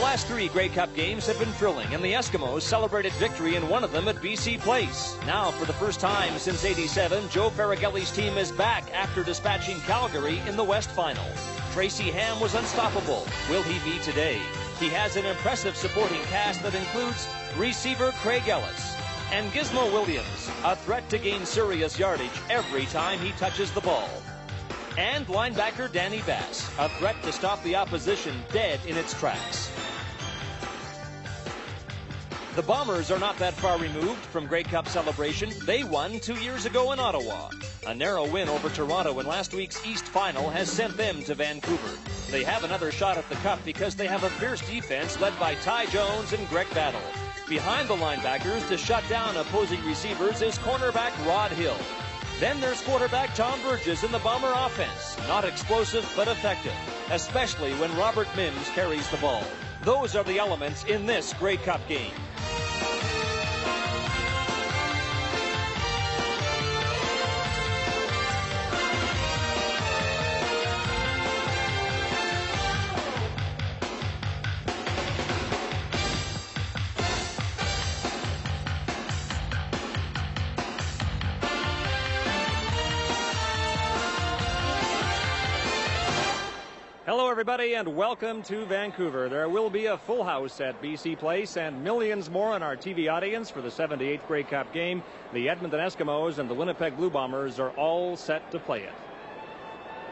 last 3 Grey Cup games have been thrilling, and the Eskimos celebrated victory in one of them at BC Place. Now, for the first time since '87, Joe Faraghelli's team is back after dispatching Calgary in the West Final. Tracy Ham was unstoppable. Will he be today? He has an impressive supporting cast that includes receiver Craig Ellis and Gizmo Williams, a threat to gain serious yardage every time he touches the ball. And linebacker Danny Bass, a threat to stop the opposition dead in its tracks. The Bombers are not that far removed from Grey Cup celebration. They won 2 years ago in Ottawa. A narrow win over Toronto in last week's East Final has sent them to Vancouver. They have another shot at the Cup because they have a fierce defense led by Ty Jones and Greg Battle. Behind the linebackers to shut down opposing receivers is cornerback Rod Hill. Then there's quarterback Tom Burgess in the Bomber offense. Not explosive, but effective, especially when Robert Mims carries the ball. Those are the elements in this Grey Cup game. Hello, everybody, and welcome to Vancouver. There will be a full house at BC Place and millions more in our TV audience for the 78th Grey Cup game. The Edmonton Eskimos and the Winnipeg Blue Bombers are all set to play it.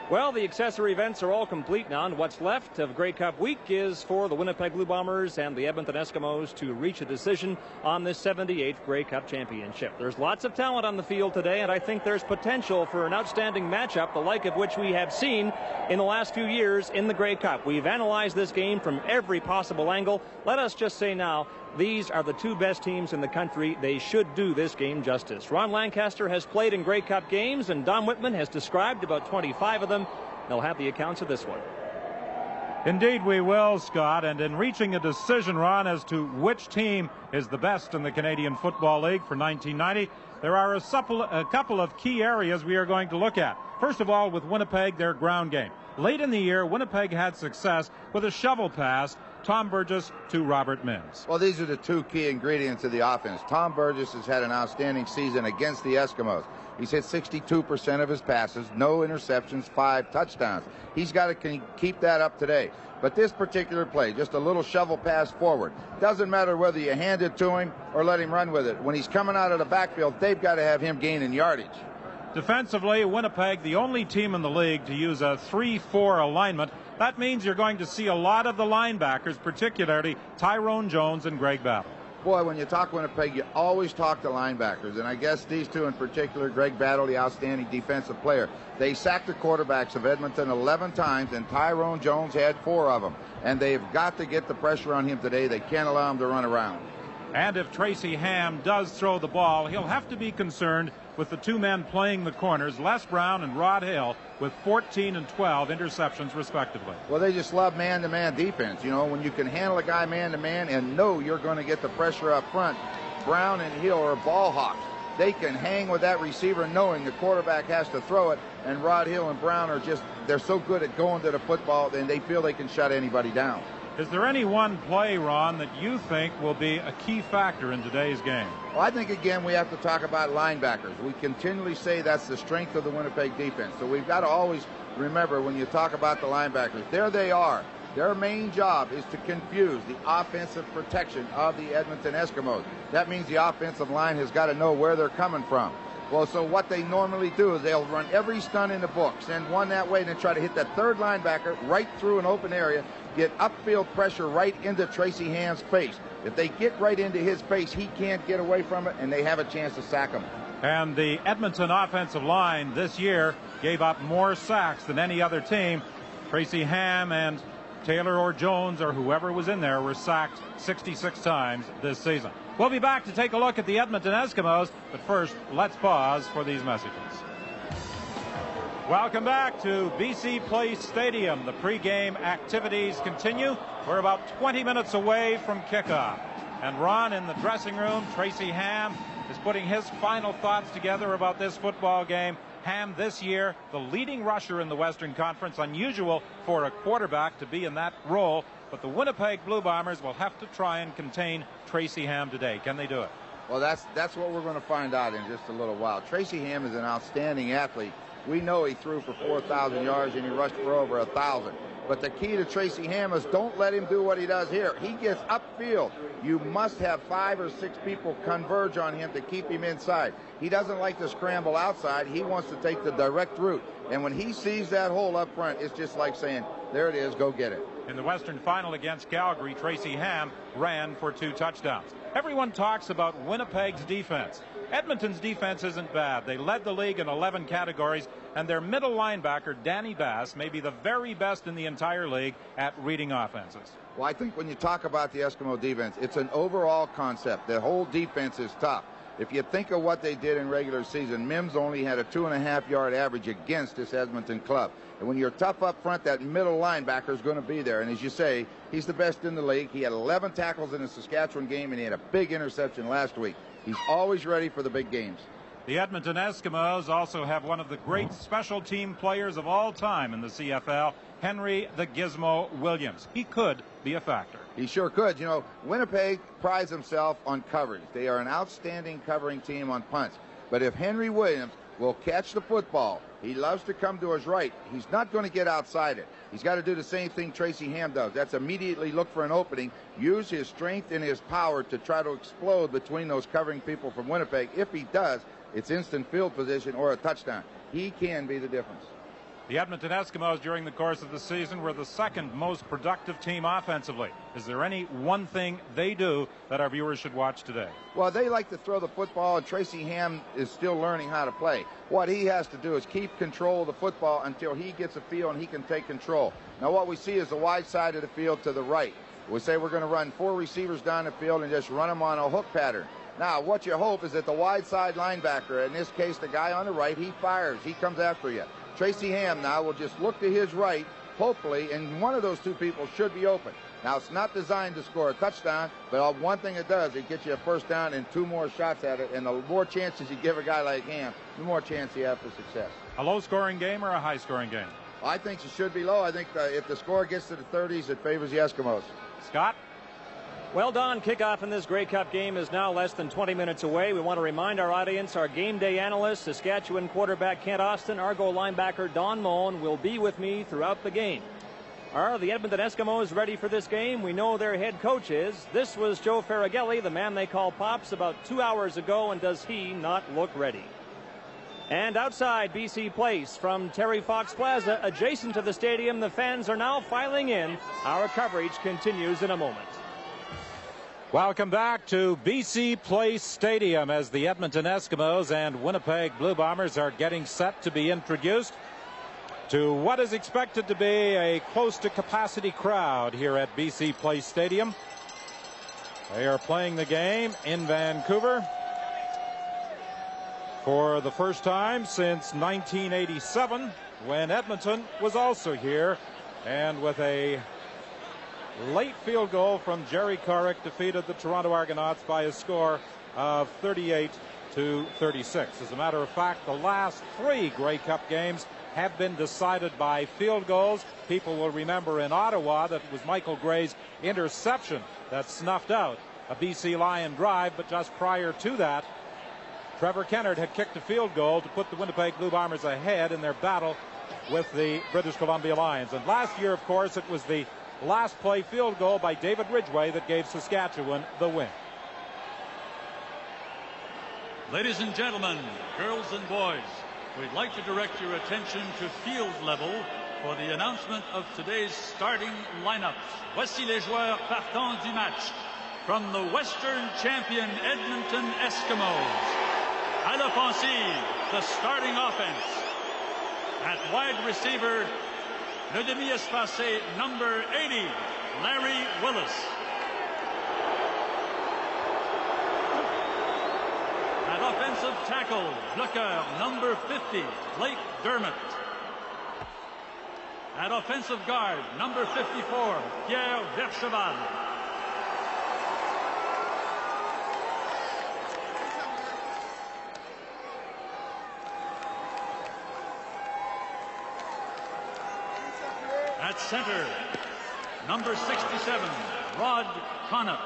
Well, the accessory events are all complete now, and what's left of Grey Cup week is for the Winnipeg Blue Bombers and the Edmonton Eskimos to reach a decision on this 78th Grey Cup championship. There's lots of talent on the field today, and I think there's potential for an outstanding matchup, the like of which we have seen in the last few years in the Grey Cup. We've analyzed this game from every possible angle. Let us just say now, these are the 2 best teams in the country. They should do this game justice. Ron Lancaster has played in Grey Cup games, and Don Whitman has described about 25 of them. They'll have the accounts of this one. Indeed we will, Scott, and in reaching a decision, Ron, as to which team is the best in the Canadian Football League for 1990, there are a couple of key areas we are going to look at. First of all, with Winnipeg, their ground game. Late in the year, Winnipeg had success with a shovel pass, Tom Burgess to Robert Mims. Well, these are the 2 key ingredients of the offense. Tom Burgess has had an outstanding season against the Eskimos. He's hit 62% of his passes, no interceptions, 5 touchdowns. He's got to keep that up today. But this particular play, just a little shovel pass forward, doesn't matter whether you hand it to him or let him run with it. When he's coming out of the backfield, they've got to have him gaining yardage. Defensively, Winnipeg, the only team in the league to use a 3-4 alignment. That means you're going to see a lot of the linebackers, particularly Tyrone Jones and Greg Battle. Boy, when you talk Winnipeg, you always talk to linebackers, and I guess these 2 in particular, Greg Battle, the outstanding defensive player. They sacked the quarterbacks of Edmonton 11 times, and Tyrone Jones had 4 of them. And they've got to get the pressure on him today. They can't allow him to run around. And if Tracy Ham does throw the ball, he'll have to be concerned with the 2 men playing the corners, Les Brown and Rod Hill, with 14 and 12 interceptions respectively. Well, they just love man-to-man defense. You know, when you can handle a guy man-to-man and know you're going to get the pressure up front, Brown and Hill are ball hawks. They can hang with that receiver knowing the quarterback has to throw it, and Rod Hill and Brown are just, they're so good at going to the football, and they feel they can shut anybody down. Is there any one play, Ron, that you think will be a key factor in today's game? Well, I think, again, we have to talk about linebackers. We continually say that's the strength of the Winnipeg defense. So we've got to always remember when you talk about the linebackers, there they are. Their main job is to confuse the offensive protection of the Edmonton Eskimos. That means the offensive line has got to know where they're coming from. Well, so what they normally do is they'll run every stunt in the book, send one that way, and then try to hit that 3rd linebacker right through an open area, get upfield pressure right into Tracy Ham's face. If they get right into his face, he can't get away from it, and they have a chance to sack him. And the Edmonton offensive line this year gave up more sacks than any other team. Tracy Ham and Taylor or Jones or whoever was in there were sacked 66 times this season. We'll be back to take a look at the Edmonton Eskimos, but first, let's pause for these messages. Welcome back to BC Place Stadium. The pregame activities continue. We're about 20 minutes away from kickoff. And Ron, in the dressing room, Tracy Ham is putting his final thoughts together about this football game. Ham this year, the leading rusher in the Western Conference. Unusual for a quarterback to be in that role. but the Winnipeg Blue Bombers will have to try and contain Tracy Ham today. Can they do it? Well, that's what we're going to find out in just a little while. Tracy Ham is an outstanding athlete. We know he threw for 4,000 yards and he rushed for over 1,000. But the key to Tracy Ham is don't let him do what he does here. He gets upfield. You must have 5 or 6 people converge on him to keep him inside. He doesn't like to scramble outside. He wants to take the direct route. And when he sees that hole up front, it's just like saying, there it is, go get it. In the Western Final against Calgary, Tracy Ham ran for 2 touchdowns. Everyone talks about Winnipeg's defense. Edmonton's defense isn't bad. They led the league in 11 categories, and their middle linebacker, Danny Bass, may be the very best in the entire league at reading offenses. Well, I think when you talk about the Eskimo defense, it's an overall concept. The whole defense is tough. If you think of what they did in regular season, Mims only had a 2.5-yard average against this Edmonton club. And when you're tough up front, that middle linebacker is going to be there. And as you say, he's the best in the league. He had 11 tackles in the Saskatchewan game, and he had a big interception last week. He's always ready for the big games. The Edmonton Eskimos also have one of the great special team players of all time in the CFL, Henry the Gizmo Williams. He could be a factor. He sure could. You know, Winnipeg prides himself on coverage. They are an outstanding covering team on punts. But if Henry Williams will catch the football, he loves to come to his right. He's not going to get outside it. He's got to do the same thing Tracy Ham does. That's immediately look for an opening, use his strength and his power to try to explode between those covering people from Winnipeg. If he does, it's instant field position or a touchdown. He can be the difference. The Edmonton Eskimos during the course of the season were the second most productive team offensively. Is there any one thing they do that our viewers should watch today? Well, they like to throw the football, and Tracy Ham is still learning how to play. What he has to do is keep control of the football until he gets a feel and he can take control. Now, what we see is the wide side of the field to the right. We say we're going to run 4 receivers down the field and just run them on a hook pattern. Now, what you hope is that the wide side linebacker, in this case the guy on the right, he fires. He comes after you. Tracy Ham now will just look to his right, hopefully, and one of those 2 people should be open. Now, it's not designed to score a touchdown, but one thing it does, it gets you a first down and 2 more shots at it, and the more chances you give a guy like Ham, the more chance you have for success. A low-scoring game or a high-scoring game? I think it should be low. I think if the score gets to the 30s, it favors the Eskimos. Scott? Well, Don, kickoff in this Grey Cup game is now less than 20 minutes away. We want to remind our audience, our game day analyst, Saskatchewan quarterback Kent Austin, Argo linebacker Don Moen will be with me throughout the game. Are the Edmonton Eskimos ready for this game? We know their head coach is. This was Joe Faraghelli, the man they call Pops, about 2 hours ago, and does he not look ready? And outside BC Place from Terry Fox Plaza, adjacent to the stadium, the fans are now filing in. Our coverage continues in a moment. Welcome back to BC Place Stadium as the Edmonton Eskimos and Winnipeg Blue Bombers are getting set to be introduced to what is expected to be a close to capacity crowd here at BC Place Stadium. They are playing the game in Vancouver for the first time since 1987, when Edmonton was also here, and with a late field goal from Jerry Corrick defeated the Toronto Argonauts by a score of 38-36. As a matter of fact, the last 3 Grey Cup games have been decided by field goals. People will remember in Ottawa that it was Michael Gray's interception that snuffed out a BC Lion drive, but just prior to that, Trevor Kennard had kicked a field goal to put the Winnipeg Blue Bombers ahead in their battle with the British Columbia Lions. And last year, of course, it was the last play field goal by David Ridgway that gave Saskatchewan the win. Ladies and gentlemen, girls and boys, we'd like to direct your attention to field level for the announcement of today's starting lineups. Voici les joueurs partants du match from the Western champion Edmonton Eskimos. À l'offensive, the starting offense. At wide receiver, le demi-espacé number 80, Larry Willis. At offensive tackle, bloqueur number 50, Blake Dermott. At offensive guard, number 54, Pierre Vercheval. At center, number 67, Rod Connop.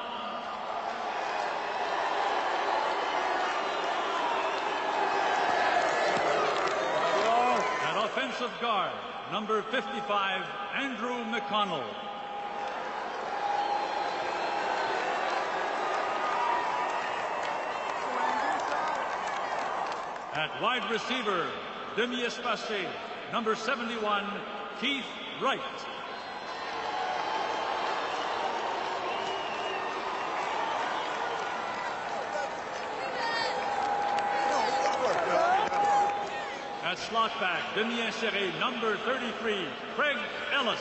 At offensive guard, number 55, Andrew McConnell. At wide receiver, demi-espacé, number 71, Keith Wright. At slot back, demi-inséré, number 33, Craig Ellis.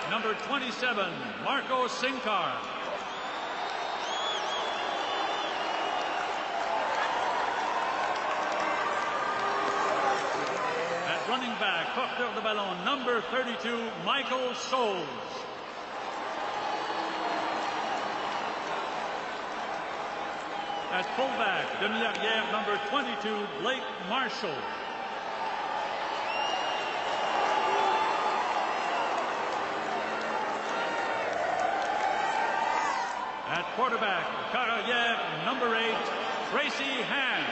Number 27, Marco Sinkar. At running back, porteur de ballon, number 32, Michael Soles. At fullback, demi-arrière, number 22, Blake Marshall. At quarterback, carrière, number 8, Tracy Hand.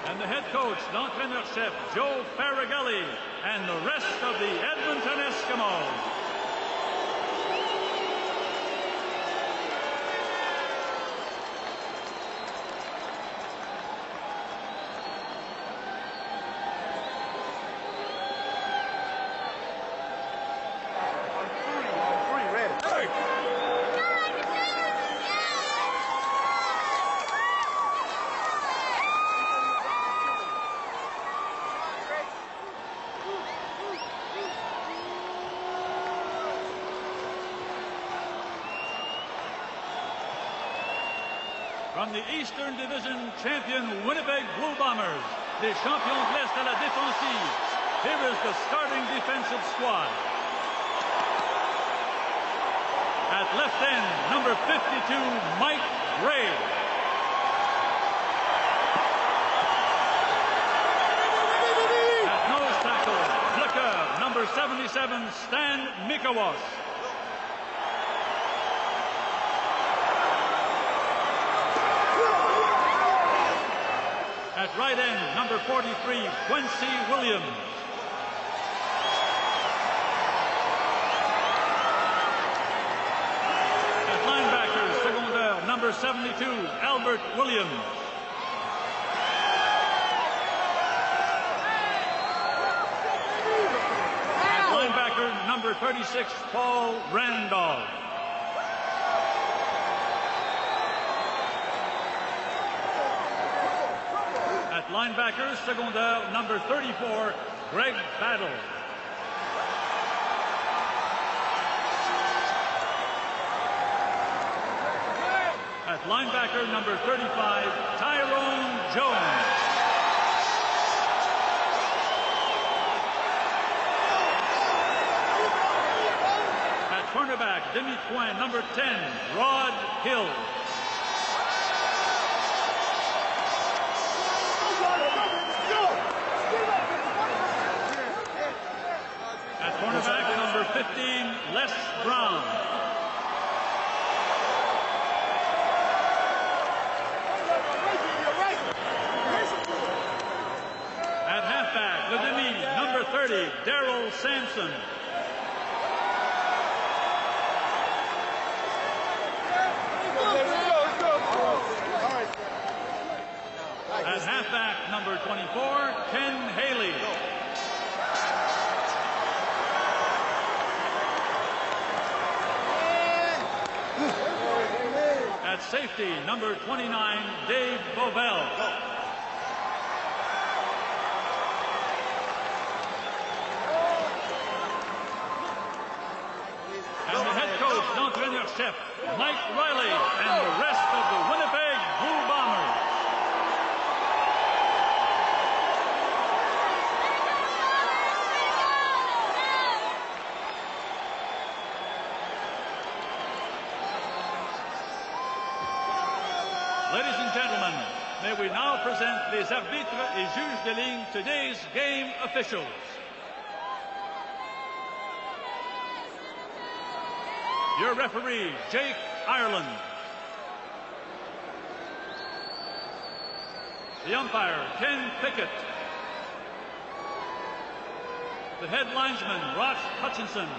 And the head coach, l'entraîneur-chef, Joe Faragalli, and the rest of the Edmonton Eskimos. From the Eastern Division champion Winnipeg Blue Bombers, les champions de l'Est à la défensive, here is the starting defensive squad. At left end, number 52, Mike Gray. At nose tackle, blicker, number 77, Stan Mikawas. At right end, number 43, Quincy Williams. At linebacker, secondaire, number 72, Albert Williams. At linebacker, number 36, Paul Randolph. Linebacker, secondaire, number 34, Greg Battle. At linebacker, number 35, Tyrone Jones. At cornerback, demi-coin, number 10, Rod Hill. Cornerback number 15, Les Brown. At halfback, the demi, number 30, Daryl Sampson. At halfback, number 24, Ken Haley. At safety, number 29, Dave Bovell. And the head coach, l'entraîneur-chef, Mike Riley, and the rest of the Winnipeg Blue Bombers. Ladies and gentlemen, may we now present les arbitres et juges de ligne, today's game officials. Your referee, Jake Ireland. The umpire, Ken Pickett. The head linesman, Ross Hutchinson.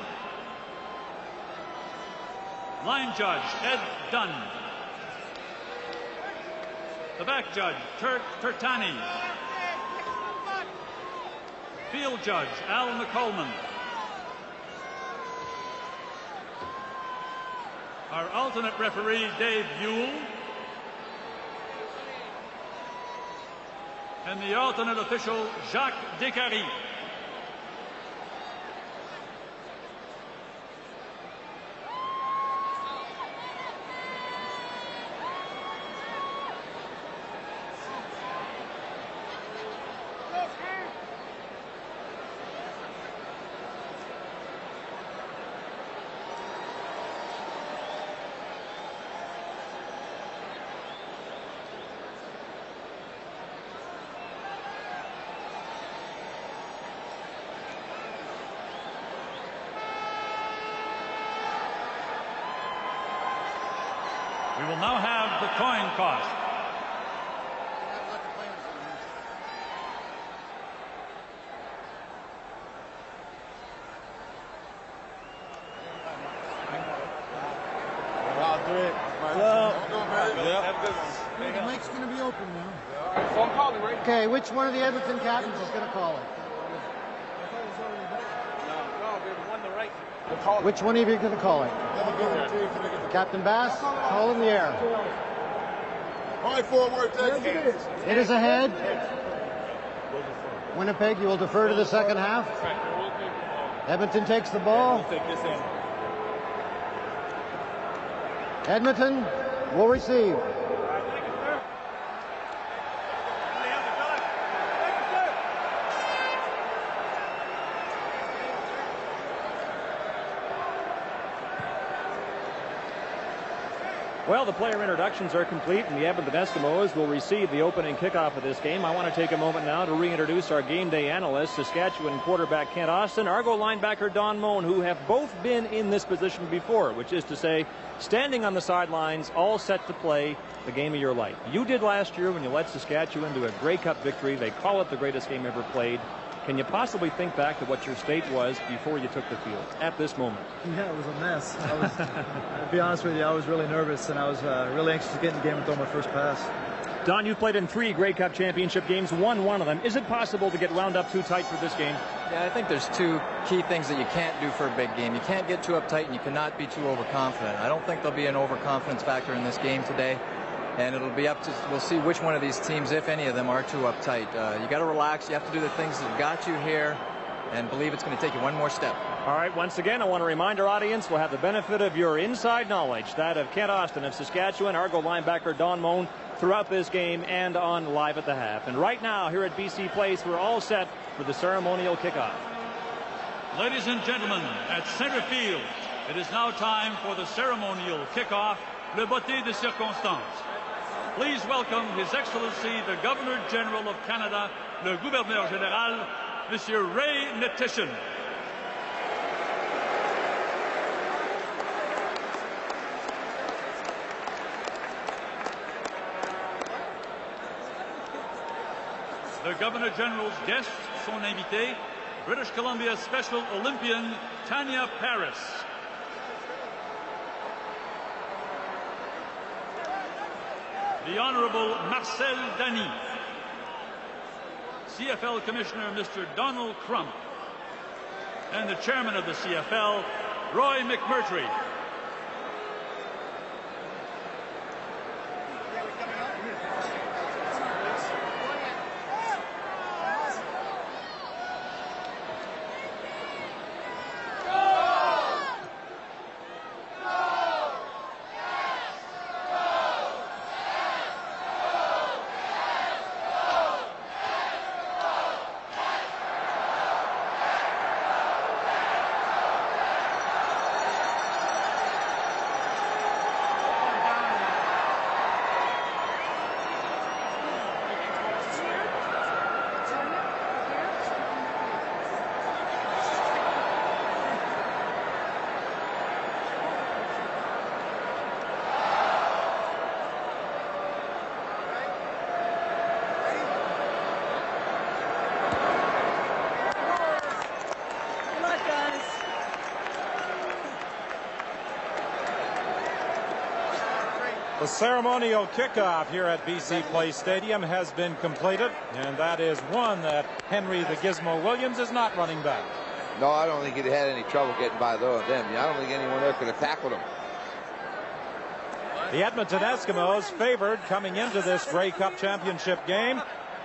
Line judge, Ed Dunn. The back judge, Turk Turtani. Field judge, Al McColeman. Our alternate referee, Dave Buell. And the alternate official, Jacques Descaries. We will now have the coin toss. The mic's going to be open now. Okay, which one of the Edmonton captains is going to call it? Which one of you are going to call it? Captain Bass, call in the air. All right, forward, Texas. It is ahead. Winnipeg, you will defer to the second half. Edmonton takes the ball. Edmonton will receive. Well, the player introductions are complete, and the Edmonton Eskimos will receive the opening kickoff of this game. I want to take a moment now to reintroduce our game day analysts, Saskatchewan quarterback Kent Austin, Argo linebacker Don Moen, who have both been in this position before, which is to say, standing on the sidelines, all set to play the game of your life. You did last year when you led Saskatchewan to a Grey Cup victory. They call it the greatest game ever played. Can you possibly think back to what your state was before you took the field at this moment? Yeah, it was a mess. To be honest with you, I was really nervous, and I was really anxious to get in the game and throw my first pass. Don, you played in 3 Grey Cup championship games, won one of them. Is it possible to get wound up too tight for this game? Yeah, I think there's 2 key things that you can't do for a big game. You can't get too uptight, and you cannot be too overconfident. I don't think there'll be an overconfidence factor in this game today. And it'll be up to, we'll see which one of these teams, if any of them, are too uptight. You got to relax. You have to do the things that got you here and believe it's going to take you one more step. All right, once again, I want to remind our audience we'll have the benefit of your inside knowledge, that of Kent Austin of Saskatchewan, Argo linebacker Don Moen, throughout this game and on Live at the Half. And right now, here at BC Place, we're all set for the ceremonial kickoff. Ladies and gentlemen, at center field, it is now time for the ceremonial kickoff, le botté de circonstance. Please welcome His Excellency, the Governor General of Canada, le Gouverneur Général, Monsieur Ray Netishin. The Governor General's guests, son invité, British Columbia Special Olympian Tanya Paris. The Honorable Marcel Dany, CFL Commissioner Mr. Donald Crump, and the Chairman of the CFL, Roy McMurtry. The ceremonial kickoff here at BC Place Stadium has been completed, and that is one that Henry the Gizmo Williams is not running back. No, I don't think he'd had any trouble getting by them. I don't think anyone there could have tackled him. The Edmonton Eskimos favored coming into this Grey Cup championship game,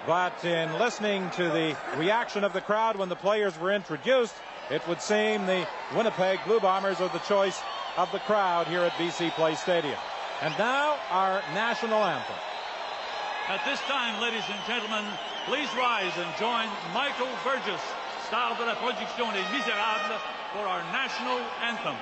but in listening to the reaction of the crowd when the players were introduced, it would seem the Winnipeg Blue Bombers are the choice of the crowd here at BC Place Stadium. And now our national anthem. At this time, ladies and gentlemen, please rise and join Michael Burgess, star de la production Les Misérables, for our national anthem.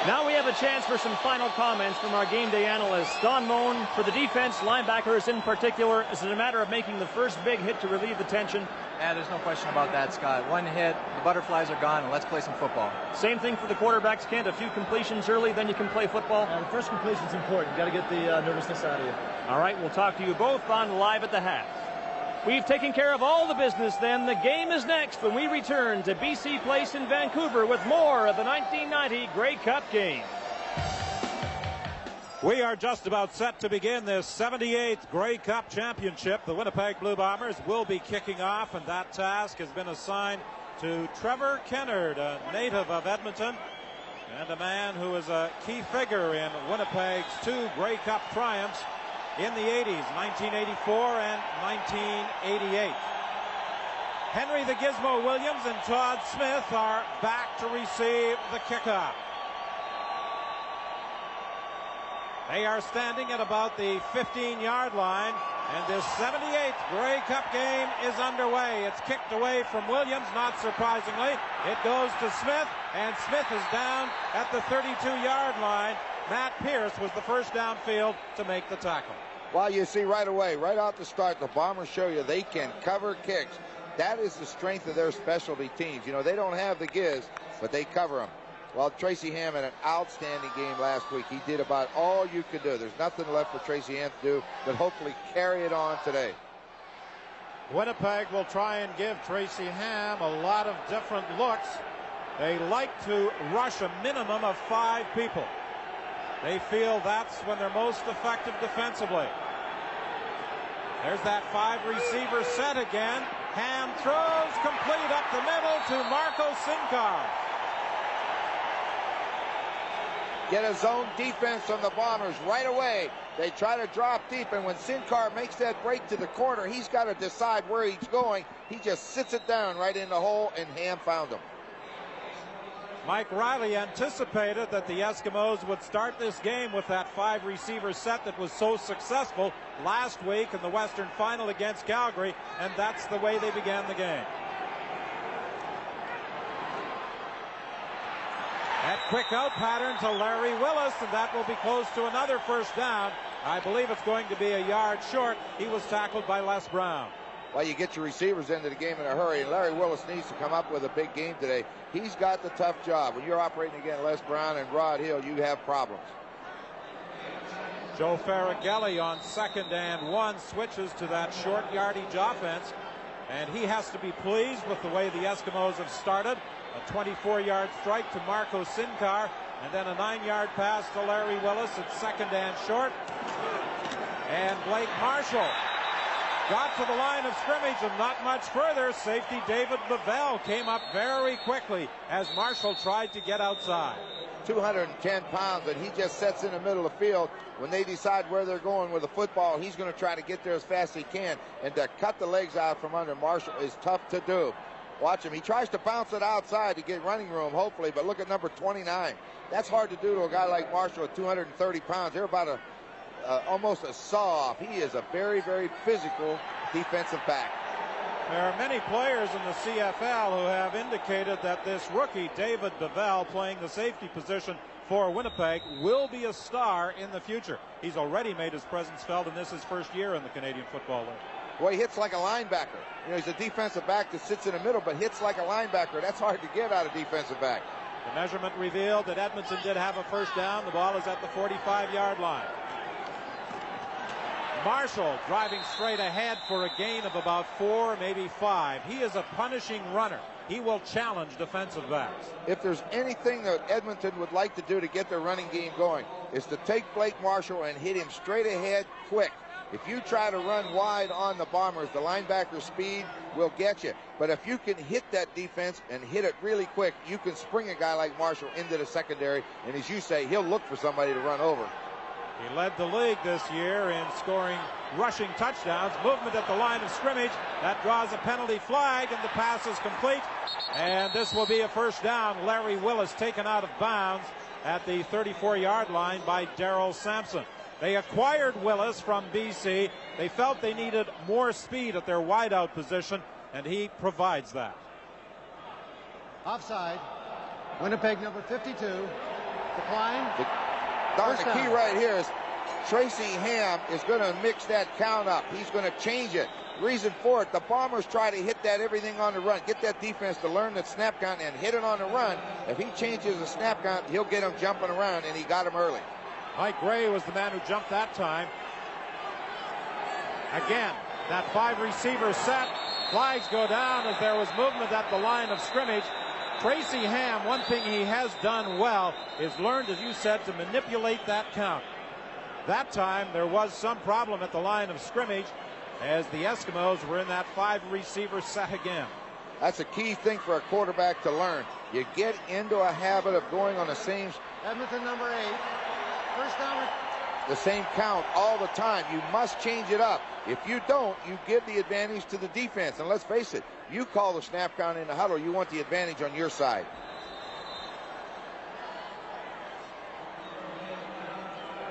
Now we have a chance for some final comments from our game day analyst. Don Moen, for the defense, linebackers in particular, is it a matter of making the first big hit to relieve the tension? Yeah, there's no question about that, Scott. One hit, the butterflies are gone, and let's play some football. Same thing for the quarterbacks, Kent. A few completions early, then you can play football. The first completion is important. You got to get the nervousness out of you. All right, we'll talk to you both on Live at the Half. We've taken care of all the business then. The game is next when we return to BC Place in Vancouver with more of the 1990 Grey Cup game. We are just about set to begin this 78th Grey Cup Championship. The Winnipeg Blue Bombers will be kicking off, and that task has been assigned to Trevor Kennard, a native of Edmonton, and a man who is a key figure in Winnipeg's two Grey Cup triumphs in the 80s, 1984 and 1988. Henry the Gizmo Williams and Todd Smith are back to receive the kickoff. They are standing at about the 15-yard line, and this 78th Grey Cup game is underway. It's kicked away from Williams, not surprisingly. It goes to Smith, and Smith is down at the 32-yard line. Matt Pierce was the first downfield to make the tackle. Well, you see right away, right out the start, the Bombers show you they can cover kicks. That is the strength of their specialty teams. You know, they don't have the giz, but they cover them. Well, Tracy Ham had an outstanding game last week. He did about all you could do. There's nothing left for Tracy Ham to do but hopefully carry it on today. Winnipeg will try and give Tracy Ham a lot of different looks. They like to rush a minimum of 5 people. They feel that's when they're most effective defensively. There's that 5-receiver set again. Ham throws complete up the middle to Marco Sincar. get a zone defense from the Bombers right away. They try to drop deep, and when Sincar makes that break to the corner, he's got to decide where he's going. He just sits it down right in the hole, and Ham found him. Mike Riley anticipated that the Eskimos would start this game with that 5-receiver set that was so successful last week in the Western Final against Calgary, and that's the way they began the game. That quick out pattern to Larry Willis, and that will be close to another first down. I believe it's going to be a yard short. He was tackled by Les Brown. Well, you get your receivers into the game in a hurry, and Larry Willis needs to come up with a big game today. He's got the tough job. When you're operating against Les Brown and Rod Hill, you have problems. Joe Farragelli on 2nd and 1 switches to that short yardage offense, and he has to be pleased with the way the Eskimos have started. A 24-yard strike to Marco Sincar, and then a 9-yard pass to Larry Willis at 2nd and short. And Blake Marshall got to the line of scrimmage and not much further. Safety David Bavell came up very quickly as Marshall tried to get outside. 210 pounds, and he just sets in the middle of the field. When they decide where they're going with the football, he's going to try to get there as fast as he can. And to cut the legs out from under Marshall is tough to do. Watch him. He tries to bounce it outside to get running room, hopefully, but look at number 29. That's hard to do to a guy like Marshall at 230 pounds. They're about almost a saw-off. He is a very, very physical defensive back. There are many players in the CFL who have indicated that this rookie, David Bavell, playing the safety position for Winnipeg, will be a star in the future. He's already made his presence felt, and this is his first year in the Canadian Football League. Well, he hits like a linebacker. You know, he's a defensive back that sits in the middle, but hits like a linebacker. That's hard to get out of defensive back. The measurement revealed that Edmonton did have a first down. The ball is at the 45-yard line. Marshall driving straight ahead for a gain of about 4, maybe 5. He is a punishing runner. He will challenge defensive backs. If there's anything that Edmonton would like to do to get their running game going, is to take Blake Marshall and hit him straight ahead quick. If you try to run wide on the Bombers, the linebacker speed will get you. But if you can hit that defense and hit it really quick, you can spring a guy like Marshall into the secondary, and as you say, he'll look for somebody to run over. He led the league this year in scoring rushing touchdowns. Movement at the line of scrimmage. That draws a penalty flag, and the pass is complete. And this will be a first down. Larry Willis taken out of bounds at the 34-yard line by Darrell Sampson. They acquired Willis from BC. They felt they needed more speed at their wideout position, and he provides that. Offside. Winnipeg number 52. Decline. The key right here is Tracy Ham is going to mix that count up. He's going to change it. Reason for it, the Bombers try to hit that everything on the run. Get that defense to learn that snap count and hit it on the run. If he changes the snap count, he'll get them jumping around, and he got him early. Mike Gray was the man who jumped that time. Again, that 5-receiver set. Flags go down as there was movement at the line of scrimmage. Tracy Ham, one thing he has done well is learned, as you said, to manipulate that count. That time there was some problem at the line of scrimmage as the Eskimos were in that 5-receiver set again. That's a key thing for a quarterback to learn. You get into a habit of going on the same Edmonton number 8. First down. The same count all the time. You must change it up. If you don't, you give the advantage to the defense. And let's face it, you call the snap count in the huddle, you want the advantage on your side.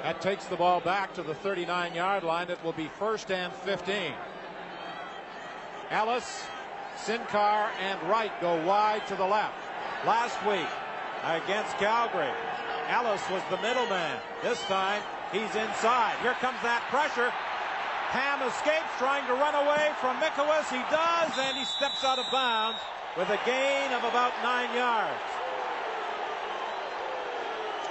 That takes the ball back to the 39-yard line. It will be 1st and 15. Ellis, Sincar, and Wright go wide to the left. Last week against Calgary, Ellis was the middleman. This time, he's inside. Here comes that pressure. Ham escapes, trying to run away from Mikowicz. He does, and he steps out of bounds with a gain of about 9 yards.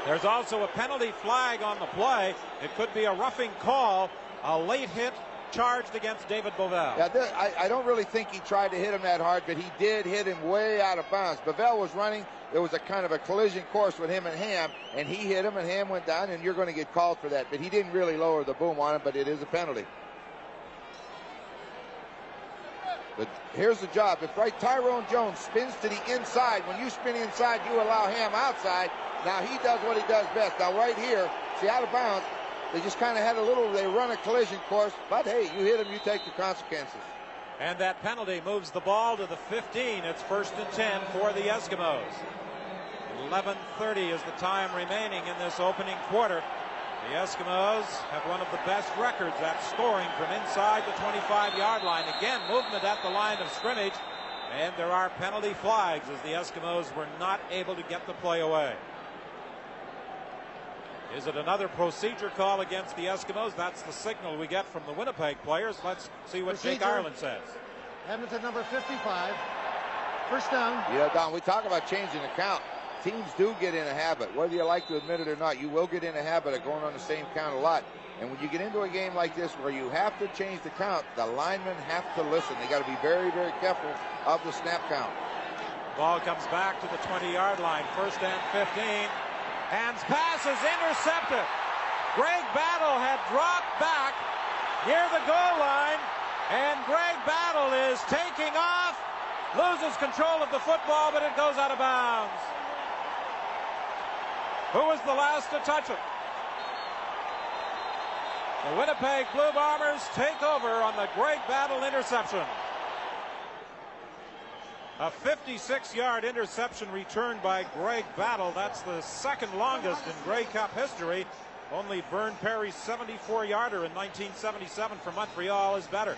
There's also a penalty flag on the play. It could be a roughing call. A late hit charged against David Bovell. Yeah, I don't really think he tried to hit him that hard, but he did hit him way out of bounds. Bovell was running. There was a kind of a collision course with him and Ham, and he hit him, and Ham went down, and you're going to get called for that. But he didn't really lower the boom on him, but it is a penalty. But here's the job. If Tyrone Jones spins to the inside, when you spin inside, you allow Ham outside, Now he does what he does best. Now right here, see, out of bounds, they just kind of had a little, they run a collision course, but hey, you hit him, you take the consequences. And that penalty moves the ball to the 15. It's 1st and 10 for the Eskimos. 11:30 is the time remaining in this opening quarter. The Eskimos have one of the best records at scoring from inside the 25-yard line. Again, movement at the line of scrimmage, and there are penalty flags as the Eskimos were not able to get the play away. Is it another procedure call against the Eskimos? That's the signal we get from the Winnipeg players. Let's see what Jake Ireland says. Edmonton number 55. First down. Yeah, Don, we talk about changing the count. Teams do get in a habit, whether you like to admit it or not. You will get in a habit of going on the same count a lot. And when you get into a game like this where you have to change the count, the linemen have to listen. They got to be very, very careful of the snap count. Ball comes back to the 20-yard line. 1st and 15. Hands pass is intercepted. Greg Battle had dropped back near the goal line, and Greg Battle is taking off, loses control of the football, but it goes out of bounds. Who was the last to touch it? The Winnipeg Blue Bombers take over on the Greg Battle interception. A 56-yard interception returned by Greg Battle. That's the second longest in Grey Cup history. Only Vern Perry's 74-yarder in 1977 for Montreal is better.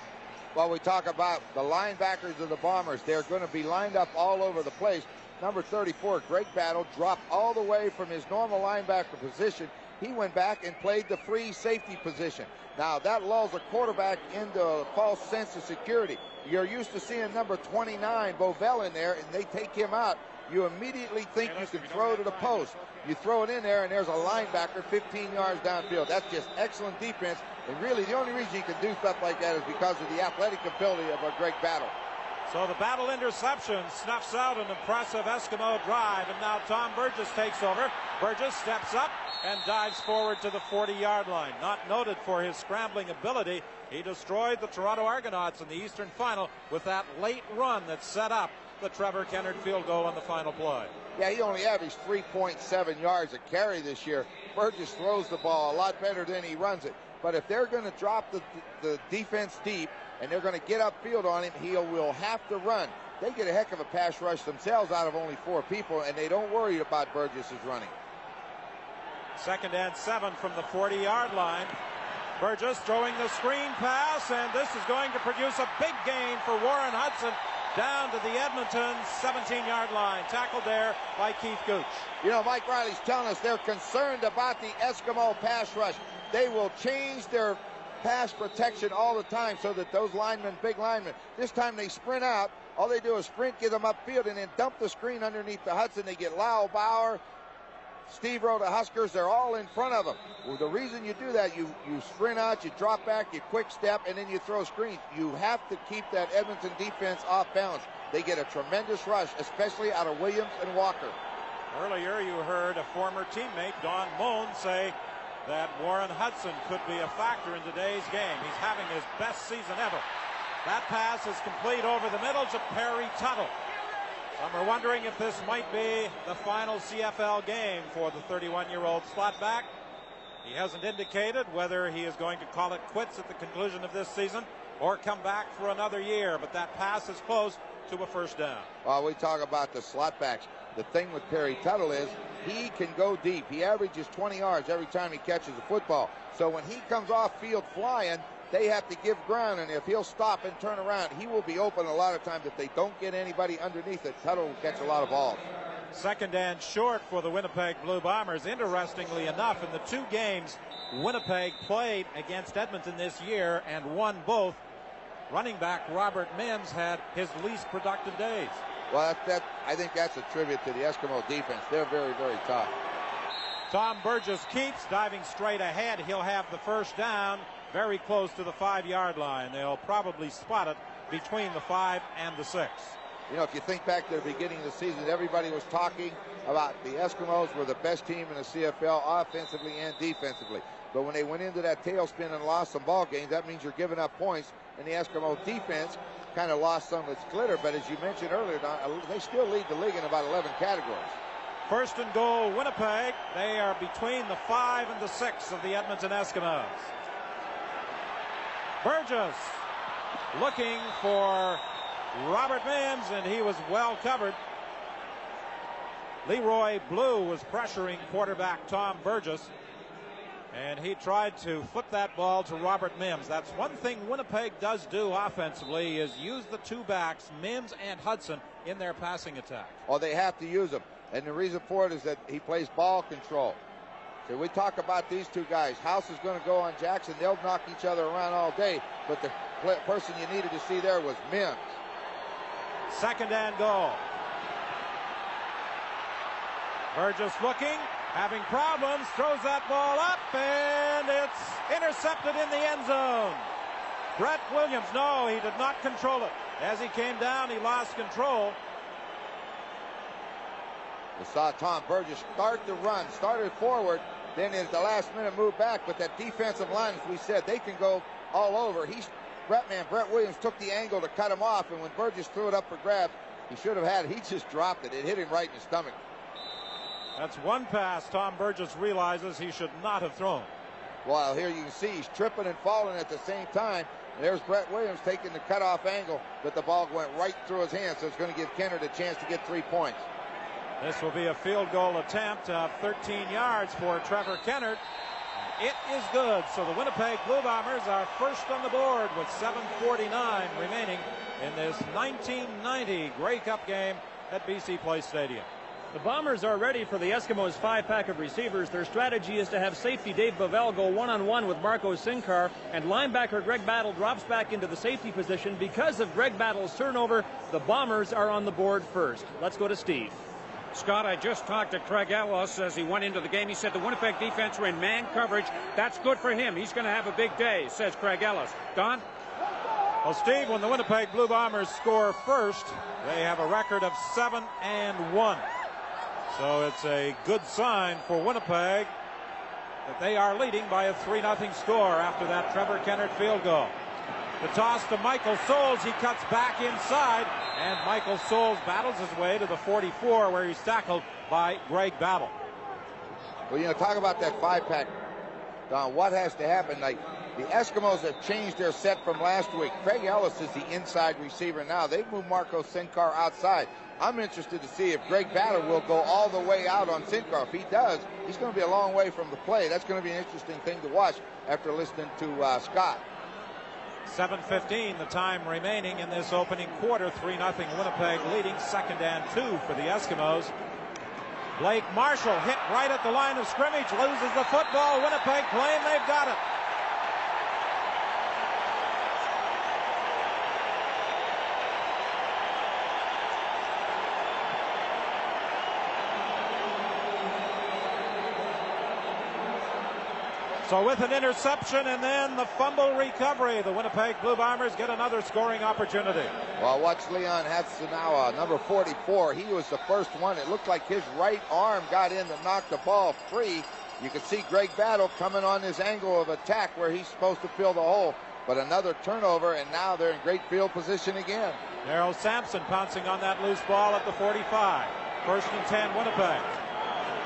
Well, we talk about the linebackers of the Bombers. They're going to be lined up all over the place. Number 34, Greg Battle, dropped all the way from his normal linebacker position. He went back and played the free safety position. Now, that lulls a quarterback into a false sense of security. You're used to seeing number 29, Bovell, in there, and they take him out. You immediately think you can throw to the post. You throw it in there, and there's a linebacker 15 yards downfield. That's just excellent defense. And really, the only reason you can do stuff like that is because of the athletic ability of a Greg Battle. So the Battle interception snuffs out an impressive Eskimo drive, and now Tom Burgess takes over. Burgess steps up and dives forward to the 40-yard line. Not noted for his scrambling ability, he destroyed the Toronto Argonauts in the Eastern Final with that late run that set up the Trevor Kennard field goal on the final play. Yeah, he only averaged 3.7 yards a carry this year. Burgess throws the ball a lot better than he runs it. But if they're going to drop the defense deep and they're going to get upfield on him, he will have to run. They get a heck of a pass rush themselves out of only 4 people, and they don't worry about Burgess's running. 2nd and 7 from the 40-yard line. Burgess throwing the screen pass, and this is going to produce a big gain for Warren Hudson down to the Edmonton 17-yard line. Tackled there by Keith Gooch. You know, Mike Riley's telling us they're concerned about the Eskimo pass rush. They will change their pass protection all the time so that those linemen, big linemen, this time they sprint out. All they do is sprint, get them upfield, and then dump the screen underneath the Hudson. They get Lyle Bauer, Steve Rowe, the Huskers, they're all in front of them. Well, the reason you do that, you sprint out, you drop back, you quick step, and then you throw screens. You have to keep that Edmonton defense off balance. They get a tremendous rush, especially out of Williams and Walker. Earlier you heard a former teammate, Don Moen, say that Warren Hudson could be a factor in today's game. He's having his best season ever. That pass is complete over the middle to Perry Tuttle. Some are wondering if this might be the final CFL game for the 31-year-old slot back. He hasn't indicated whether he is going to call it quits at the conclusion of this season or come back for another year, but that pass is close to a first down. Well, we talk about the slot backs. The thing with Perry Tuttle is he can go deep. He averages 20 yards every time he catches a football. So when he comes off field flying, they have to give ground, and if he'll stop and turn around, he will be open a lot of times. If they don't get anybody underneath it, Tuttle will catch a lot of balls. 2nd and short for the Winnipeg Blue Bombers. Interestingly enough, in the 2 games Winnipeg played against Edmonton this year and won both, running back Robert Mims had his least productive days. Well, I think that's a tribute to the Eskimo defense. They're very, very tough. Tom Burgess keeps diving straight ahead. He'll have the first down very close to the 5-yard line. They'll probably spot it between the 5 and the 6. You know, if you think back to the beginning of the season, everybody was talking about the Eskimos were the best team in the CFL offensively and defensively. But when they went into that tailspin and lost some ball games, that means you're giving up points, and the Eskimo defense kind of lost some of its glitter. But as you mentioned earlier, Don, they still lead the league in about 11 categories. First and goal, Winnipeg. They are between the 5 and the 6 of the Edmonton Eskimos. Burgess looking for Robert Mims, and he was well covered. Leroy Blue was pressuring quarterback Tom Burgess, and he tried to flip that ball to Robert Mims. That's one thing Winnipeg does do offensively, is use the two backs, Mims and Hudson, in their passing attack. Oh, they have to use them. And the reason for it is that he plays ball control. So we talk about these two guys. House is going to go on Jackson. They'll knock each other around all day. But the person you needed to see there was Mims. Second and goal. Burgess looking, having problems, throws that ball up, and it's intercepted in the end zone. Brett Williams, no, he did not control it. As he came down, he lost control. We saw Tom Burgess start the run, started forward, then at the last minute moved back. But that defensive line, as we said, they can go all over. Brett Williams took the angle to cut him off, and when Burgess threw it up for grabs, he should have had it. He just dropped it. It hit him right in the stomach. That's one pass Tom Burgess realizes he should not have thrown. Well, here you can see he's tripping and falling at the same time. And there's Brett Williams taking the cutoff angle, but the ball went right through his hands, so it's going to give Kennard a chance to get 3 points. This will be a field goal attempt of 13 yards for Trevor Kennard. It is good. So the Winnipeg Blue Bombers are first on the board with 7:49 remaining in this 1990 Grey Cup game at BC Place Stadium. The Bombers are ready for the Eskimos' 5-pack of receivers. Their strategy is to have safety Dave Bavell go one-on-one with Marco Sinkar, and linebacker Greg Battle drops back into the safety position. Because of Greg Battle's turnover, the Bombers are on the board first. Let's go to Steve. Scott, I just talked to Craig Ellis as he went into the game. He said the Winnipeg defense were in man coverage. That's good for him. He's going to have a big day, says Craig Ellis. Don? Well, Steve, when the Winnipeg Blue Bombers score first, they have a record of 7-1. So it's a good sign for Winnipeg that they are leading by a 3-0 score after that Trevor Kennard field goal. The toss to Michael Souls. He cuts back inside, and Michael Souls battles his way to the 44, where he's tackled by Greg Battle. Well, talk about that 5-pack, Don. What has to happen? Like, the Eskimos have changed their set from last week. Craig Ellis is the inside receiver now. They've moved Marco Sinkar outside. I'm interested to see if Greg Battle will go all the way out on Sinkar. If he does, he's going to be a long way from the play. That's going to be an interesting thing to watch after listening to Scott. 7:15 the time remaining in this opening quarter. 3-0 Winnipeg leading. 2nd and 2 for the Eskimos. Blake Marshall hit right at the line of scrimmage, loses the football. Winnipeg claim they've got it. So with an interception and then the fumble recovery, the Winnipeg Blue Bombers get another scoring opportunity. Well, watch Leon Hatsunawa, number 44. He was the first one. It looked like his right arm got in to knock the ball free. You can see Greg Battle coming on his angle of attack where he's supposed to fill the hole. But another turnover, and now they're in great field position again. Darrell Sampson pouncing on that loose ball at the 45. 1st and 10 Winnipeg.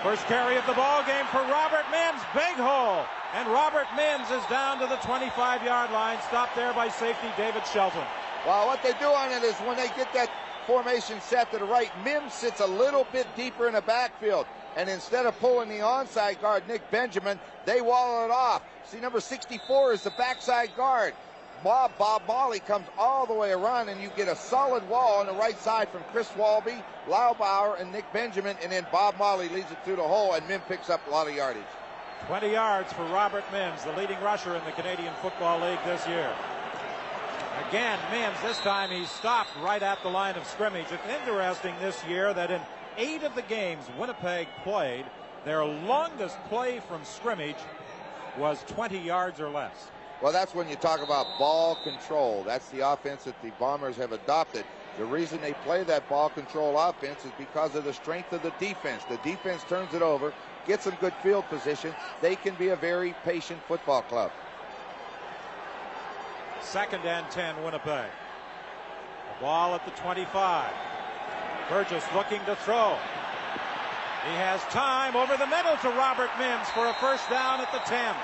First carry of the ball game for Robert Mims. Big hole. And Robert Mims is down to the 25-yard line, stopped there by safety David Shelton. Well, what they do on it is when they get that formation set to the right, Mims sits a little bit deeper in the backfield. And instead of pulling the onside guard, Nick Benjamin, they wall it off. See, number 64 is the backside guard. Bob Molly comes all the way around, and you get a solid wall on the right side from Chris Walby, Laubauer, and Nick Benjamin. And then Bob Molly leads it through the hole, and Mims picks up a lot of yardage. 20 yards for Robert Mims, the leading rusher in the Canadian Football League this year. Again, Mims, this time he stopped right at the line of scrimmage. It's interesting this year that in 8 of the games Winnipeg played, their longest play from scrimmage was 20 yards or less. Well, that's when you talk about ball control. That's the offense that the Bombers have adopted. The reason they play that ball control offense is because of the strength of the defense. The defense turns it over, gets some good field position. They can be a very patient football club. 2nd and 10 Winnipeg. The ball at the 25. Burgess looking to throw. He has time over the middle to Robert Mims for a first down at the 10.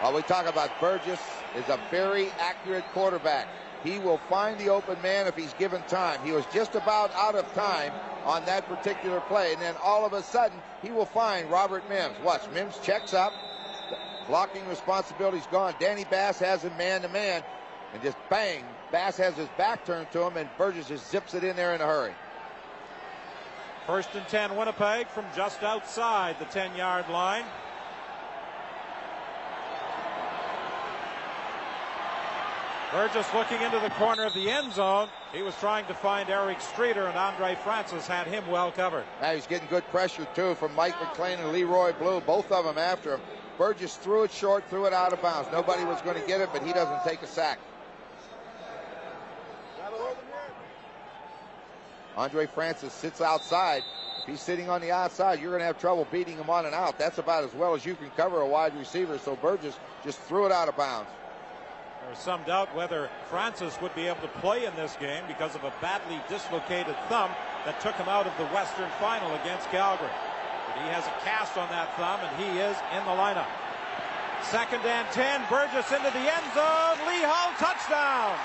While we talk about Burgess is a very accurate quarterback. He will find the open man if he's given time. He was just about out of time on that particular play, and then all of a sudden he will find Robert Mims. Watch, Mims checks up. The blocking responsibility's gone. Danny Bass has him man-to-man, and just bang, Bass has his back turned to him, and Burgess just zips it in there in a hurry. First and 10 Winnipeg from just outside the 10-yard line. Burgess looking into the corner of the end zone. He was trying to find Eric Streeter, and Andre Francis had him well covered. Now he's getting good pressure, too, from Mike McLean and Leroy Blue, both of them after him. Burgess threw it short, threw it out of bounds. Nobody was going to get it, but he doesn't take a sack. Andre Francis sits outside. If he's sitting on the outside, you're going to have trouble beating him on and out. That's about as well as you can cover a wide receiver, so Burgess just threw it out of bounds. There was some doubt whether Francis would be able to play in this game because of a badly dislocated thumb that took him out of the Western Final against Calgary. But he has a cast on that thumb, and he is in the lineup. Second and 10, Burgess into the end zone. Lee Hull, touchdown!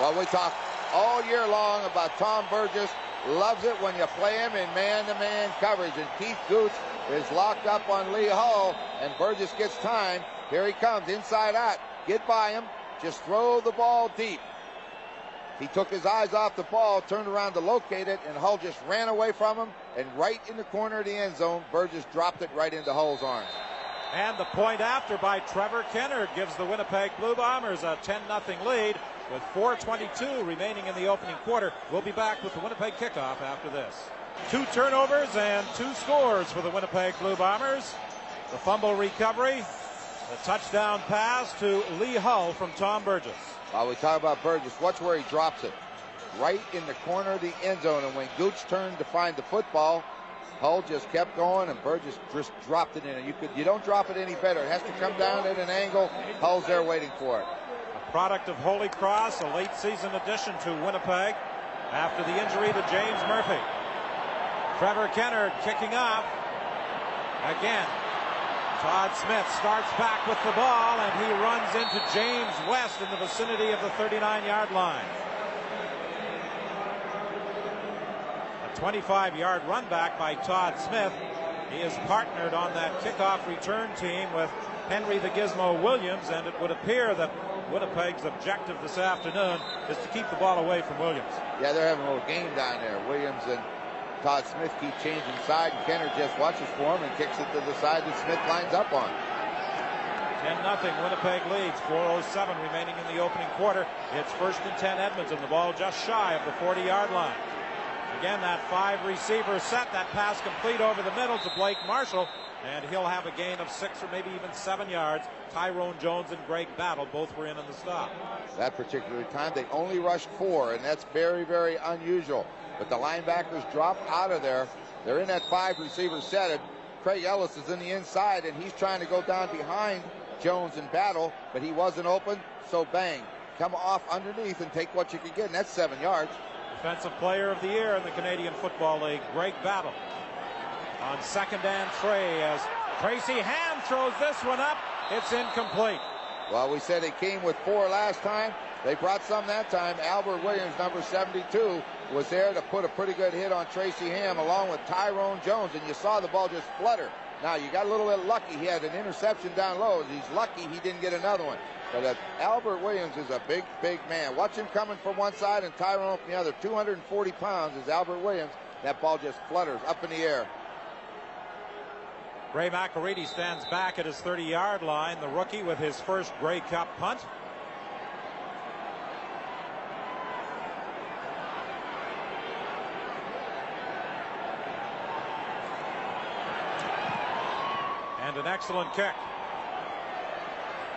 Well, we talk all year long about Tom Burgess. Loves it when you play him in man-to-man coverage. And Keith Gooch is locked up on Lee Hull, and Burgess gets time. Here he comes, inside out. Get by him. Just throw the ball deep. He took his eyes off the ball, turned around to locate it, and Hull just ran away from him. And right in the corner of the end zone, Burgess dropped it right into Hull's arms. And the point after by Trevor Kennard gives the Winnipeg Blue Bombers a 10-0 lead with 4:22 remaining in the opening quarter. We'll be back with the Winnipeg kickoff after this. 2 turnovers and 2 scores for the Winnipeg Blue Bombers. The fumble recovery, the touchdown pass to Lee Hull from Tom Burgess. While we talk about Burgess, watch where he drops it. Right in the corner of the end zone. And when Gooch turned to find the football, Hull just kept going, and Burgess just dropped it in. You don't drop it any better. It has to come down at an angle. Hull's there waiting for it. A product of Holy Cross, a late season addition to Winnipeg after the injury to James Murphy. Trevor Kennard kicking off. Again, Todd Smith starts back with the ball, and he runs into James West in the vicinity of the 39-yard line. A 25-yard run back by Todd Smith. He is partnered on that kickoff return team with Henry the Gizmo Williams, and it would appear that Winnipeg's objective this afternoon is to keep the ball away from Williams. Yeah, they're having a little game down there. Williams and Todd Smith keep changing side, and Kennard just watches for him and kicks it to the side that Smith lines up on. 10-0 Winnipeg leads, 4:07 remaining in the opening quarter. It's first and 10 Edmonton, the ball just shy of the 40-yard line. Again, that 5-receiver set, that pass complete over the middle to Blake Marshall, and he'll have a gain of 6 or maybe even 7 yards. Tyrone Jones and Greg Battle both were in on the stop. That particular time, they only rushed 4, and that's very, very unusual. But the linebackers drop out of there. They're in that 5-receiver set, and Craig Ellis is in the inside, and he's trying to go down behind Jones and Battle, but he wasn't open, so bang. Come off underneath and take what you can get, and that's 7 yards. Defensive Player of the Year in the Canadian Football League, Greg Battle. On second and 3 as Tracy Ham throws this one up. It's incomplete. Well, we said they came with 4 last time. They brought some that time. Albert Williams, number 72, was there to put a pretty good hit on Tracy Ham along with Tyrone Jones, and you saw the ball just flutter. Now, you got a little bit lucky. He had an interception down low. He's lucky he didn't get another one. But Albert Williams is a big, big man. Watch him coming from one side and Tyrone from the other. 240 pounds is Albert Williams. That ball just flutters up in the air. Ray McElready stands back at his 30-yard line, the rookie with his first Grey Cup punt. And an excellent kick.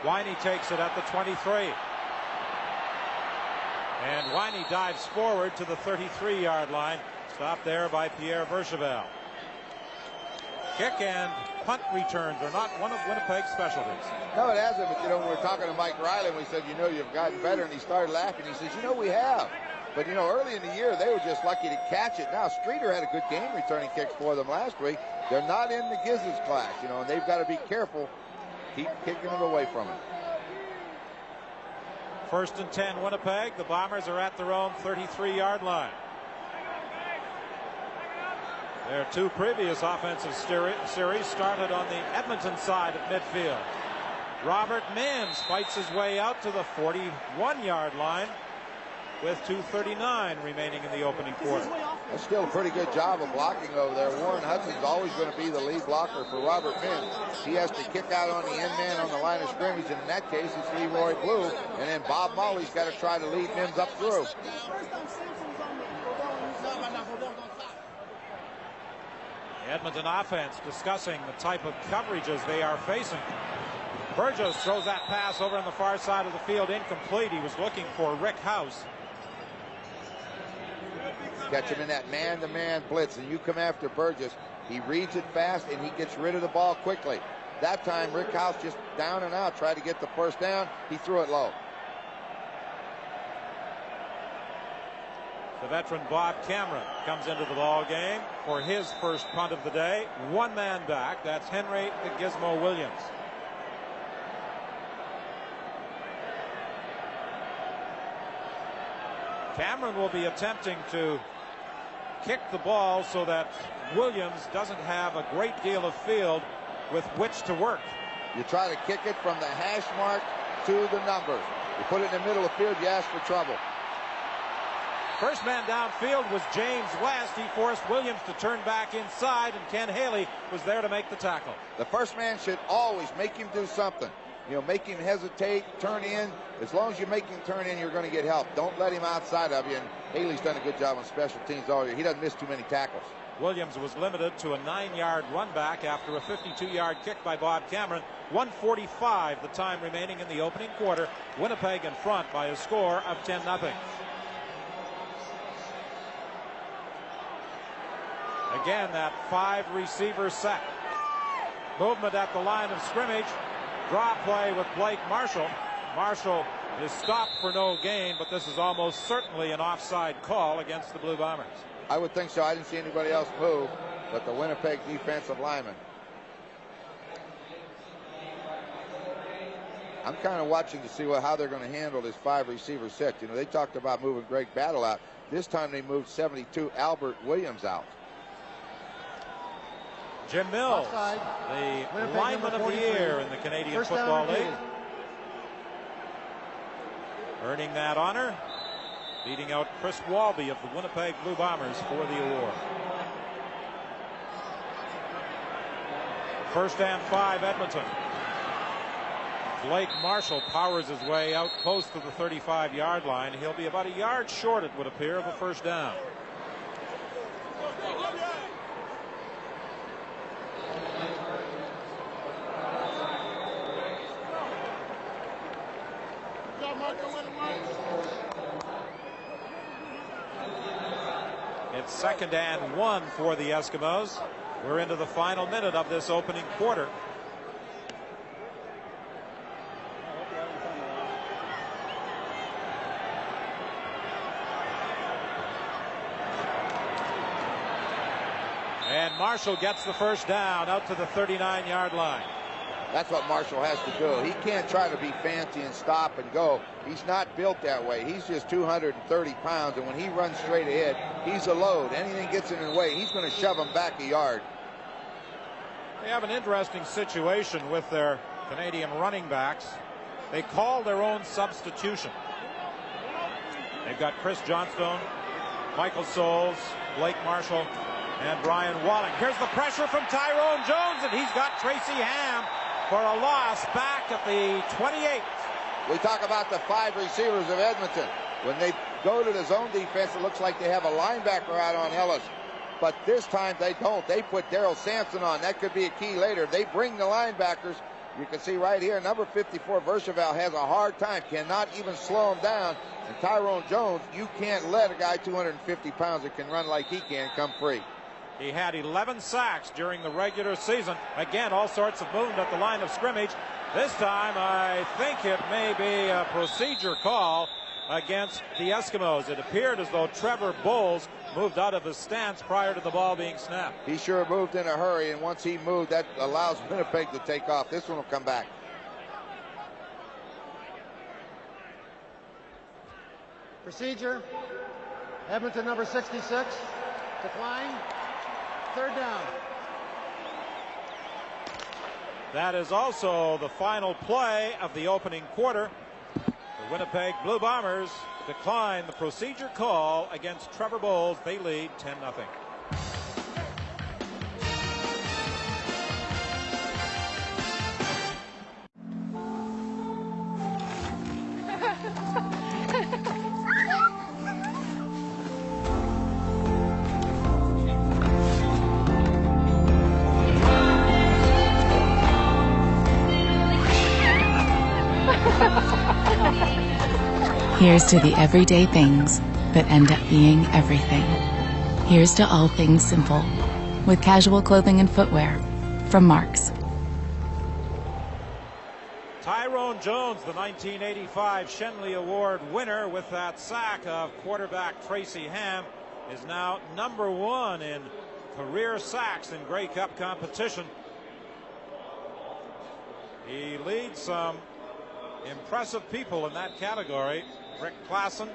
Winey takes it at the 23. And Winey dives forward to the 33-yard line. Stopped there by Pierre Verchevel. Kick and punt returns are not one of Winnipeg's specialties. No, it hasn't, but when we were talking to Mike Riley, we said, you've gotten better, and he started laughing. He says, we have. But, early in the year, they were just lucky to catch it. Now, Streeter had a good game returning kicks for them last week. They're not in the Gizzards class, and they've got to be careful. Keep kicking it away from it. 1st and 10, Winnipeg. The Bombers are at their own 33-yard line. Their 2 previous offensive series started on the Edmonton side at midfield. Robert Mims fights his way out to the 41-yard line with 2:39 remaining in the opening quarter. That's still a pretty good job of blocking over there. Warren Hudson's always going to be the lead blocker for Robert Mims. He has to kick out on the end man on the line of scrimmage, and in that case, it's Leroy Blue. And then Bob Molly's got to try to lead Mims up through. The Edmonton offense discussing the type of coverages they are facing. Burgess throws that pass over on the far side of the field, incomplete. He was looking for Rick House. Catch him in that man-to-man blitz, and you come after Burgess. He reads it fast, and he gets rid of the ball quickly. That time, Rick House just down and out, tried to get the first down. He threw it low. The veteran Bob Cameron comes into the ball game for his first punt of the day. 1 man back. That's Henry the Gizmo Williams. Cameron will be attempting to kick the ball so that Williams doesn't have a great deal of field with which to work. You try to kick it from the hash mark to the numbers. You put it in the middle of the field, you ask for trouble. First man downfield was James West. He forced Williams to turn back inside, and Ken Haley was there to make the tackle. The first man should always make him do something. Make him hesitate, turn in. As long as you make him turn in, you're going to get help. Don't let him outside of you, and Haley's done a good job on special teams all year. He doesn't miss too many tackles. Williams was limited to a 9-yard run back after a 52-yard kick by Bob Cameron. 1:45 the time remaining in the opening quarter. Winnipeg in front by a score of 10-0. Again, that 5-receiver set. Movement at the line of scrimmage. Draw play with Blake Marshall. Marshall is stopped for no gain, but this is almost certainly an offside call against the Blue Bombers. I would think so. I didn't see anybody else move but the Winnipeg defensive lineman. I'm kind of watching to see how they're going to handle this 5-receiver set. They talked about moving Greg Battle out. This time they moved 72 Albert Williams out. Jim Mills, the lineman of the year in the Canadian Football League. Earning that honor, beating out Chris Walby of the Winnipeg Blue Bombers for the award. 1st and 5, Edmonton. Blake Marshall powers his way out close to the 35-yard line. He'll be about a yard short, it would appear, of a first down. It's 2nd and 1 for the Eskimos. We're into the final minute of this opening quarter. And Marshall gets the first down out to the 39-yard line. That's what Marshall has to do. He can't try to be fancy and stop and go. He's not built that way. He's just 230 pounds, and when he runs straight ahead, he's a load. Anything gets in his way, he's going to shove him back a yard. They have an interesting situation with their Canadian running backs. They call their own substitution. They've got Chris Johnstone, Michael Souls, Blake Marshall, and Brian Walling. Here's the pressure from Tyrone Jones, and he's got Tracy Ham for a loss back at the 28. We talk about the 5 receivers of Edmonton. When they go to the zone defense, it looks like they have a linebacker out on Ellis. But this time they don't. They put Daryl Sampson on. That could be a key later. They bring the linebackers. You can see right here, number 54, Vercheval, has a hard time, cannot even slow him down. And Tyrone Jones, you can't let a guy 250 pounds that can run like he can come free. He had 11 sacks during the regular season. Again, all sorts of movement at the line of scrimmage. This time, I think it may be a procedure call against the Eskimos. It appeared as though Trevor Bowles moved out of his stance prior to the ball being snapped. He sure moved in a hurry, and once he moved, that allows Winnipeg to take off. This one will come back. Procedure. Edmonton number 66. Decline. Third down. That is also the final play of the opening quarter. The Winnipeg Blue Bombers decline the procedure call against Trevor Bowles. They lead 10-0. Here's to the everyday things that end up being everything. Here's to all things simple, with casual clothing and footwear from Marks. Tyrone Jones, the 1985 Shenley Award winner with that sack of quarterback Tracy Ham, is now #1 in career sacks in Grey Cup competition. He leads some impressive people in that category. Rick Klassen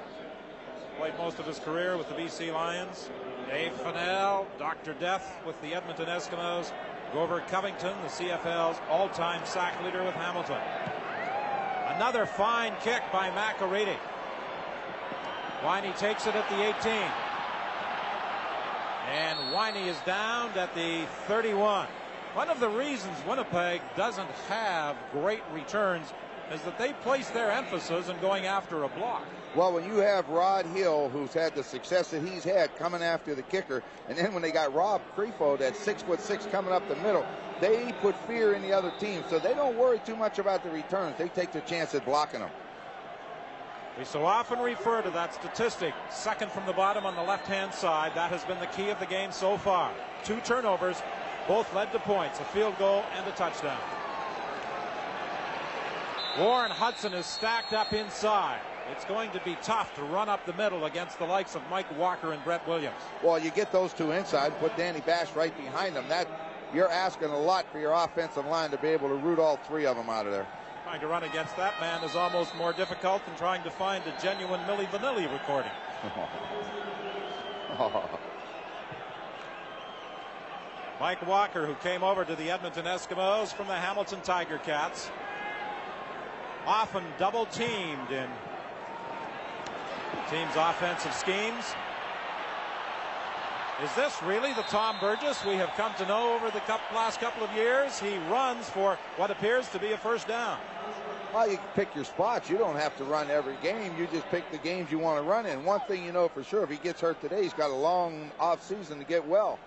played most of his career with the BC Lions. Dave Fennell, Dr. Death with the Edmonton Eskimos. Grover Covington, the CFL's all-time sack leader with Hamilton. Another fine kick by McAready. Winey takes it at the 18. And Winey is downed at the 31. One of the reasons Winnipeg doesn't have great returns is that they place their emphasis in going after a block. Well, when you have Rod Hill, who's had the success that he's had coming after the kicker, and then when they got Rob Crefo, that 6'6" coming up the middle, they put fear in the other team, so they don't worry too much about the returns. They take their chance at blocking them. We so often refer to that statistic, second from the bottom on the left-hand side. That has been the key of the game so far. 2 turnovers, both led to points, a field goal and a touchdown. Warren Hudson is stacked up inside. It's going to be tough to run up the middle against the likes of Mike Walker and Brett Williams. Well, you get those two inside, put Danny Bash right behind them. That you're asking a lot for your offensive line to be able to root all 3 of them out of there. Trying to run against that man is almost more difficult than trying to find a genuine Milli Vanilli recording. Mike Walker, who came over to the Edmonton Eskimos from the Hamilton Tiger Cats, often double teamed in team's offensive schemes. Is this really the Tom Burgess we have come to know over the last couple of years? He runs for what appears to be a first down. Well, you pick your spots. You don't have to run every game. You just pick the games you want to run in. One thing you know for sure, if he gets hurt today, he's got a long off season to get well.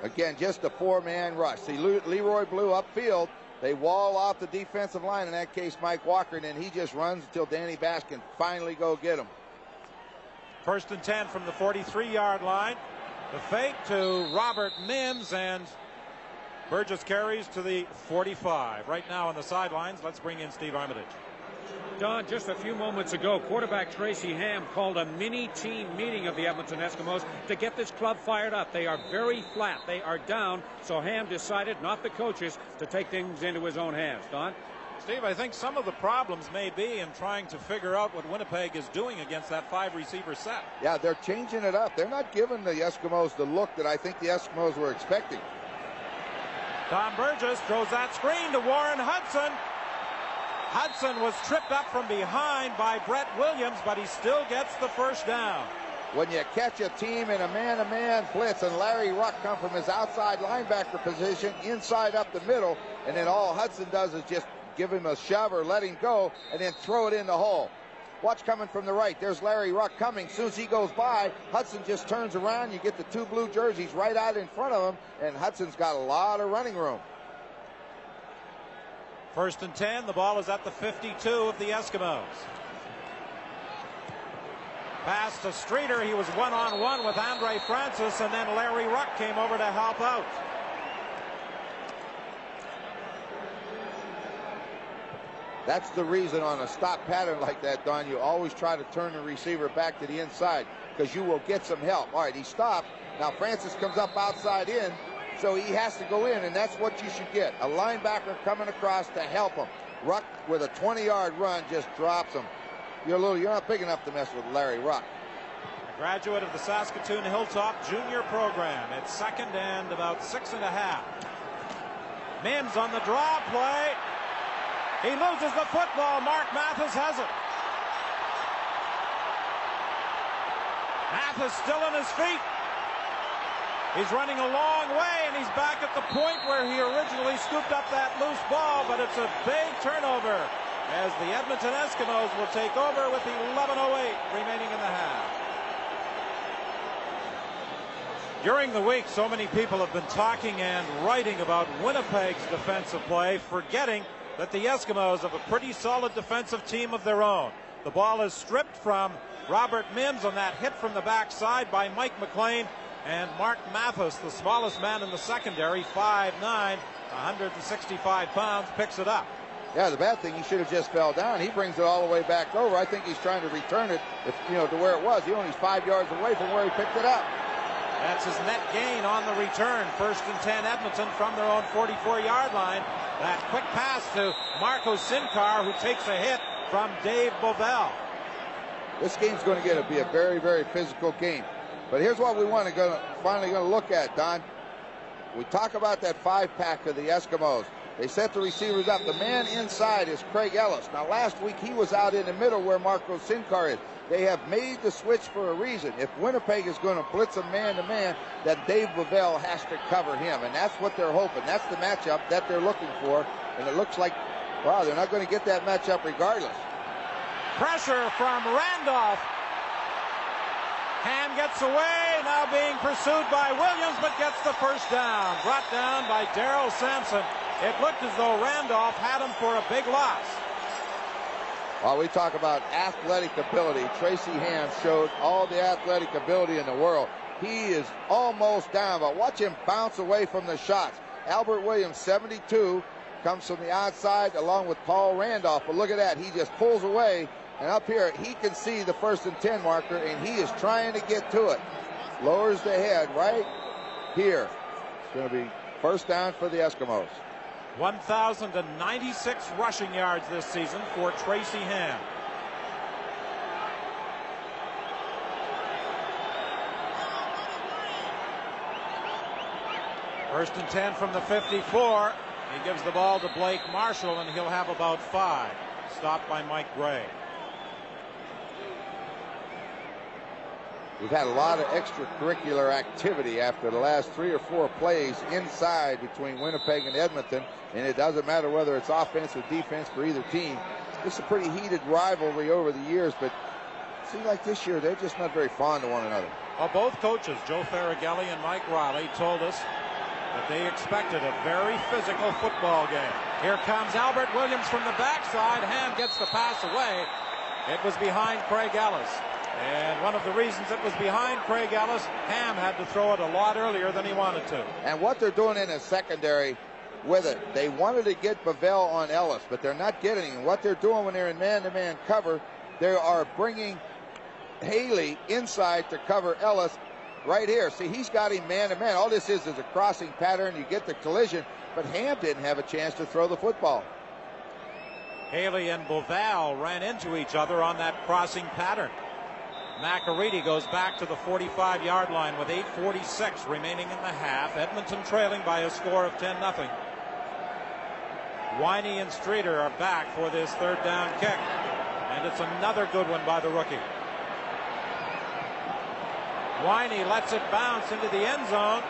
Again, just a 4-man rush. See, Leroy Blue upfield. They wall off the defensive line, in that case, Mike Walker, and then he just runs until Danny Bash can finally go get him. 1st and 10 from the 43-yard line. The fake to Robert Mims, and Burgess carries to the 45. Right now on the sidelines, let's bring in Steve Armitage. Don, just a few moments ago, quarterback Tracy Ham called a mini-team meeting of the Edmonton Eskimos to get this club fired up. They are very flat. They are down, so Ham decided, not the coaches, to take things into his own hands. Don? Steve, I think some of the problems may be in trying to figure out what Winnipeg is doing against that 5-receiver set. Yeah, they're changing it up. They're not giving the Eskimos the look that I think the Eskimos were expecting. Tom Burgess throws that screen to Warren Hudson. Hudson was tripped up from behind by Brett Williams, but he still gets the first down. When you catch a team in a man-to-man blitz and Larry Ruck come from his outside linebacker position inside up the middle, and then all Hudson does is just give him a shove or let him go and then throw it in the hole. Watch coming from the right. There's Larry Ruck coming. As soon as he goes by, Hudson just turns around. You get the 2 blue jerseys right out in front of him, and Hudson's got a lot of running room. 1st and 10. The ball is at the 52 of the Eskimos. Pass to Streeter. He was one-on-one with Andre Francis, and then Larry Ruck came over to help out. That's the reason on a stop pattern like that, Don, you always try to turn the receiver back to the inside because you will get some help. All right, he stopped. Now Francis comes up outside in, so he has to go in, and that's what you should get. A linebacker coming across to help him. Ruck with a 20-yard run just drops him. You're not big enough to mess with Larry Ruck. A graduate of the Saskatoon Hilltop Junior program. It's second and about 6.5. Mims on the draw play. He loses the football. Mark Mathis has it. Mathis still on his feet. He's running a long way, and he's back at the point where he originally scooped up that loose ball, but it's a big turnover as the Edmonton Eskimos will take over with 11:08 remaining in the half. During the week, so many people have been talking and writing about Winnipeg's defensive play, forgetting that the Eskimos have a pretty solid defensive team of their own. The ball is stripped from Robert Mims on that hit from the backside by Mike McLean, and Mark Mathis, the smallest man in the secondary, 5'9", 165 pounds, picks it up. Yeah, the bad thing, he should have just fell down. He brings it all the way back over. I think he's trying to return it, to where it was. He only's 5 yards away from where he picked it up. That's his net gain on the return. 1st and 10 Edmonton from their own 44-yard line. That quick pass to Marco Sinkar, who takes a hit from Dave Bovell. This game's going to be a very, very physical game. But here's what we finally going to look at, Don. We talk about that 5-pack of the Eskimos. They set the receivers up. The man inside is Craig Ellis. Now, last week he was out in the middle where Marco Sinkar is. They have made the switch for a reason. If Winnipeg is going to blitz a man-to-man, then Dave Bovell has to cover him, and that's what they're hoping. That's the matchup that they're looking for, and it looks like, wow, they're not going to get that matchup regardless. Pressure from Randolph. Ham gets away, now being pursued by Williams, but gets the first down. Brought down by Darrell Sampson. It looked as though Randolph had him for a big loss. While we talk about athletic ability, Tracy Ham showed all the athletic ability in the world. He is almost down, but watch him bounce away from the shots. Albert Williams, 72, comes from the outside along with Paul Randolph. But look at that. He just pulls away, and up here he can see the 1st and 10 marker, and he is trying to get to it. Lowers the head right here. It's going to be first down for the Eskimos. 1,096 rushing yards this season for Tracy Ham. First and 10 from the 54. He gives the ball to Blake Marshall, and he'll have about 5. Stopped by Mike Gray. We've had a lot of extracurricular activity after the last 3 or 4 plays inside between Winnipeg and Edmonton, and it doesn't matter whether it's offense or defense for either team. It's a pretty heated rivalry over the years, but it seems like this year they're just not very fond of one another. Well, both coaches, Joe Faragelli and Mike Riley, told us that they expected a very physical football game. Here comes Albert Williams from the backside. Ham gets the pass away. It was behind Craig Ellis. And one of the reasons it was behind Craig Ellis, Ham had to throw it a lot earlier than he wanted to. And what they're doing in the secondary with it, they wanted to get Bovell on Ellis, but they're not getting him. What they're doing when they're in man-to-man cover, they are bringing Haley inside to cover Ellis right here. See, he's got him man-to-man. All this is a crossing pattern. You get the collision, but Ham didn't have a chance to throw the football. Haley and Bovell ran into each other on that crossing pattern. McAreedy goes back to the 45-yard line with 8:46 remaining in the half. Edmonton trailing by a score of 10-0. Winey and Streeter are back for this 3rd down kick. And it's another good one by the rookie. Winey lets it bounce into the end zone.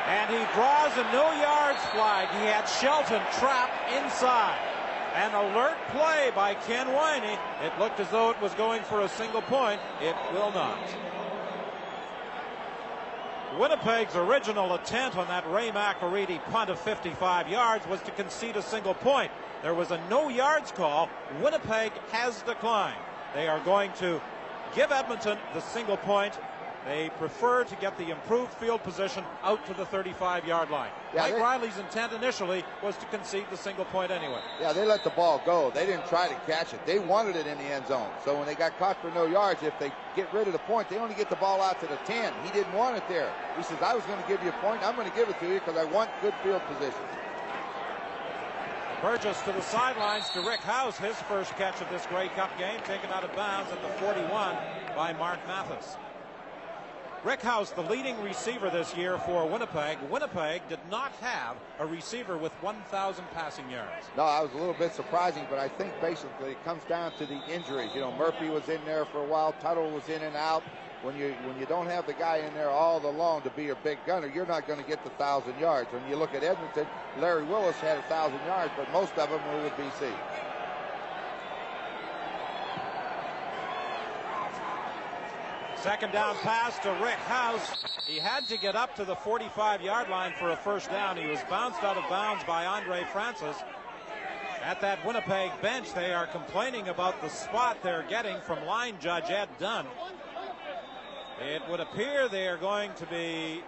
And he draws a no-yards flag. He had Shelton trapped inside. An alert play by Ken Winey. It looked as though it was going for a single point. It will not. Winnipeg's original attempt on that Ray McAreedy punt of 55 yards was to concede a single point. There was a no yards call. Winnipeg has declined. They are going to give Edmonton the single point. They prefer to get the improved field position out to the 35-yard line. Yeah, Mike Riley's intent initially was to concede the single point anyway. Yeah, they let the ball go. They didn't try to catch it. They wanted it in the end zone. So when they got caught for no yards, if they get rid of the point, they only get the ball out to the 10. He didn't want it there. He says, I was going to give you a point. I'm going to give it to you because I want good field position. Burgess to the sidelines to Rick House, his first catch of this Grey Cup game, taken out of bounds at the 41 by Mark Mathis. Rick House, the leading receiver this year for Winnipeg. Winnipeg did not have a receiver with 1,000 passing yards. No, I was a little bit surprising, but I think basically it comes down to the injuries. You know, Murphy was in there for a while. Tuttle was in and out. When you don't have the guy in there all along to be your big gunner, you're not going to get the 1,000 yards. When you look at Edmonton, Larry Willis had 1,000 yards, but most of them were with BC. Second down pass to Rick House. He had to get up to the 45-yard line for a first down. He was bounced out of bounds by Andre Francis. At that Winnipeg bench, they are complaining about the spot they're getting from line judge Ed Dunn. It would appear they are going to be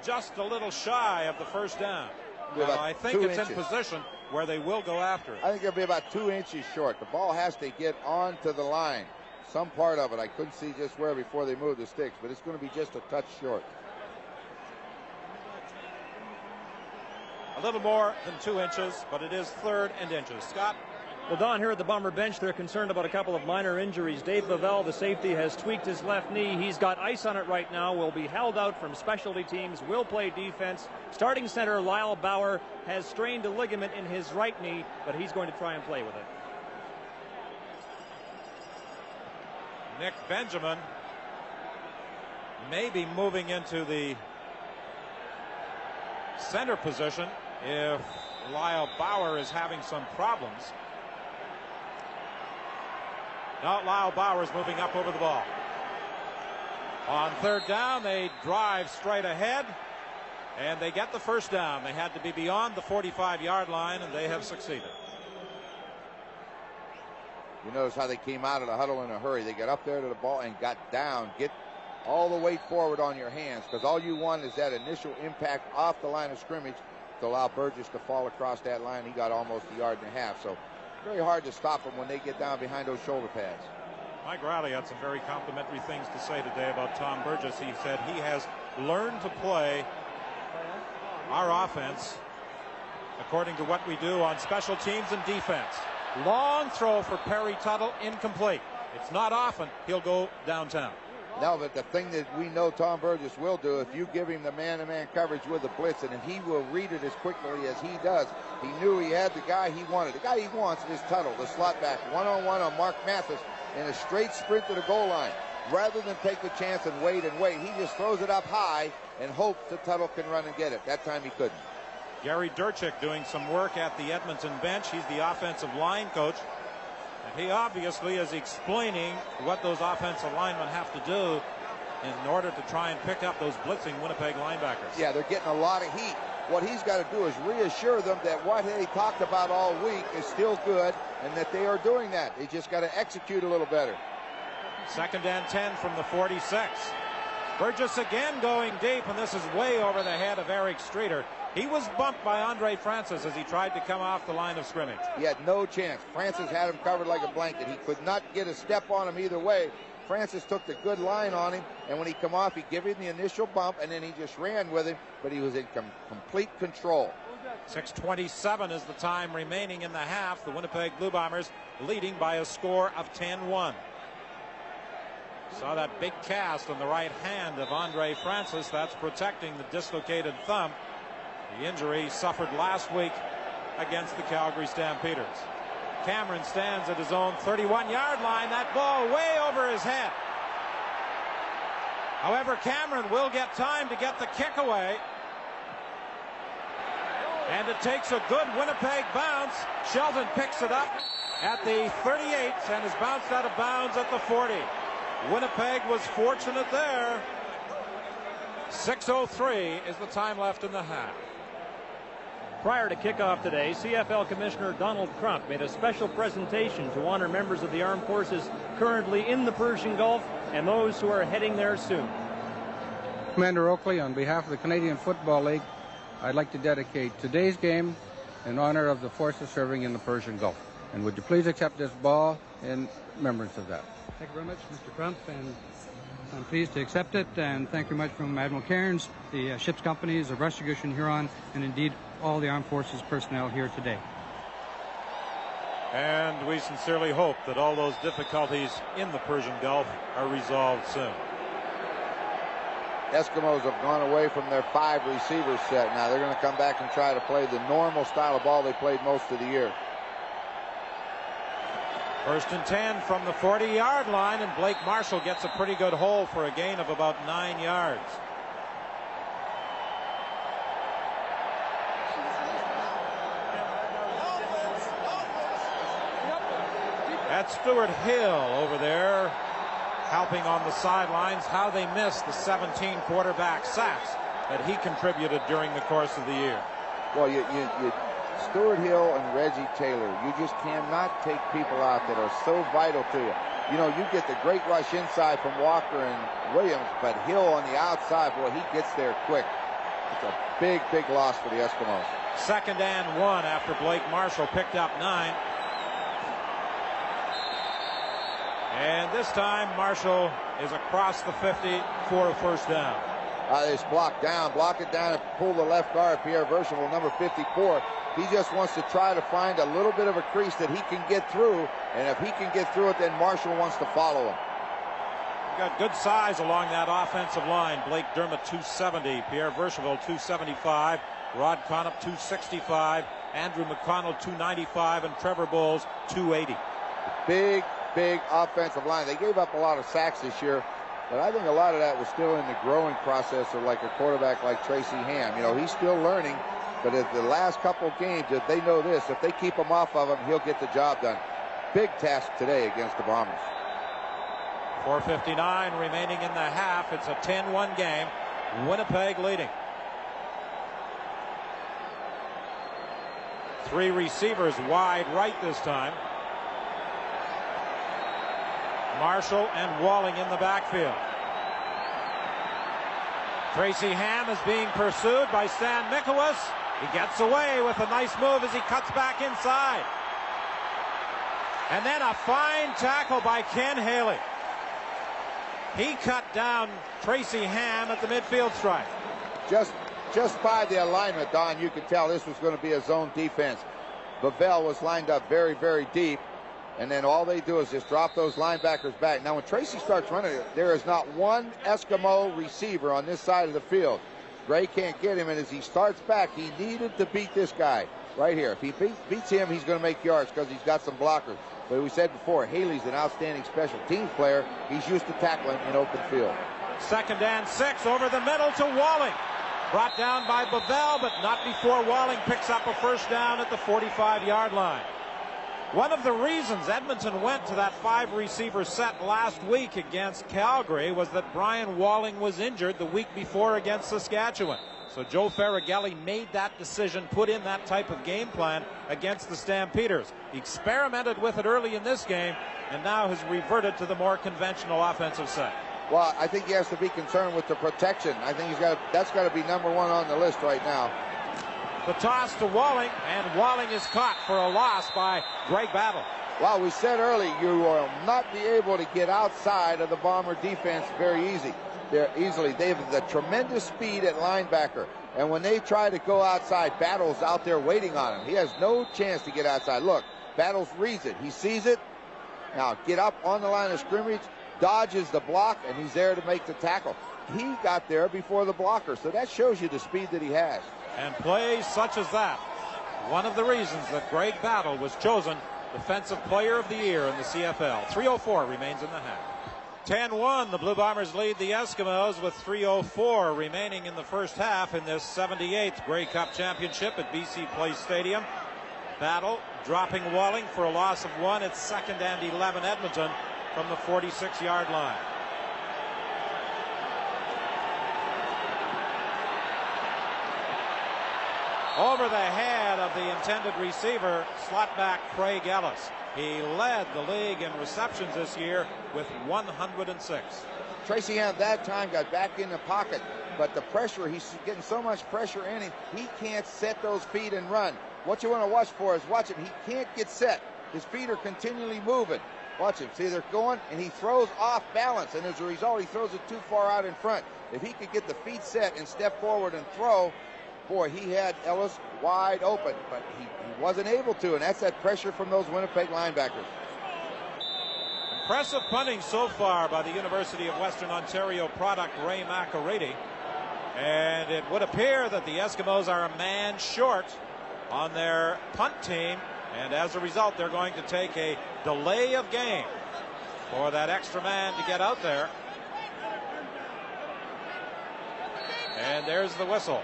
just a little shy of the first down. Now, I think it's in position where they will go after it. I think it'll be about 2 inches short. The ball has to get onto the line. Some part of it. I couldn't see just where before they moved the sticks, but it's going to be just a touch short. A little more than 2 inches, but it is 3rd and inches. Scott? Well, Don, here at the Bomber bench, they're concerned about a couple of minor injuries. Dave Lavelle, the safety, has tweaked his left knee. He's got ice on it right now, will be held out from specialty teams, will play defense. Starting center Lyle Bauer has strained a ligament in his right knee, but he's going to try and play with it. Nick Benjamin may be moving into the center position if Lyle Bauer is having some problems. Now Lyle Bauer is moving up over the ball. On 3rd down, they drive straight ahead, and they get the first down. They had to be beyond the 45-yard line, and they have succeeded. You notice how they came out of the huddle in a hurry. They got up there to the ball and got down. Get all the weight forward on your hands, because all you want is that initial impact off the line of scrimmage to allow Burgess to fall across that line. He got almost a yard and a half. So very hard to stop them when they get down behind those shoulder pads. Mike Riley had some very complimentary things to say today about Tom Burgess. He said he has learned to play our offense according to what we do on special teams and defense. Long throw for Perry Tuttle, incomplete. It's not often he'll go downtown. No, but the thing that we know Tom Burgess will do, if you give him the man-to-man coverage with the blitz, and he will read it as quickly as he does. He knew he had the guy he wanted. The guy he wants is Tuttle, the slot back, one-on-one on Mark Mathis in a straight sprint to the goal line. Rather than take the chance and wait, he just throws it up high and hopes that Tuttle can run and get it. That time he couldn't. Gary Durchik doing some work at the Edmonton bench. He's the offensive line coach. And he obviously is explaining what those offensive linemen have to do in order to try and pick up those blitzing Winnipeg linebackers. Yeah, they're getting a lot of heat. What he's got to do is reassure them that what they talked about all week is still good and that they are doing that. They just got to execute a little better. 2nd and 10 from the 46. Burgess again going deep, and this is way over the head of Eric Streeter. He was bumped by Andre Francis as he tried to come off the line of scrimmage. He had no chance. Francis had him covered like a blanket. He could not get a step on him either way. Francis took the good line on him, and when he come off, he gave him the initial bump, and then he just ran with him, but he was in complete control. 6:27 is the time remaining in the half. The Winnipeg Blue Bombers leading by a score of 10-1. Saw that big cast on the right hand of Andre Francis. That's protecting the dislocated thumb. The injury suffered last week against the Calgary Stampeders. Cameron stands at his own 31-yard line. That ball way over his head. However, Cameron will get time to get the kick away. And it takes a good Winnipeg bounce. Sheldon picks it up at the 38 and is bounced out of bounds at the 40. Winnipeg was fortunate there. 6:03 is the time left in the half. Prior to kickoff today, CFL Commissioner Donald Crump made a special presentation to honor members of the armed forces currently in the Persian Gulf and those who are heading there soon. Commander Oakley, on behalf of the Canadian Football League, I'd like to dedicate today's game in honor of the forces serving in the Persian Gulf. And would you please accept this ball in remembrance of that? Thank you very much, Mr. Crump, and I'm pleased to accept it, and thank you very much from Admiral Cairns, the ship's companies of Restoration Huron, and indeed all the armed forces personnel here today. And we sincerely hope that all those difficulties in the Persian Gulf are resolved soon. Eskimos have gone away from their 5 receiver set. Now they're going to come back and try to play the normal style of ball they played most of the year. 1st and 10 from the 40-yard line, and Blake Marshall gets a pretty good hole for a gain of about 9 yards. That's Stuart Hill over there helping on the sidelines. How they missed the 17 quarterback sacks that he contributed during the course of the year. Well, Stuart Hill and Reggie Taylor, you just cannot take people out that are so vital to you. You know, you get the great rush inside from Walker and Williams, but Hill on the outside, boy, he gets there quick. It's a big, big loss for the Eskimos. 2nd and 1 after Blake Marshall picked up 9. And this time Marshall is across the 50 for a first down. It's block it down and pull the left guard, Pierre Vercheval, number 54. He just wants to try to find a little bit of a crease that he can get through, and if he can get through it, then Marshall wants to follow him. Got good size along that offensive line. Blake Dermott 270, Pierre Vercheval 275, Rod Conop 265, Andrew McConnell 295, and Trevor Bowles 280. Big offensive line. They gave up a lot of sacks this year, but I think a lot of that was still in the growing process of like a quarterback like Tracy Ham. You know, he's still learning, but at the last couple of games, if they know this, if they keep him off of him, he'll get the job done. Big task today against the Bombers. 4:59 remaining in the half. It's a 10-1 game. Winnipeg leading. 3 receivers wide right this time. Marshall and Walling in the backfield. Tracy Ham is being pursued by Stan Mikowicz. He gets away with a nice move as he cuts back inside. And then a fine tackle by Ken Haley. He cut down Tracy Ham at the midfield stripe. Just by the alignment, Don, you could tell this was going to be a zone defense. Bavell was lined up very, very deep. And then all they do is just drop those linebackers back. Now, when Tracy starts running, there is not one Eskimo receiver on this side of the field. Gray can't get him, and as he starts back, he needed to beat this guy right here. If he beats him, he's going to make yards because he's got some blockers. But we said before, Haley's an outstanding special teams player. He's used to tackling in open field. 2nd and 6 over the middle to Walling. Brought down by Bavell, but not before Walling picks up a first down at the 45-yard line. One of the reasons Edmonton went to that 5 receiver set last week against Calgary was that Brian Walling was injured the week before against Saskatchewan. So Joe Farragelli made that decision, put in that type of game plan against the Stampeders. He experimented with it early in this game and now has reverted to the more conventional offensive set. Well, I think he has to be concerned with the protection. I think that's got to be number 1 on the list right now. The toss to Walling, and Walling is caught for a loss by Greg Battle. Well, we said early you will not be able to get outside of the Bomber defense very easily. They have the tremendous speed at linebacker, and when they try to go outside, Battle's out there waiting on him. He has no chance to get outside. Look, Battles reads it. He sees it. Now get up on the line of scrimmage, dodges the block, and he's there to make the tackle. He got there before the blocker, so that shows you the speed that he has. And plays such as that, one of the reasons that Greg Battle was chosen Defensive Player of the Year in the CFL. 3:04 remains in the half. 10-1, the Blue Bombers lead the Eskimos with 3:04 remaining in the first half in this 78th Grey Cup Championship at BC Place Stadium. Battle dropping Walling for a loss of 1. It's 2nd and 11 Edmonton from the 46-yard line. over the head of the intended receiver, slot back Craig Ellis. He led the league in receptions this year with 106. Tracy Ham that time got back in the pocket, but the pressure, he's getting so much pressure in him, he can't set those feet and run. What you want to watch for is watch him. He can't get set. His feet are continually moving. Watch him. See, they're going, and he throws off balance, and as a result, he throws it too far out in front. If he could get the feet set and step forward and throw, boy, he had Ellis wide open, but he wasn't able to, and that's that pressure from those Winnipeg linebackers. Impressive punting so far by the University of Western Ontario product Ray McArady. And it would appear that the Eskimos are a man short on their punt team, and as a result, they're going to take a delay of game for that extra man to get out there. And there's the whistle.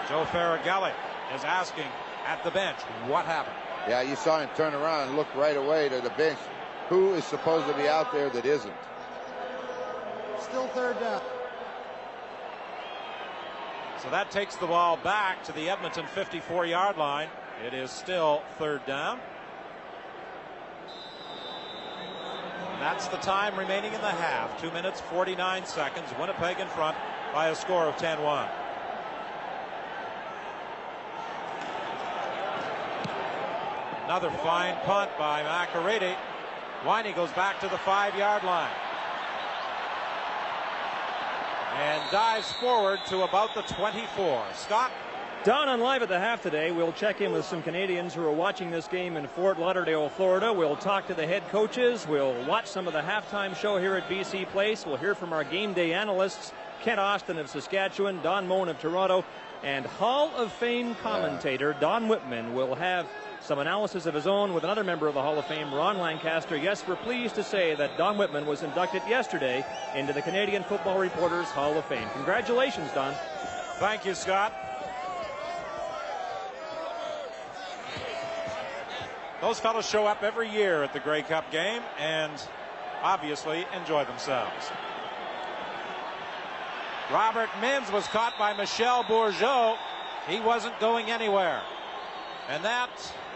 Joe Farragelli is asking at the bench, what happened? Yeah, you saw him turn around and look right away to the bench. Who is supposed to be out there that isn't? Still third down. So that takes the ball back to the Edmonton 54-yard line. It is still third down. And that's the time remaining in the half. 2 minutes, 49 seconds. Winnipeg in front by a score of 10-1. Another fine punt by McArady. Winey goes back to the 5-yard line and dives forward to about the 24. Scott? Don, on Live at the Half today, we'll check in with some Canadians who are watching this game in Fort Lauderdale, Florida. We'll talk to the head coaches. We'll watch some of the halftime show here at BC Place. We'll hear from our game day analysts, Kent Austin of Saskatchewan, Don Moen of Toronto, and Hall of Fame commentator Don Whitman will have some analysis of his own with another member of the Hall of Fame, Ron Lancaster. Yes, we're pleased to say that Don Whitman was inducted yesterday into the Canadian Football Reporters Hall of Fame. Congratulations, Don. Thank you, Scott. Those fellows show up every year at the Grey Cup game and obviously enjoy themselves. Robert Mims was caught by Michel Bourgeau. He wasn't going anywhere. And that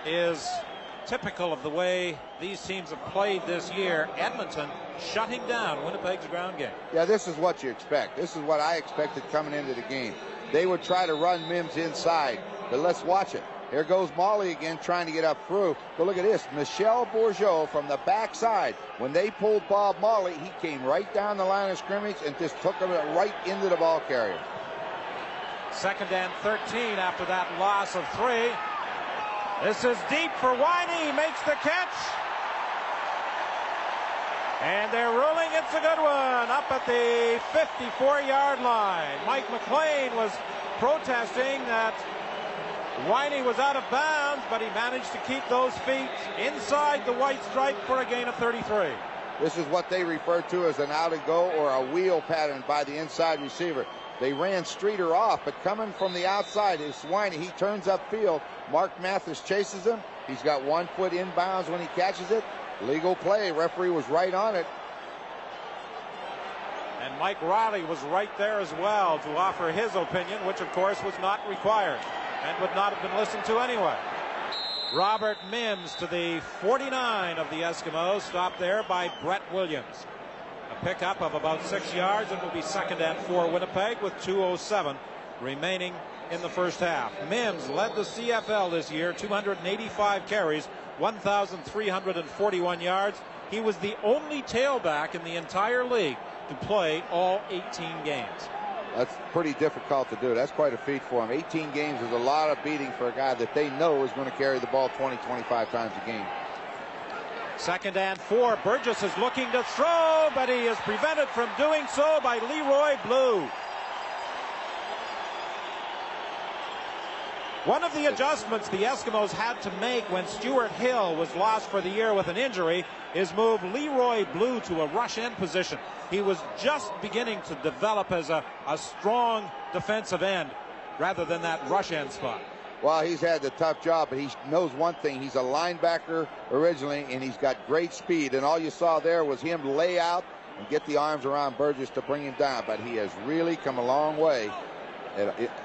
is typical of the way these teams have played this year. Edmonton shutting down Winnipeg's ground game. Yeah, this is what you expect. This is what I expected coming into the game. They would try to run Mims inside, but let's watch it. Here goes Molly again trying to get up through. But look at this. Michel Bourgeau from the backside. When they pulled Bob Molly, he came right down the line of scrimmage and just took him right into the ball carrier. 2nd and 13 after that loss of 3. This is deep for Winey. He makes the catch. And they're ruling it's a good one up at the 54-yard line. Mike McLean was protesting that Winey was out of bounds, but he managed to keep those feet inside the white stripe for a gain of 33. This is what they refer to as an out and go or a wheel pattern by the inside receiver. They ran Streeter off, but coming from the outside is Winey. He turns upfield. Mark Mathis chases him. He's got 1 foot inbounds when he catches it. Legal play. Referee was right on it. And Mike Riley was right there as well to offer his opinion, which of course was not required and would not have been listened to anyway. Robert Mims to the 49 of the Eskimos, stopped there by Brett Williams. A pickup of about 6 yards. It will be 2nd and 4 Winnipeg with 2:07 remaining in the first half. Mims led the CFL this year, 285 carries, 1,341 yards. He was the only tailback in the entire league to play all 18 games. That's pretty difficult to do. That's quite a feat for him. 18 games is a lot of beating for a guy that they know is going to carry the ball 20, 25 times a game. 2nd and 4. Burgess is looking to throw, but he is prevented from doing so by Leroy Blue. One of the adjustments the Eskimos had to make when Stuart Hill was lost for the year with an injury is move Leroy Blue to a rush end position. He was just beginning to develop as a strong defensive end rather than that rush end spot. Well, he's had the tough job, but he knows one thing. He's a linebacker originally, and he's got great speed. And all you saw there was him lay out and get the arms around Burgess to bring him down. But he has really come a long way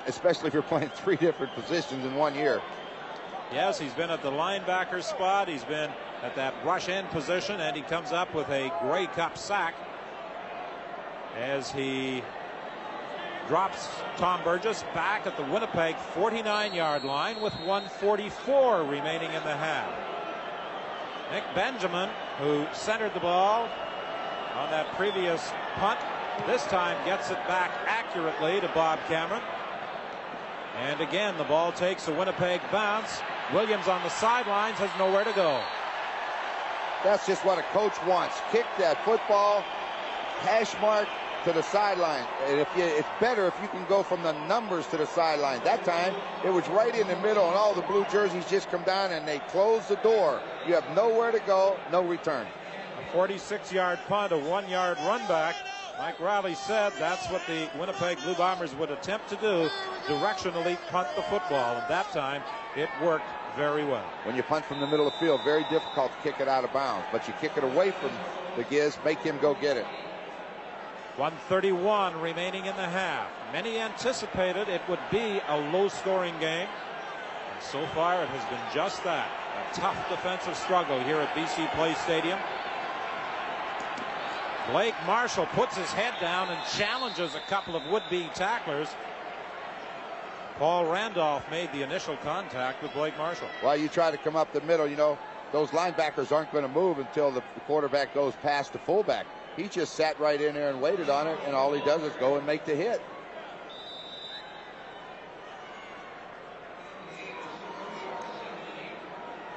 especially if you're playing 3 different positions in 1 year. Yes, he's been at the linebacker spot. He's been at that rush end position, and he comes up with a Grey Cup sack as he drops Tom Burgess back at the Winnipeg 49-yard line with 1:44 remaining in the half. Nick Benjamin, who centered the ball on that previous punt, this time gets it back accurately to Bob Cameron. And again, the ball takes a Winnipeg bounce. Williams on the sidelines has nowhere to go. That's just what a coach wants. Kick that football, hash mark to the sideline. And it's better if you can go from the numbers to the sideline. That time, it was right in the middle, and all the blue jerseys just come down, and they close the door. You have nowhere to go, no return. A 46-yard punt, a 1-yard run back. Mike Riley said that's what the Winnipeg Blue Bombers would attempt to do, directionally punt the football, and that time it worked very well. When you punt from the middle of the field, very difficult to kick it out of bounds, but you kick it away from the Giz, make him go get it. 1:31 remaining in the half. Many anticipated it would be a low-scoring game, and so far it has been just that. A tough defensive struggle here at BC Place Stadium. Blake Marshall puts his head down and challenges a couple of would-be tacklers. Paul Randolph made the initial contact with Blake Marshall. Well, you try to come up the middle, you know, those linebackers aren't going to move until the quarterback goes past the fullback. He just sat right in there and waited on it, and all he does is go and make the hit.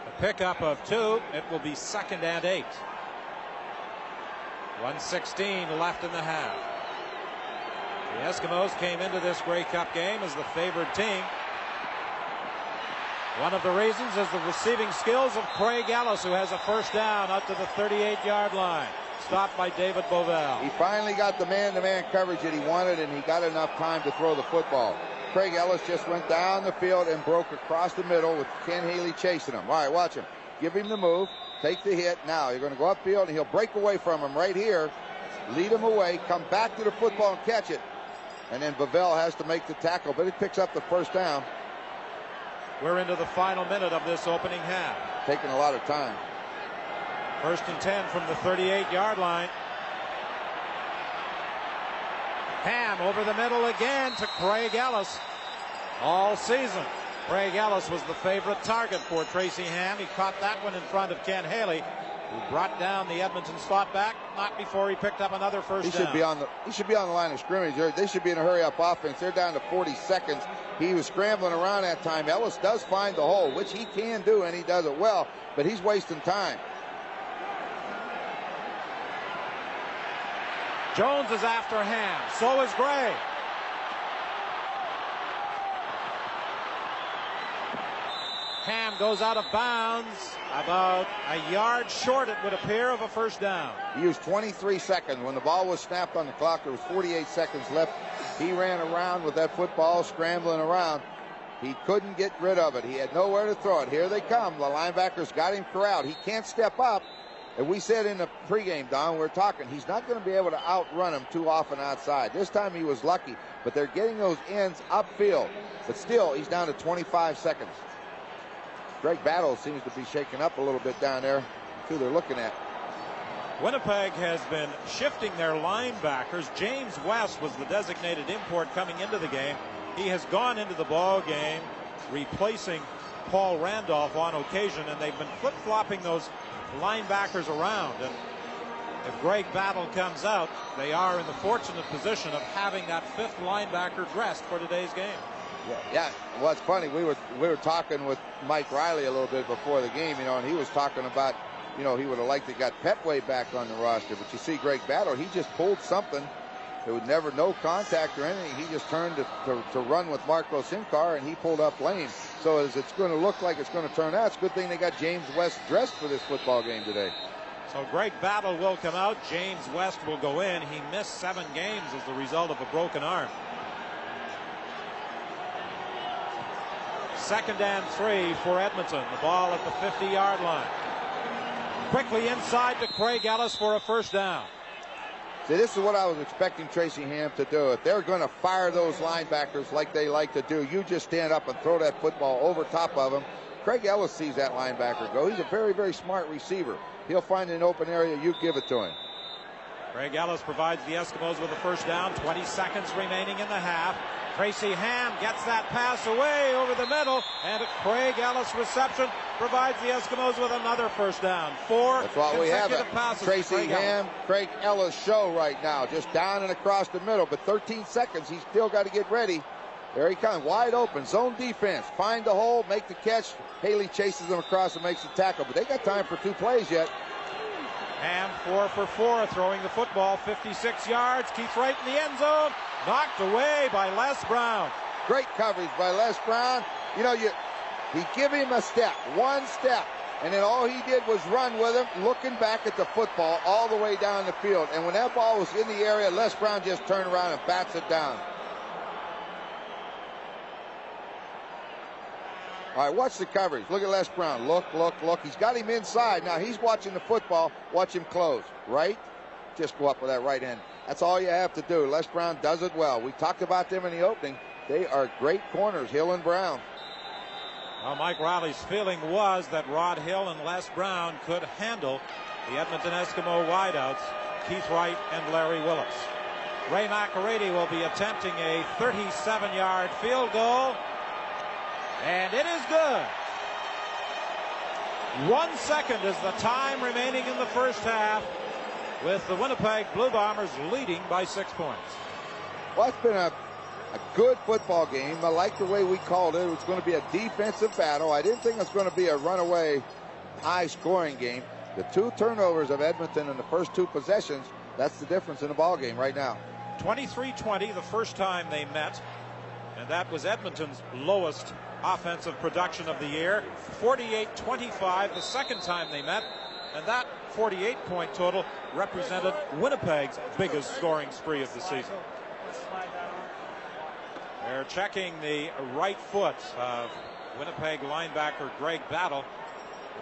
A pickup of 2. It will be 2nd and 8. 1:16 left in the half. The Eskimos came into this Grey Cup game as the favored team. One of the reasons is the receiving skills of Craig Ellis, who has a first down up to the 38-yard line. Stopped by David Bovell. He finally got the man-to-man coverage that he wanted, and he got enough time to throw the football. Craig Ellis just went down the field and broke across the middle with Ken Haley chasing him. All right, watch him. Give him the move. Take the hit. Now you're going to go upfield, and he'll break away from him right here. Lead him away. Come back to the football and catch it. And then Bovell has to make the tackle, but it picks up the first down. We're into the final minute of this opening half. Taking a lot of time. 1st and 10 from the 38-yard line. Ham over the middle again to Craig Ellis. All season, Craig Ellis was the favorite target for Tracy Ham. He caught that one in front of Ken Haley, who brought down the Edmonton slot back, not before he picked up another first down. He should be on the line of scrimmage. They should be in a hurry-up offense. They're down to 40 seconds. He was scrambling around that time. Ellis does find the hole, which he can do, and he does it well, but he's wasting time. Jones is after Ham. So is Gray. Ham goes out of bounds, about a yard short, it would appear, of a first down. He used 23 seconds. When the ball was snapped on the clock, there was 48 seconds left. He ran around with that football, scrambling around. He couldn't get rid of it. He had nowhere to throw it. Here they come. The linebackers got him corralled. He can't step up. And we said in the pregame, Don, we're talking, he's not going to be able to outrun him too often outside. This time he was lucky, but they're getting those ends upfield. But still, he's down to 25 seconds. Greg Battle seems to be shaking up a little bit down there. That's who they're looking at. Winnipeg has been shifting their linebackers. James West was the designated import coming into the game. He has gone into the ball game replacing Paul Randolph on occasion, and they've been flip-flopping those linebackers around. And if Greg Battle comes out, they are in the fortunate position of having that 5th linebacker dressed for today's game. Yeah. Well, it's funny. We were talking with Mike Riley a little bit before the game, you know, and he was talking about, you know, he would have liked to got Petway back on the roster, but you see Greg Battle, he just pulled something. It would never, no contact or anything. He just turned to run with Marco Sincar, and he pulled up lane. So as it's going to look like it's going to turn out, it's a good thing they got James West dressed for this football game today. So Greg Battle will come out. James West will go in. He missed 7 games as the result of a broken arm. 2nd and 3 for Edmonton. The ball at the 50-yard line. Quickly inside to Craig Ellis for a first down. See, this is what I was expecting Tracy Ham to do. If they're going to fire those linebackers like they like to do, you just stand up and throw that football over top of them. Craig Ellis sees that linebacker go. He's a very, very smart receiver. He'll find an open area. You give it to him. Craig Ellis provides the Eskimos with a first down. 20 seconds remaining in the half. Tracy Ham gets that pass away over the middle, and a Craig Ellis reception provides the Eskimos with another first down. 4 That's what we have. Passes Tracy Ham, Craig Ellis show right now, just down and across the middle. But 13 seconds, he's still got to get ready. There he comes, wide open, zone defense. Find the hole, make the catch. Haley chases him across and makes the tackle. But they got time for 2 plays yet. Ham 4 for 4, throwing the football 56 yards. Keeps right in the end zone. Knocked away by Les Brown. Great coverage by Les Brown. You know, he give him a step, 1 step, and then all he did was run with him, looking back at the football all the way down the field. And when that ball was in the area, Les Brown just turned around and bats it down. All right, watch the coverage. Look at Les Brown. Look. He's got him inside. Now he's watching the football. Watch him close. Right? Just go up with that right hand. That's all you have to do. Les Brown does it well. We talked about them in the opening. They are great corners, Hill and Brown. Well, Mike Riley's feeling was that Rod Hill and Les Brown could handle the Edmonton Eskimo wideouts, Keith Wright and Larry Willis. Ray McArady will be attempting a 37-yard field goal. And it is good. 1 second is the time remaining in the first half, with the Winnipeg Blue Bombers leading by 6 points. Well, it's been a good football game. I like the way we called it. It was going to be a defensive battle. I didn't think it was going to be a runaway, high-scoring game. The 2 turnovers of Edmonton in the first 2 possessions, that's the difference in the ball game right now. 23-20 the first time they met, and that was Edmonton's lowest offensive production of the year. 48-25 the second time they met, and that 48-point total represented Winnipeg's biggest scoring spree of the season. They're checking the right foot of Winnipeg linebacker Greg Battle.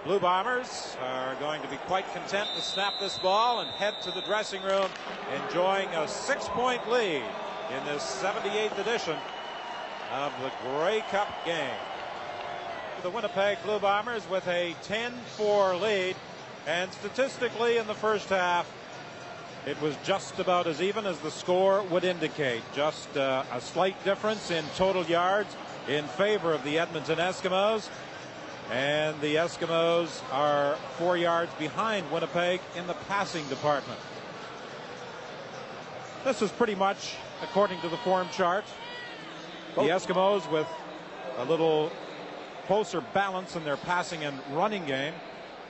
The Blue Bombers are going to be quite content to snap this ball and head to the dressing room, enjoying a 6-point lead in this 78th edition of the Grey Cup game. The Winnipeg Blue Bombers with a 10-4 lead, and statistically in the first half it was just about as even as the score would indicate. Just a slight difference in total yards in favor of the Edmonton Eskimos, and the Eskimos are 4 yards behind Winnipeg in the passing department. This is pretty much according to the form chart. The Eskimos with a little closer balance in their passing and running game,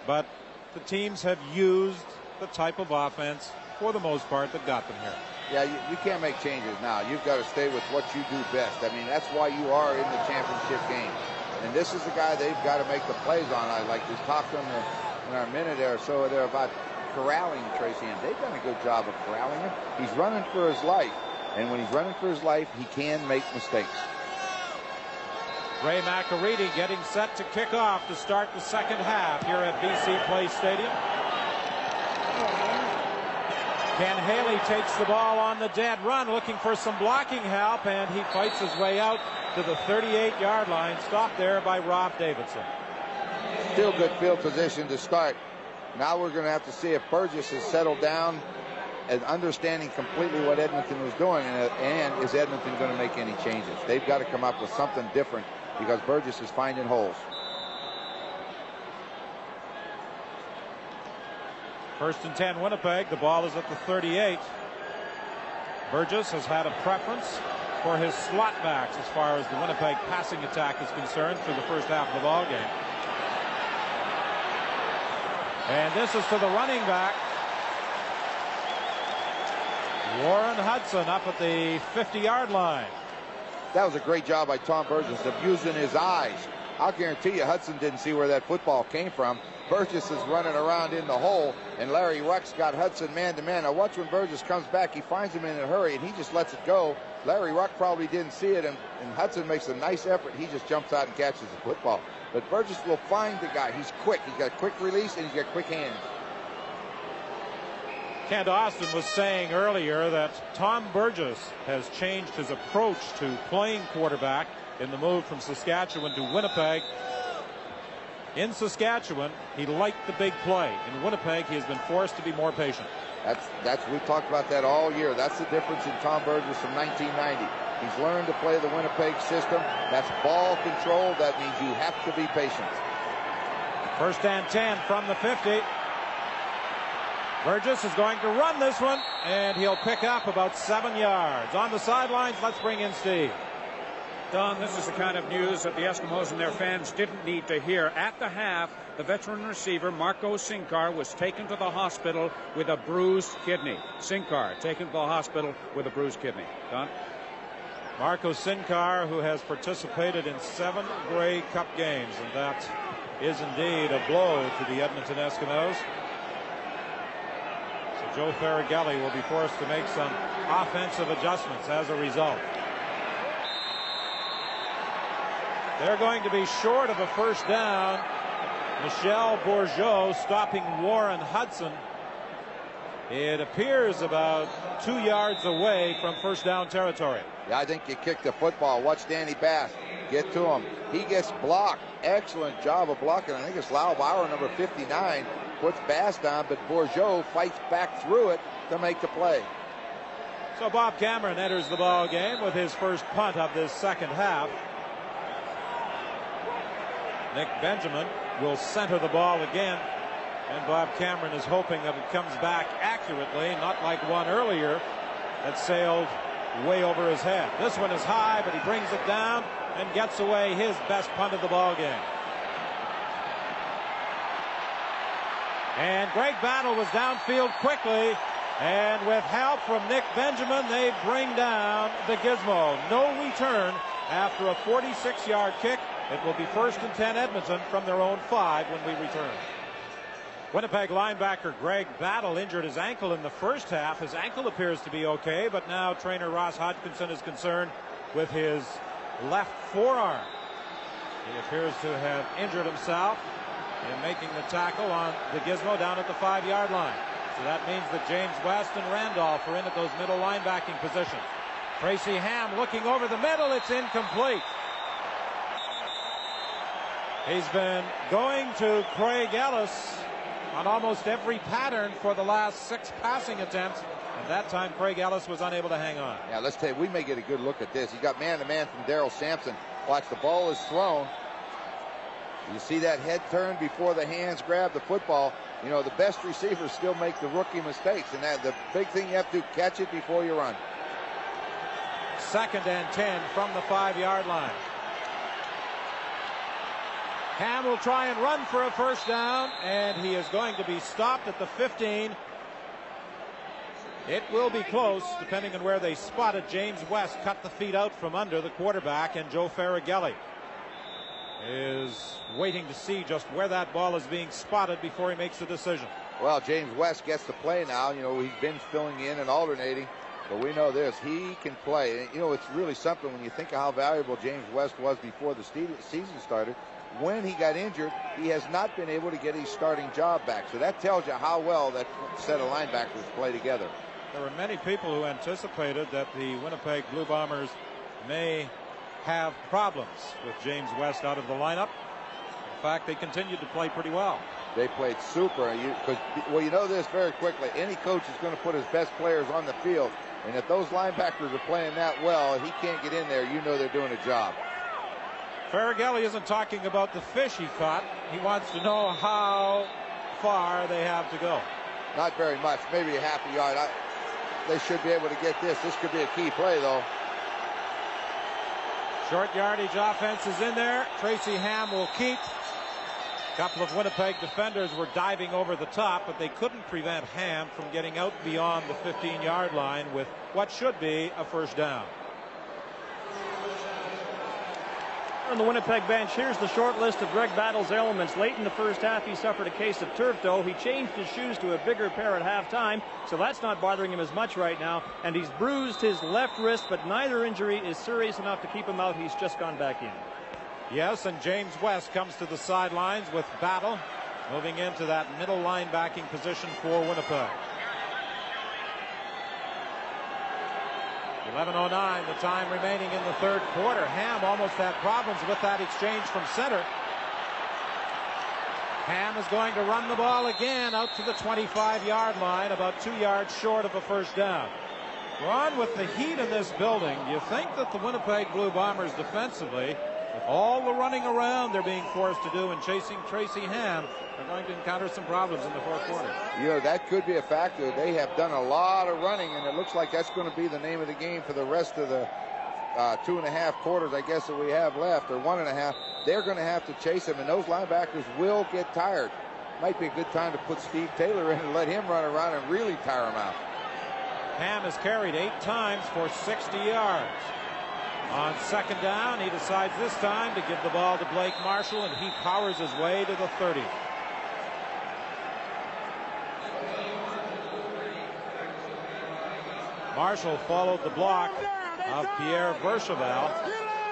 but the teams have used the type of offense for the most part that got them here. Yeah, you can't make changes now. You've got to stay with what you do best. I mean, that's why you are in the championship game. And this is the guy they've got to make the plays on. I like to talk to them in our minute or so there about corralling Tracy, and they've done a good job of corralling him. He's running for his life. And when he's running for his life, he can make mistakes. Ray McArady getting set to kick off to start the second half here at BC Place Stadium. Ken Haley takes the ball on the dead run, looking for some blocking help, and he fights his way out to the 38-yard line, stopped there by Rob Davidson. Still good field position to start. Now we're going to have to see if Burgess has settled down and understanding completely what Edmonton was doing, and is Edmonton going to make any changes? They've got to come up with something different because Burgess is finding holes. First and 10 Winnipeg. The ball is at the 38. Burgess has had a preference for his slot backs as far as the Winnipeg passing attack is concerned through the first half of the ball game. And this is to the running back, Warren Hudson, up at the 50-yard line. That was a great job by Tom Burgess of using his eyes. I'll guarantee you Hudson didn't see where that football came from. Burgess is running around in the hole, and Larry Ruck's got Hudson man-to-man. Now watch when Burgess comes back. He finds him in a hurry, and he just lets it go. Larry Ruck probably didn't see it, and Hudson makes a nice effort. He just jumps out and catches the football. But Burgess will find the guy. He's quick. He's got quick release, and he's got quick hands. Kent Austin was saying earlier that Tom Burgess has changed his approach to playing quarterback in the move from Saskatchewan to Winnipeg. In Saskatchewan, he liked the big play. In Winnipeg, he has been forced to be more patient. We've talked about that all year. That's the difference in Tom Burgess from 1990. He's learned to play the Winnipeg system. That's ball control. That means you have to be patient. 1st and 10 from the 50. Burgess is going to run this one, and he'll pick up about 7 yards. On the sidelines, let's bring in Steve. Don, this is the kind of news that the Eskimos and their fans didn't need to hear. At the half, the veteran receiver, Marco Sinkar, was taken to the hospital with a bruised kidney. Sinkar taken to the hospital with a bruised kidney. Don? Marco Sinkar, who has participated in 7 Grey Cup games, and that is indeed a blow to the Edmonton Eskimos. So Joe Farragelli will be forced to make some offensive adjustments as a result. They're going to be short of a first down. Michel Bourgeau stopping Warren Hudson. It appears about 2 yards away from first down territory. Yeah, I think you kick the football. Watch Danny Bass get to him. He gets blocked. Excellent job of blocking. I think it's Lau Bauer, number 59, puts Bass down, but Bourgeau fights back through it to make the play. So Bob Cameron enters the ball game with his first punt of this second half. Nick Benjamin will center the ball again, and Bob Cameron is hoping that it comes back accurately, not like one earlier that sailed way over his head. This one is high, but he brings it down and gets away his best punt of the ball game. And Greg Battle was downfield quickly, and with help from Nick Benjamin, they bring down the Gizmo. No return after a 46-yard kick. It will be 1st and 10 Edmonton from their own 5 when we return. Winnipeg linebacker Greg Battle injured his ankle in the first half. His ankle appears to be okay, but now trainer Ross Hodgkinson is concerned with his left forearm. He appears to have injured himself in making the tackle on the Gizmo down at the 5-yard line. So that means that James West and Randolph are in at those middle linebacking positions. Tracy Ham looking over the middle. It's incomplete. He's been going to Craig Ellis on almost every pattern for the last 6 passing attempts, and that time Craig Ellis was unable to hang on. Yeah, let's tell you, we may get a good look at this. He got man-to-man from Darrell Sampson. Watch, the ball is thrown. You see that head turn before the hands grab the football. You know, the best receivers still make the rookie mistakes, and that the big thing you have to do, catch it before you run. 2nd and 10 from the 5-yard line. Ham will try and run for a first down, and he is going to be stopped at the 15. It will be close, depending on where they spot it. James West cut the feet out from under the quarterback, and Joe Farragelli is waiting to see just where that ball is being spotted before he makes a decision. Well, James West gets to play now. You know, he's been filling in and alternating, but we know this. He can play. And, you know, it's really something when you think of how valuable James West was before the season started. When he got injured, he has not been able to get his starting job back. So that tells you how well that set of linebackers play together. There were many people who anticipated that the Winnipeg Blue Bombers may have problems with James West out of the lineup. In fact, they continued to play pretty well. They played super. Well, you know this very quickly. Any coach is going to put his best players on the field. And if those linebackers are playing that well, he can't get in there. You know they're doing a job. Farragelli isn't talking about the fish he caught. He wants to know how far they have to go. Not very much, maybe a half a yard. They should be able to get this. This could be a key play, though. Short yardage offense is in there. Tracy Ham will keep. A couple of Winnipeg defenders were diving over the top, but they couldn't prevent Ham from getting out beyond the 15-yard line with what should be a first down. On the Winnipeg bench, here's the short list of Greg Battle's ailments. Late in the first half, he suffered a case of turf toe. He changed his shoes to a bigger pair at halftime, so that's not bothering him as much right now. And he's bruised his left wrist, but neither injury is serious enough to keep him out. He's just gone back in. Yes, and James West comes to the sidelines with Battle moving into that middle linebacking position for Winnipeg. 11:09, the time remaining in the third quarter. Ham almost had problems with that exchange from center. Ham is going to run the ball again out to the 25-yard line, about 2 yards short of a first down. Ron, with the heat in this building, do you think that the Winnipeg Blue Bombers defensively, with all the running around they're being forced to do and chasing Tracy Ham, are going to encounter some problems in the fourth quarter? You know, that could be a factor. They have done a lot of running, and it looks like that's going to be the name of the game for the rest of the 2.5 quarters, I guess, that we have left, or 1.5. They're going to have to chase him, and those linebackers will get tired. Might be a good time to put Steve Taylor in and let him run around and really tire him out. Ham has carried 8 times for 60 yards. On second down, he decides this time to give the ball to Blake Marshall, and he powers his way to the 30. Marshall followed the block of Pierre Bercheval.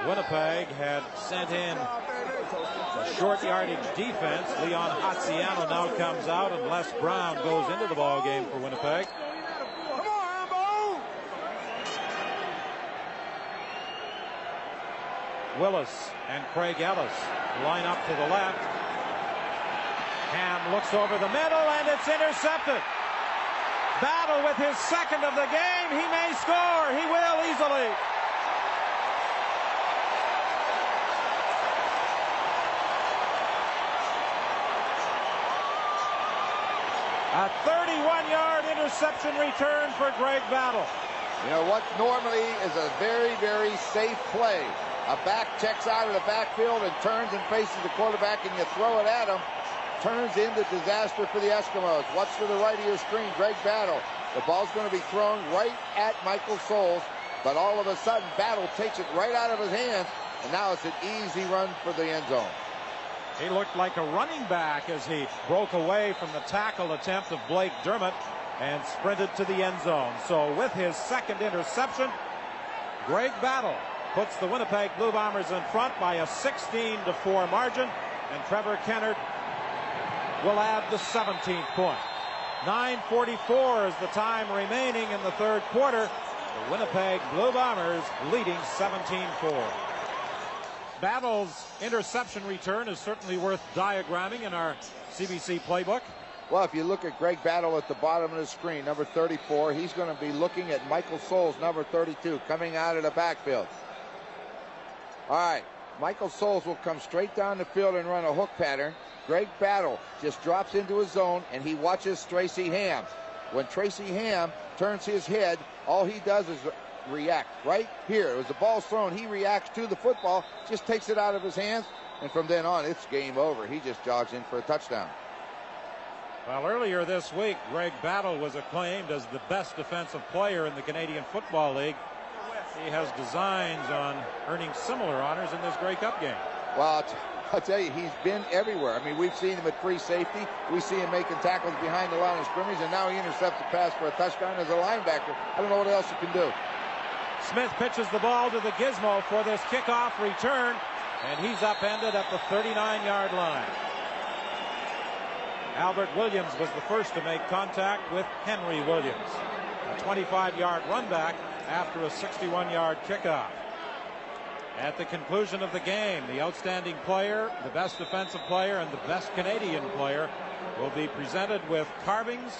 Winnipeg had sent in a short yardage defense. Leon Haciano now comes out, and Les Brown goes into the ball game for Winnipeg. Willis and Craig Ellis line up to the left. Ham looks over the middle, and it's intercepted. Battle with his second of the game. He may score. He will easily. A 31-yard interception return for Greg Battle. You know what normally is a very, very safe play. A back checks out of the backfield and turns and faces the quarterback, and you throw it at him. Turns into disaster for the Eskimos. What's to the right of your screen? Greg Battle. The ball's going to be thrown right at Michael Souls, but all of a sudden Battle takes it right out of his hands, and now it's an easy run for the end zone. He looked like a running back as he broke away from the tackle attempt of Blake Dermott and sprinted to the end zone. So with his second interception, Greg Battle puts the Winnipeg Blue Bombers in front by a 16-4 margin, and Trevor Kennard will add the 17th point. 9:44 is the time remaining in the third quarter. The Winnipeg Blue Bombers leading 17-4. Battle's interception return is certainly worth diagramming in our CBC playbook. Well, if you look at Greg Battle at the bottom of the screen, number 34, he's going to be looking at Michael Souls, number 32, coming out of the backfield. All right, Michael Souls will come straight down the field and run a hook pattern. Greg Battle just drops into his zone, and he watches Tracy Ham. When Tracy Ham turns his head, all he does is react right here. As the ball's thrown, he reacts to the football, just takes it out of his hands, and from then on, it's game over. He just jogs in for a touchdown. Well, earlier this week, Greg Battle was acclaimed as the best defensive player in the Canadian Football League. He has designs on earning similar honors in this Grey Cup game. Well, I'll tell you, he's been everywhere. I mean, we've seen him at free safety. We see him making tackles behind the line of scrimmage, and now he intercepts a pass for a touchdown as a linebacker. I don't know what else he can do. Smith pitches the ball to the gizmo for this kickoff return, and he's upended at the 39-yard line. Albert Williams was the first to make contact with Henry Williams. A 25-yard run back after a 61-yard kickoff. At the conclusion of the game, the outstanding player, the best defensive player, and the best Canadian player will be presented with carvings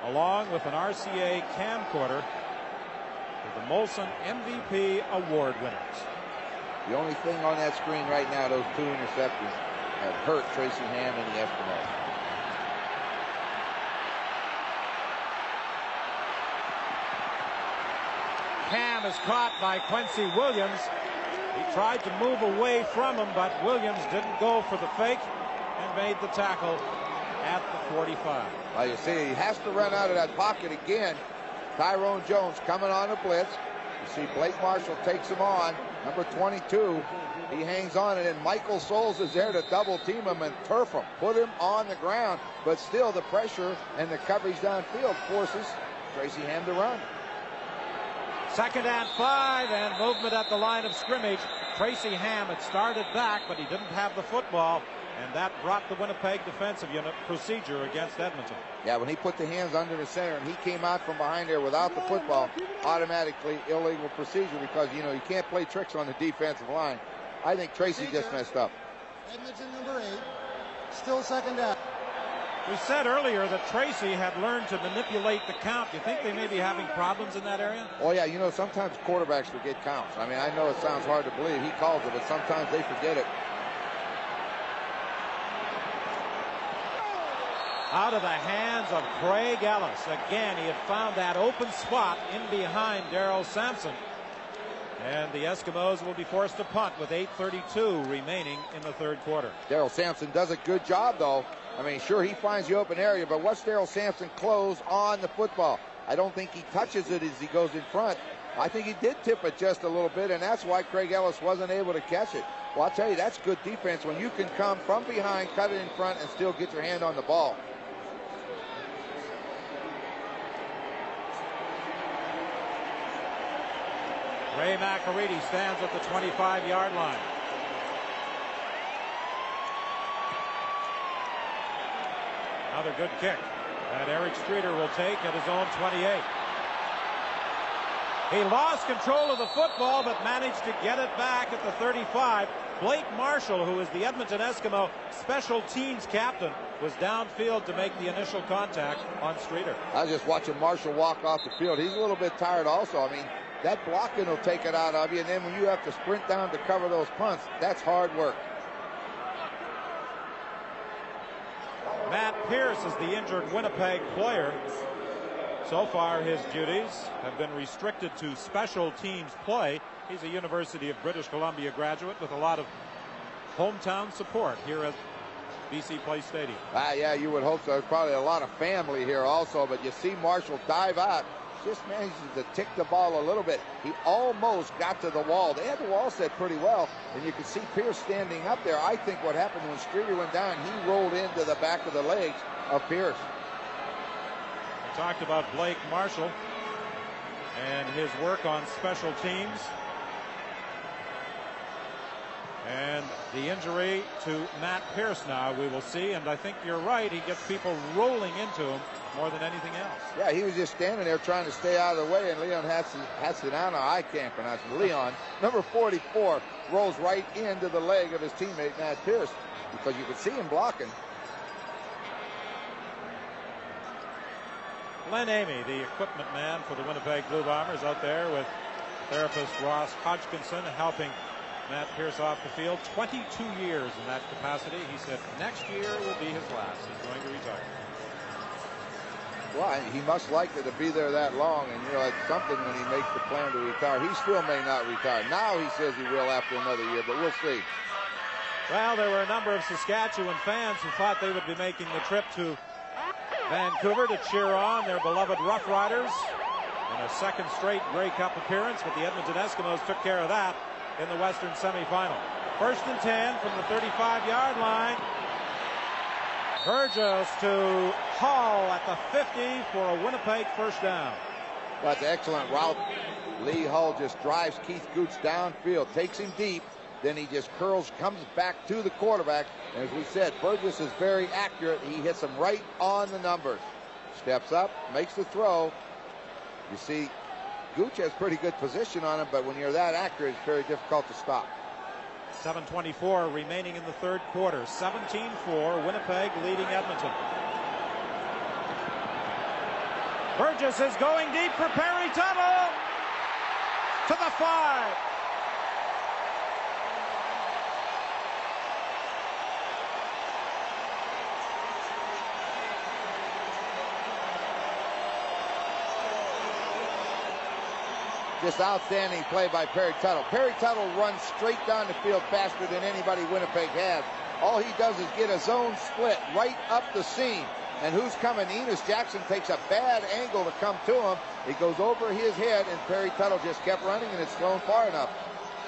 along with an RCA camcorder for the Molson MVP award winners. The only thing on that screen right now, those two interceptions, have hurt Tracy Ham and the Eskimos. Ham is caught by Quincy Williams. He tried to move away from him, but Williams didn't go for the fake and made the tackle at the 45. Well, you see, he has to run out of that pocket again. Tyrone Jones coming on a blitz. You see Blake Marshall takes him on. Number 22, he hangs on, and then Michael Souls is there to double team him and turf him, put him on the ground. But still, the pressure and the coverage downfield forces Tracy Ham to run. 2nd and 5, and movement at the line of scrimmage. Tracy Ham had started back, but he didn't have the football. and that brought the Winnipeg defensive unit procedure against Edmonton. Yeah, when he put the hands under the center and he came out from behind there without the football, automatically illegal procedure because, you know, you can't play tricks on the defensive line. I think Tracy just messed up. Edmonton number 8, still second down. We said earlier that Tracy had learned to manipulate the count. Do you think they may be having problems in that area? Oh, yeah, you know, sometimes quarterbacks forget counts. I mean, I know it sounds hard to believe. He calls it, but sometimes they forget it. Out of the hands of Craig Ellis. Again, he had found that open spot in behind Daryl Sampson. And the Eskimos will be forced to punt with 8:32 remaining in the third quarter. Daryl Sampson does a good job, though. I mean, sure, he finds the open area, but what's Daryl Sampson close on the football? I don't think he touches it as he goes in front. I think he did tip it just a little bit, and that's why Craig Ellis wasn't able to catch it. Well, I'll tell you, that's good defense when you can come from behind, cut it in front, and still get your hand on the ball. Ray McAreedy stands at the 25-yard line. Another good kick that Eric Streeter will take at his own 28. He lost control of the football but managed to get it back at the 35. Blake Marshall, who is the Edmonton Eskimo special teams captain, was downfield to make the initial contact on Streeter. I was just watching Marshall walk off the field. He's a little bit tired also. I mean, that blocking will take it out of you, and then when you have to sprint down to cover those punts, that's hard work. Matt Pierce is the injured Winnipeg player. So far, his duties have been restricted to special teams play. He's a University of British Columbia graduate with a lot of hometown support here at BC Place Stadium. Yeah, you would hope so. There's probably a lot of family here also, but you see Marshall dive out. Just manages to tick the ball a little bit. He almost got to the wall. They had the wall set pretty well, and you can see Pierce standing up there. I think what happened when Streeter went down, he rolled into the back of the legs of Pierce. We talked about Blake Marshall and his work on special teams. And the injury to Matt Pierce now we will see, and I think you're right. He gets people rolling into him more than anything else. Yeah, he was just standing there trying to stay out of the way, and Leon Hatsidana, I can't pronounce it, Leon, number 44, rolls right into the leg of his teammate, Matt Pierce, because you could see him blocking. Len Amy, the equipment man for the Winnipeg Blue Bombers, out there with therapist Ross Hodgkinson helping Matt Pierce off the field. 22 years in that capacity. He said next year will be his last. He's going to retire. Well, he must like it to be there that long, and you know, it's something when he makes the plan to retire. He still may not retire. Now he says he will after another year, but we'll see. Well, there were a number of Saskatchewan fans who thought they would be making the trip to Vancouver to cheer on their beloved Rough Riders in a second straight Grey Cup appearance, but the Edmonton Eskimos took care of that in the Western semifinal. 1st and 10 from the 35-yard line. Burgess to Hall at the 50 for a Winnipeg first down. That's an excellent route. Lee Hull just drives Keith Gooch downfield, takes him deep, then he just curls, comes back to the quarterback. And as we said, Burgess is very accurate. He hits him right on the numbers. Steps up, makes the throw. You see, Gooch has pretty good position on him, but when you're that accurate, it's very difficult to stop. 7:24 remaining in the third quarter. 17-4, Winnipeg leading Edmonton. Burgess is going deep for Perry Tuttle to the 5. Just outstanding play by Perry Tuttle. Perry Tuttle runs straight down the field faster than anybody Winnipeg has. All he does is get a zone split right up the seam. And who's coming? Enos Jackson takes a bad angle to come to him. It goes over his head, and Perry Tuttle just kept running, and it's thrown far enough.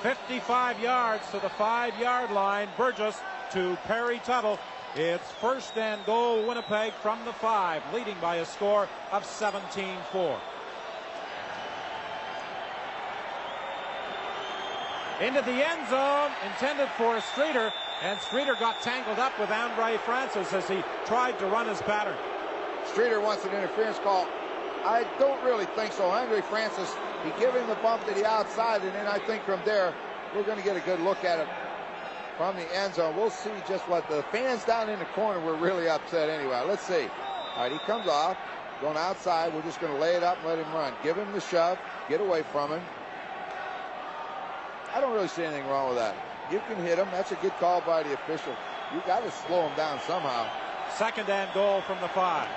55 yards to the 5-yard line. Burgess to Perry Tuttle. It's 1st and goal, Winnipeg from the 5, leading by a score of 17-4. Into the end zone, intended for Streeter. And Streeter got tangled up with Andre Francis as he tried to run his pattern. Streeter wants an interference call. I don't really think so. Andre Francis, he gave him the bump to the outside, and then I think from there, we're going to get a good look at it from the end zone. We'll see just what the fans down in the corner were really upset anyway. Let's see. All right, he comes off, going outside. We're just going to lay it up and let him run. Give him the shove, get away from him. I don't really see anything wrong with that. You can hit him. That's a good call by the official. You got to slow him down somehow. 2nd and goal from the 5.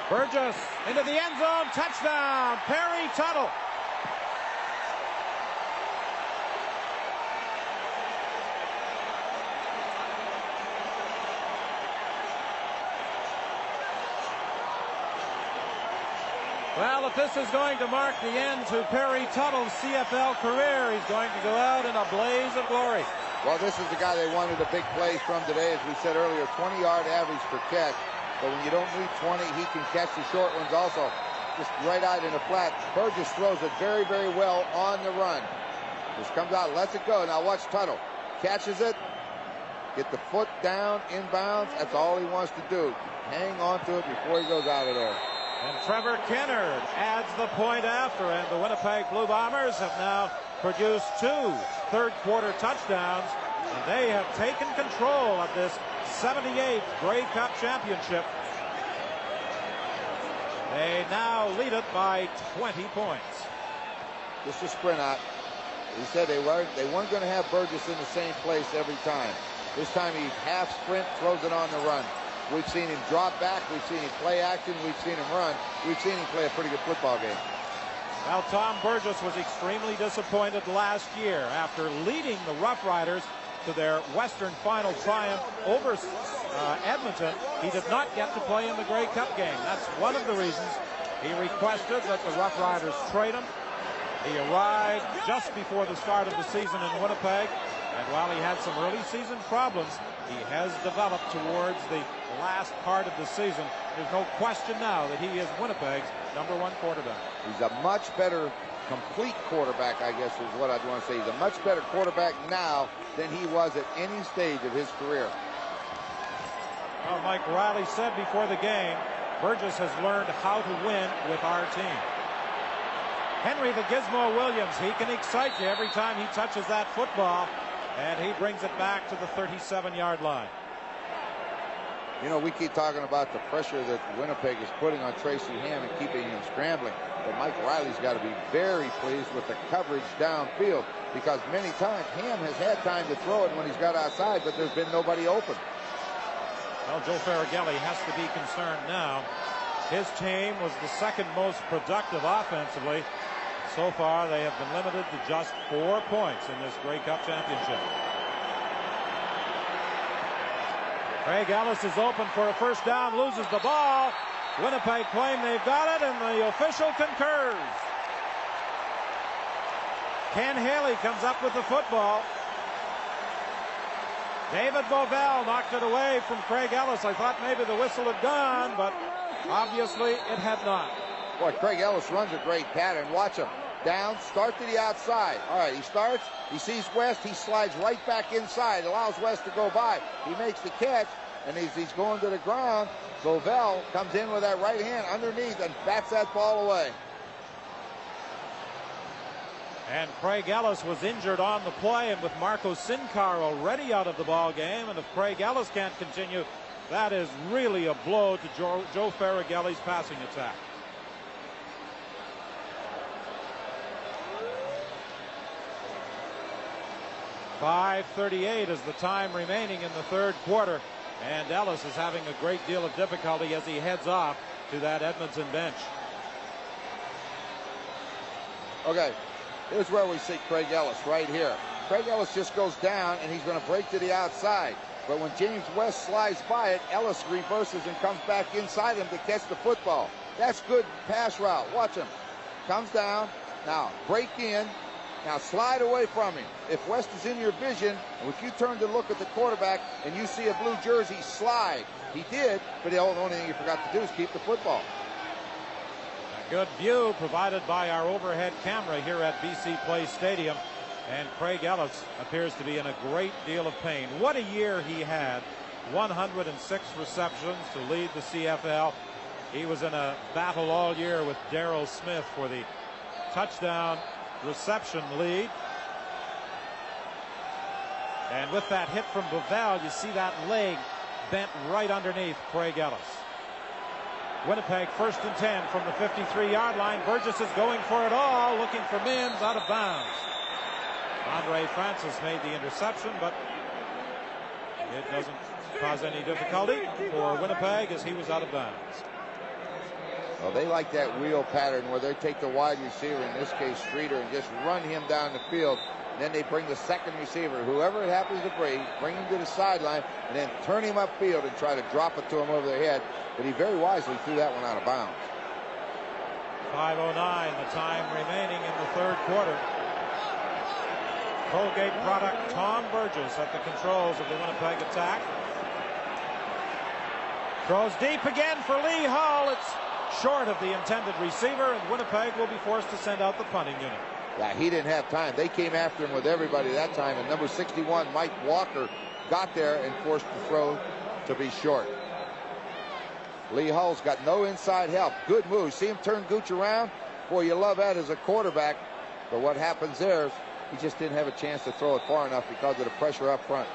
Burgess into the end zone. Touchdown, Perry Tuttle. Well, if this is going to mark the end to Perry Tuttle's CFL career, he's going to go out in a blaze of glory. Well, this is the guy they wanted a big plays from today. As we said earlier, 20-yard average per catch. But when you don't need 20, he can catch the short ones also. Just right out in the flat. Burgess throws it very, very well on the run. Just comes out, lets it go. Now watch Tuttle. Catches it. Get the foot down, inbounds. That's all he wants to do. Hang on to it before he goes out of there. And Trevor Kennard adds the point after, and the Winnipeg Blue Bombers have now produced 2 third-quarter touchdowns, and they have taken control of this 78th Grey Cup championship. They now lead it by 20 points. Just a sprint out. He said they weren't going to have Burgess in the same place every time. This time he half sprint, throws it on the run. We've seen him drop back. We've seen him play action. We've seen him run. We've seen him play a pretty good football game. Well, Tom Burgess was extremely disappointed last year after leading the Rough Riders to their Western Final triumph over Edmonton. He did not get to play in the Grey Cup game. That's one of the reasons he requested that the Rough Riders trade him. He arrived just before the start of the season in Winnipeg, and while he had some early season problems, he has developed towards the last part of the season. There's no question now that he is Winnipeg's #1 quarterback. He's a much better complete quarterback, I guess is what I'd want to say. He's a much better quarterback now than he was at any stage of his career. Well, Mike Riley said before the game, Burgess has learned how to win with our team. Henry the Gizmo Williams, he can excite you every time he touches that football, and he brings it back to the 37-yard line. You know, we keep talking about the pressure that Winnipeg is putting on Tracy Ham and keeping him scrambling. But Mike Riley's got to be very pleased with the coverage downfield, because many times Ham has had time to throw it when he's got outside, but there's been nobody open. Well, Joe Farragelli has to be concerned now. His team was the second most productive offensively. So far, they have been limited to just 4 points in this Grey Cup championship. Craig Ellis is open for a first down, loses the ball. Winnipeg claim they've got it, and the official concurs. Ken Haley comes up with the football. David Bovell knocked it away from Craig Ellis. I thought maybe the whistle had gone, but obviously it had not. Boy, Craig Ellis runs a great pattern. Watch him. Down, start to the outside. All right, he starts, he sees West, he slides right back inside, allows West to go by. He makes the catch, and he's going to the ground. Bovell comes in with that right hand underneath and bats that ball away. And Craig Ellis was injured on the play, and with Marco Sincar already out of the ball game, and if Craig Ellis can't continue, that is really a blow to Joe Farragelli's passing attack. .538 is the time remaining in the third quarter, and Ellis is having a great deal of difficulty as he heads off to that Edmonton bench. Okay, here's where we see Craig Ellis right here. Craig Ellis just goes down, and he's going to break to the outside. But when James West slides by it, Ellis reverses and comes back inside him to catch the football. That's good pass route. Watch him. Comes down. Now, break in. Now slide away from him. If West is in your vision, and if you turn to look at the quarterback and you see a blue jersey, slide. He did, but the only thing he forgot to do is keep the football. A good view provided by our overhead camera here at BC Place Stadium. And Craig Ellis appears to be in a great deal of pain. What a year he had. 106 receptions to lead the CFL. He was in a battle all year with Darrell Smith for the touchdown reception lead. And with that hit from Bovell, you see that leg bent right underneath Craig Ellis. Winnipeg 1st and 10 from the 53-yard line. Burgess is going for it all, looking for Mims, out of bounds. Andre Francis made the interception, but it doesn't cause any difficulty for Winnipeg as he was out of bounds. Well, they like that wheel pattern where they take the wide receiver, in this case Streeter, and just run him down the field. And then they bring the second receiver, whoever it happens to bring him to the sideline, and then turn him upfield and try to drop it to him over their head. But he very wisely threw that one out of bounds. 5:09, the time remaining in the third quarter. Colgate product Tom Burgess at the controls of the Winnipeg attack. Throws deep again for Lee Hull. It's short of the intended receiver, and Winnipeg will be forced to send out the punting unit. Yeah, he didn't have time. They came after him with everybody that time, and number 61, Mike Walker, got there and forced the throw to be short. Lee Hull's got no inside help. Good move. See him turn Gooch around? Boy, you love that as a quarterback. But what happens there is he just didn't have a chance to throw it far enough because of the pressure up front.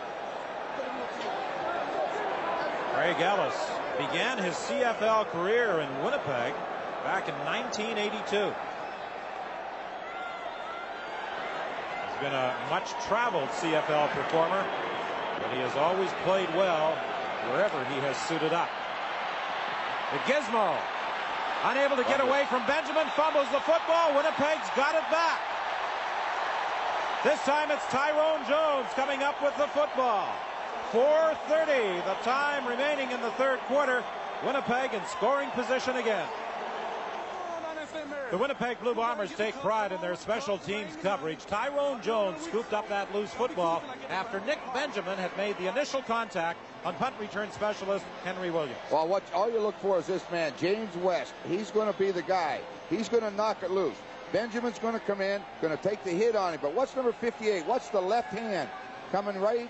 Craig Ellis began his CFL career in Winnipeg back in 1982. He's been a much-traveled CFL performer, but he has always played well wherever he has suited up. The Gizmo, unable to get away from Benjamin, fumbles the football. Winnipeg's got it back. This time it's Tyrone Jones coming up with the football. 4:30, the time remaining in the third quarter. Winnipeg in scoring position again. The Winnipeg Blue Bombers take pride in their special teams coverage. Tyrone Jones scooped up that loose football after Nick Benjamin had made the initial contact on punt return specialist Henry Williams. Well, all you look for is this man, James West. He's going to be the guy. He's going to knock it loose. Benjamin's going to come in, going to take the hit on him. But what's number 58? What's the left hand coming right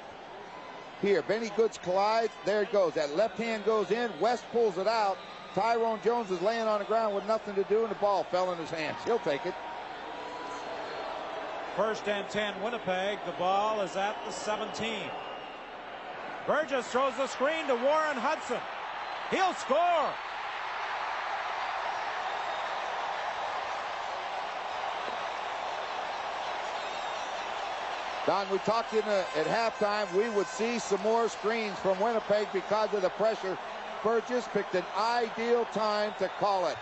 here? Benny Goods collides. There it goes. That left hand goes in. West pulls it out. Tyrone Jones is laying on the ground with nothing to do, and the ball fell in his hands. He'll take it. 1st and 10, Winnipeg. The ball is at the 17. Burgess throws the screen to Warren Hudson. He'll score. Don, we talked at halftime, we would see some more screens from Winnipeg because of the pressure. Burgess picked an ideal time to call it.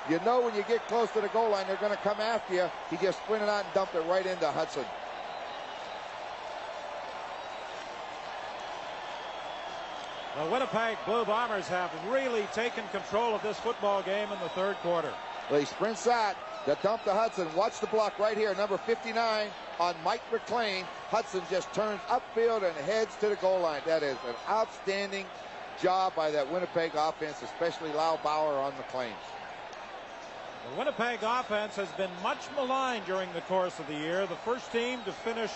You know when you get close to the goal line, they're going to come after you. He just sprinted out and dumped it right into Hudson. The Winnipeg Blue Bombers have really taken control of this football game in the third quarter. Well, he sprints out to dump to Hudson. Watch the block right here, number 59 on Mike McLean. Hudson just turns upfield and heads to the goal line. That is an outstanding job by that Winnipeg offense, especially Lau Bauer on McLean. The Winnipeg offense has been much maligned during the course of the year. The first team to finish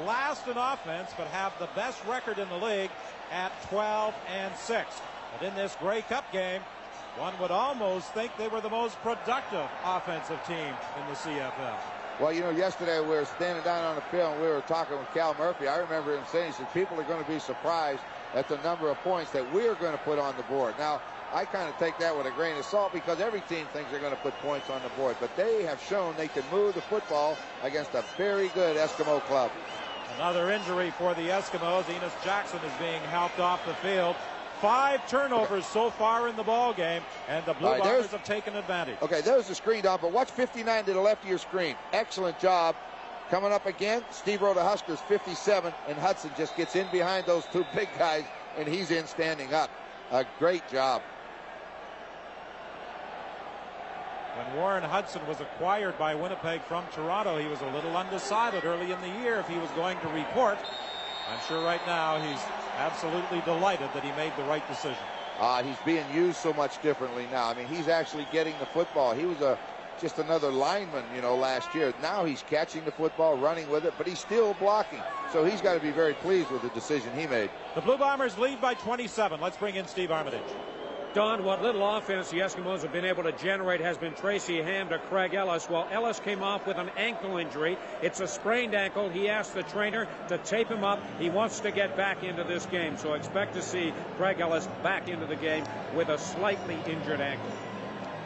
last in offense, but have the best record in the league at 12-6. But in this Grey Cup game, one would almost think they were the most productive offensive team in the CFL. Well, you know, yesterday we were standing down on the field and we were talking with Cal Murphy. I remember him saying, he said, people are going to be surprised at the number of points that we're going to put on the board. Now, I kind of take that with a grain of salt because every team thinks they're going to put points on the board. But they have shown they can move the football against a very good Eskimo club. Another injury for the Eskimos. Enos Jackson is being helped off the field. 5 turnovers so far in the ball game, and the Blue Bombers have taken advantage. Okay, there's the screen down, but watch 59 to the left of your screen. Excellent job. Coming up again, Steve Rowe, the Huskers, 57, and Hudson just gets in behind those two big guys, and he's in standing up. A great job. When Warren Hudson was acquired by Winnipeg from Toronto, he was a little undecided early in the year if he was going to report. I'm sure right now he's absolutely delighted that he made the right decision. He's being used so much differently now. I mean, he's actually getting the football. He was a just another lineman, you know, last year. Now he's catching the football, running with it, but he's still blocking. So he's got to be very pleased with the decision he made. The Blue Bombers lead by 27. Let's bring in Steve Armitage. Don, what little offense the Eskimos have been able to generate has been Tracy Ham to Craig Ellis. Well, Ellis came off with an ankle injury. It's a sprained ankle. He asked the trainer to tape him up. He wants to get back into this game. So expect to see Craig Ellis back into the game with a slightly injured ankle.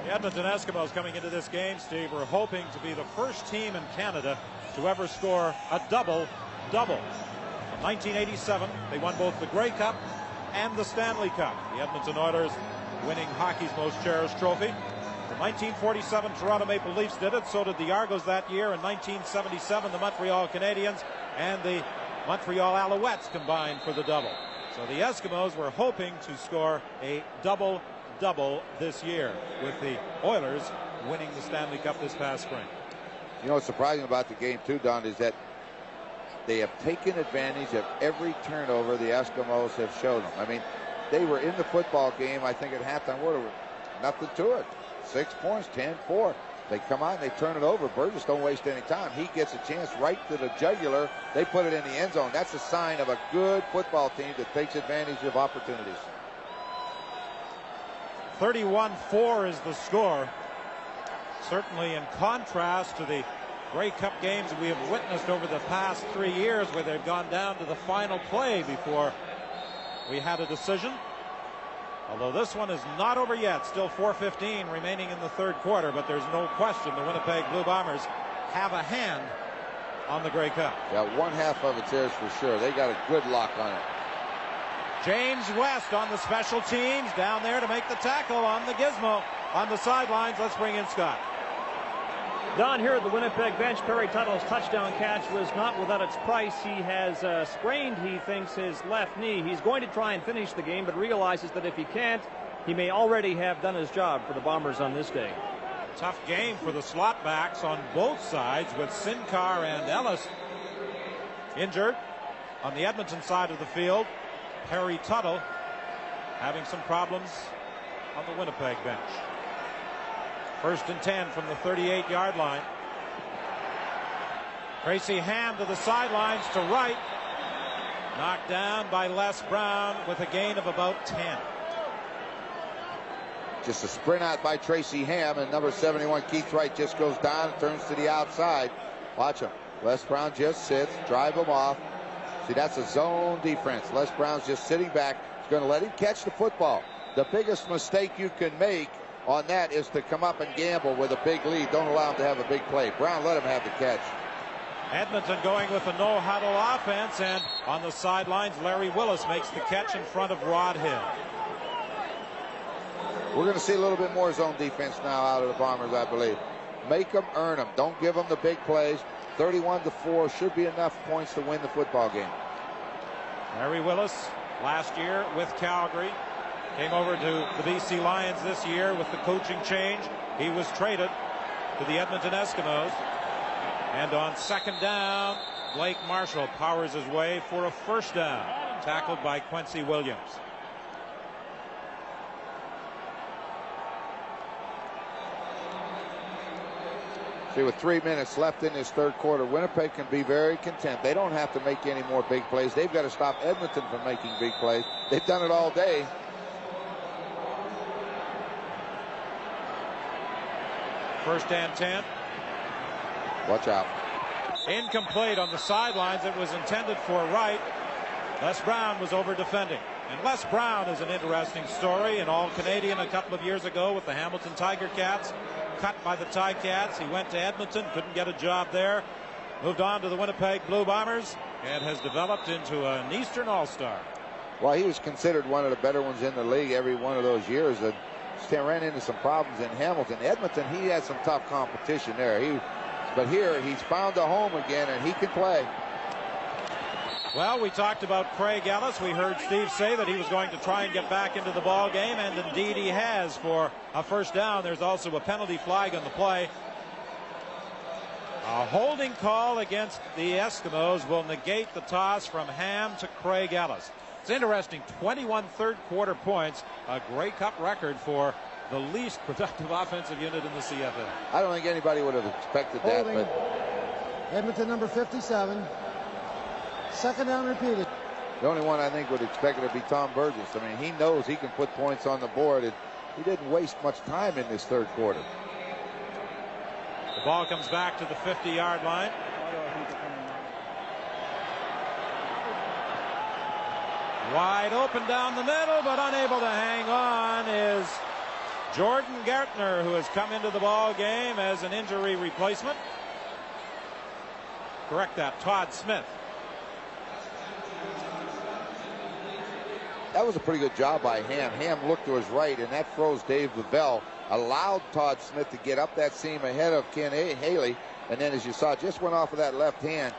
The Edmonton Eskimos coming into this game, Steve, were hoping to be the first team in Canada to ever score a double-double. In 1987, they won both the Grey Cup and the Stanley Cup. The Edmonton Oilers winning hockey's most cherished trophy. The 1947 Toronto Maple Leafs did it. So did the Argos that year. In 1977, the Montreal Canadiens and the Montreal Alouettes combined for the double. So the Eskimos were hoping to score a double-double this year, with the Oilers winning the Stanley Cup this past spring. You know what's surprising about the game, too, Don, is that they have taken advantage of every turnover the Eskimos have shown them. I mean, they were in the football game, I think, at halftime. Nothing to it. 6 points, 10-4. They come out and they turn it over. Burgess don't waste any time. He gets a chance right to the jugular. They put it in the end zone. That's a sign of a good football team that takes advantage of opportunities. 31-4 is the score. Certainly in contrast to the Grey Cup games we have witnessed over the past 3 years, where they've gone down to the final play before we had a decision. Although this one is not over yet. Still 4:15 remaining in the third quarter, but there's no question the Winnipeg Blue Bombers have a hand on the Grey Cup. Yeah, one half of it's theirs for sure. They got a good lock on it. James West on the special teams, down there to make the tackle on the gizmo on the sidelines. Let's bring in Scott. Don, here at the Winnipeg bench, Perry Tuttle's touchdown catch was not without its price. He has sprained, he thinks, his left knee. He's going to try and finish the game, but realizes that if he can't, he may already have done his job for the Bombers on this day. Tough game for the slot backs on both sides, with Sincar and Ellis injured. On the Edmonton side of the field, Perry Tuttle having some problems on the Winnipeg bench. 1st and 10 from the 38-yard line. Tracy Ham to the sidelines to right. Knocked down by Les Brown with a gain of about 10. Just a sprint out by Tracy Ham, and number 71, Keith Wright, just goes down and turns to the outside. Watch him. Les Brown just sits, drive him off. See, that's a zone defense. Les Brown's just sitting back. He's going to let him catch the football. The biggest mistake you can make on that is to come up and gamble with a big lead. Don't allow him to have a big play. Brown, let him have the catch. Edmonton going with a no-huddle offense, and on the sidelines, Larry Willis makes the catch in front of Rod Hill. We're going to see a little bit more zone defense now out of the Bombers, I believe. Make them earn them. Don't give them the big plays. 31-4 should be enough points to win the football game. Larry Willis, last year with Calgary, came over to the BC Lions this year with the coaching change. He was traded to the Edmonton Eskimos. And on 2nd down, Blake Marshall powers his way for a 1st down, tackled by Quincy Williams. See, with 3 minutes left in this third quarter, Winnipeg can be very content. They don't have to make any more big plays. They've got to stop Edmonton from making big plays. They've done it all day. First and 10. Watch out. Incomplete on the sidelines. It was intended for Wright. Les Brown was over defending. And Les Brown is an interesting story. An All-Canadian a couple of years ago with the Hamilton Tiger Cats. Cut by the Ticats. He went to Edmonton, couldn't get a job there. Moved on to the Winnipeg Blue Bombers and has developed into an Eastern All-Star. Well, he was considered one of the better ones in the league every one of those years. And ran into some problems in Hamilton. Edmonton, he had some tough competition there. But here, he's found a home again, and he can play. Well, we talked about Craig Ellis. We heard Steve say that he was going to try and get back into the ball game, and indeed he has for a 1st down. There's also a penalty flag on the play. A holding call against the Eskimos will negate the toss from Ham to Craig Ellis. It's interesting, 21 third quarter points, a Grey Cup record for the least productive offensive unit in the CFL. I don't think anybody would have expected that. Holding. But Edmonton number 57. Second down repeated. the only one I think would expect it to be Tom Burgess. I mean, he knows he can put points on the board, and he didn't waste much time in this third quarter. The ball comes back to the 50-yard line. Wide open down the middle, but unable to hang on is Jordan Gartner, who has come into the ball game as an injury replacement. Correct that, Todd Smith. That was a pretty good job by Ham. Ham looked to his right, and that froze Dave Lavelle, allowed Todd Smith to get up that seam ahead of Ken Haley, and then, as you saw, just went off of that left hand.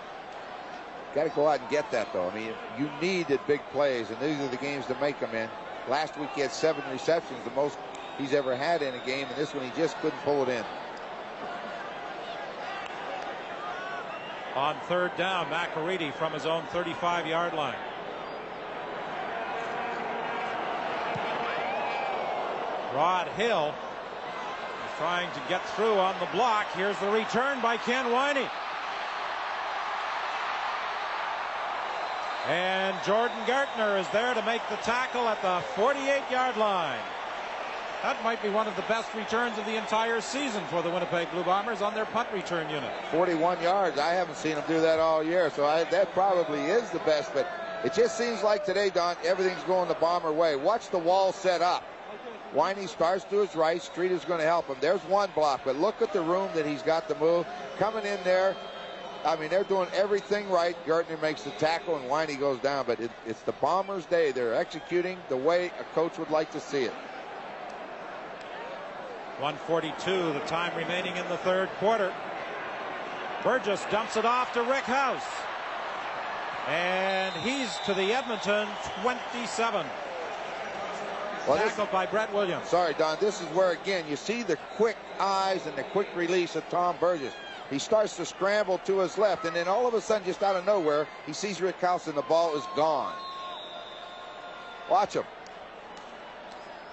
Got to go out and get that, though. I mean, you needed big plays, and these are the games to make them in. Last week he had 7 receptions, the most he's ever had in a game, and this one he just couldn't pull it in. On third down, McEready from his own 35-yard line. Rod Hill is trying to get through on the block. Here's the return by Ken Winey. And Jordan Gartner is there to make the tackle at the 48-yard line. That might be one of the best returns of the entire season for the Winnipeg Blue Bombers on their punt return unit. 41 yards. I haven't seen him do that all year, so that probably is the best. But it just seems like today, Don, everything's going the Bomber way. Watch the wall set up. Winey starts to his right. Street is going to help him. There's one block, but look at the room that he's got to move. Coming in there, I mean, they're doing everything right. Gartner makes the tackle, and Winey goes down. But it's the Bombers' day. They're executing the way a coach would like to see it. 1:42, the time remaining in the third quarter. Burgess dumps it off to Rick House. And he's to the Edmonton 27. Well, tackled by Brett Williams. Sorry, Don. This is where, again, you see the quick eyes and the quick release of Tom Burgess. He starts to scramble to his left, and then all of a sudden, just out of nowhere, he sees Rick House, and the ball is gone. Watch him.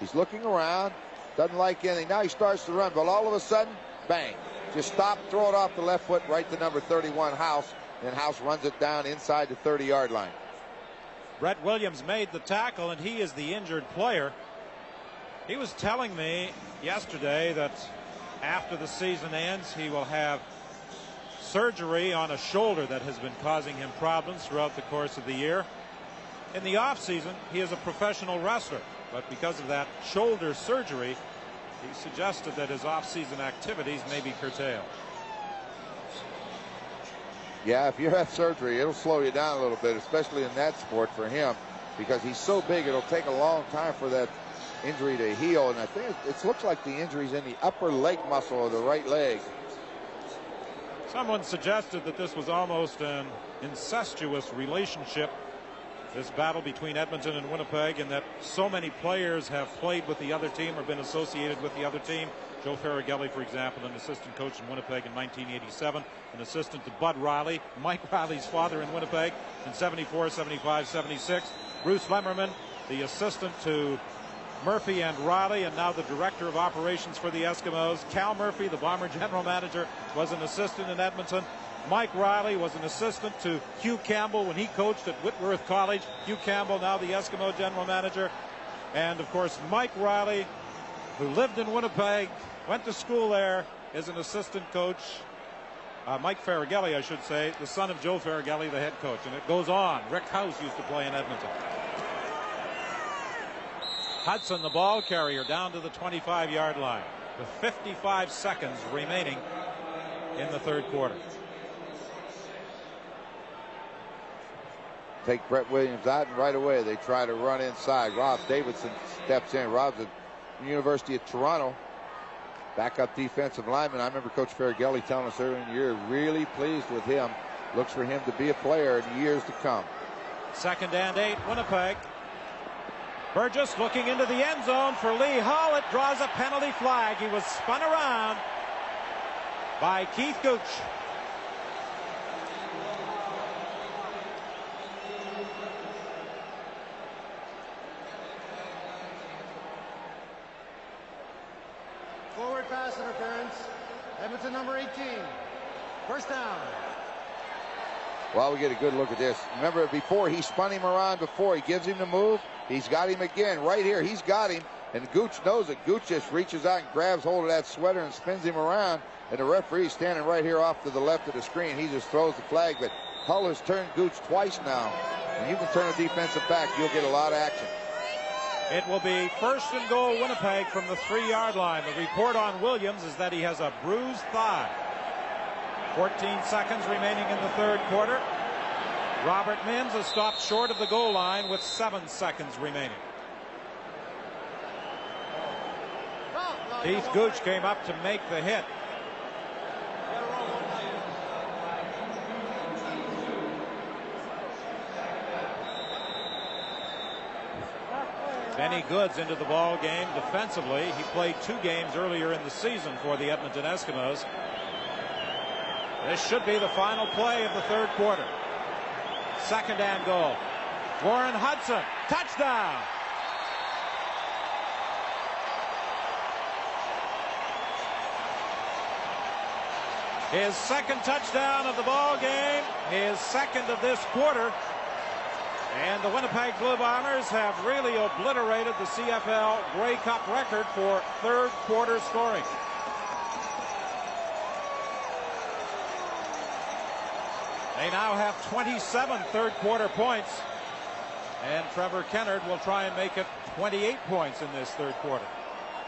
He's looking around, doesn't like anything. Now he starts to run, but all of a sudden, bang. Just stop, throw it off the left foot right to number 31, House, and House runs it down inside the 30-yard line. Brett Williams made the tackle, and he is the injured player. He was telling me yesterday that after the season ends, he will have surgery on a shoulder that has been causing him problems throughout the course of the year. In the offseason, he is a professional wrestler, but because of that shoulder surgery, he suggested that his off-season activities may be curtailed. Yeah, if you have surgery, it'll slow you down a little bit, especially in that sport for him, because he's so big, it'll take a long time for that injury to heal. And I think it looks like the injury's in the upper leg muscle of the right leg. Someone suggested that this was almost an incestuous relationship, this battle between Edmonton and Winnipeg, and that so many players have played with the other team or been associated with the other team. Joe Faragelli, for example, an assistant coach in Winnipeg in 1987, an assistant to Bud Riley, Mike Riley's father in Winnipeg in 74, 75, 76. Bruce Lemmerman, the assistant to Murphy and Riley, and now the director of operations for the Eskimos. Cal Murphy, the Bomber general manager, was an assistant in Edmonton. Mike Riley was an assistant to Hugh Campbell when he coached at Whitworth College. Hugh Campbell, now the Eskimo general manager. And, of course, Mike Riley, who lived in Winnipeg, went to school there, is an assistant coach. Mike Faragelli, I should say, the son of Joe Faragelli, the head coach. And it goes on. Rick House used to play in Edmonton. Hudson, the ball carrier, down to the 25-yard line with 55 seconds remaining in the third quarter. Take Brett Williams out, and right away they try to run inside. Rob Davidson steps in. Rob's at the University of Toronto, backup defensive lineman. I remember Coach Faragelli telling us earlier in the year, really pleased with him. Looks for him to be a player in years to come. 2nd and 8, Winnipeg. Burgess looking into the end zone for Lee Hull. It draws a penalty flag. He was spun around by Keith Gooch. Forward pass interference. Edmonton number 18. First down. Well, we get a good look at this. Remember, before he spun him around before. He gives him the move. He's got him again right here. He's got him. And Gooch knows it. Gooch just reaches out and grabs hold of that sweater and spins him around. And the referee's standing right here off to the left of the screen. He just throws the flag. But Hull has turned Gooch twice now. And you can turn a defensive back. You'll get a lot of action. It will be first and goal Winnipeg from the 3-yard line. The report on Williams is that he has a bruised thigh. 14 seconds remaining in the third quarter. Robert Mims has stopped short of the goal line with 7 seconds remaining. Keith Gooch came up to make the hit. Benny Goods into the ball game defensively. He played 2 games earlier in the season for the Edmonton Eskimos. This should be the final play of the third quarter. Second and goal. Warren Hudson, touchdown. His second touchdown of the ball game, his second of this quarter. And the Winnipeg Blue Bombers have really obliterated the CFL Grey Cup record for third quarter scoring. They now have 27 third quarter points. And Trevor Kennard will try and make it 28 points in this third quarter.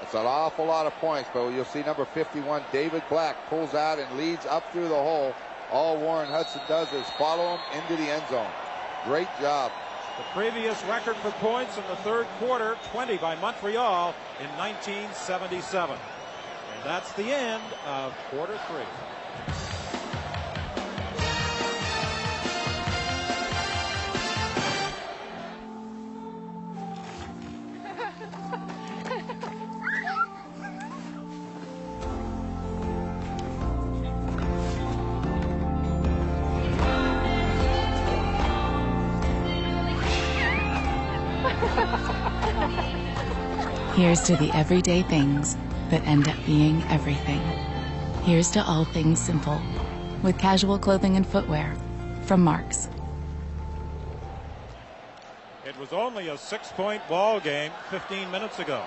That's an awful lot of points, but you'll see number 51, David Black, pulls out and leads up through the hole. All Warren Hudson does is follow him into the end zone. Great job. The previous record for points in the third quarter, 20 by Montreal in 1977. And that's the end of quarter 3. Here's to the everyday things that end up being everything. Here's to all things simple, with casual clothing and footwear from Marks. It was only a 6-point ball game 15 minutes ago.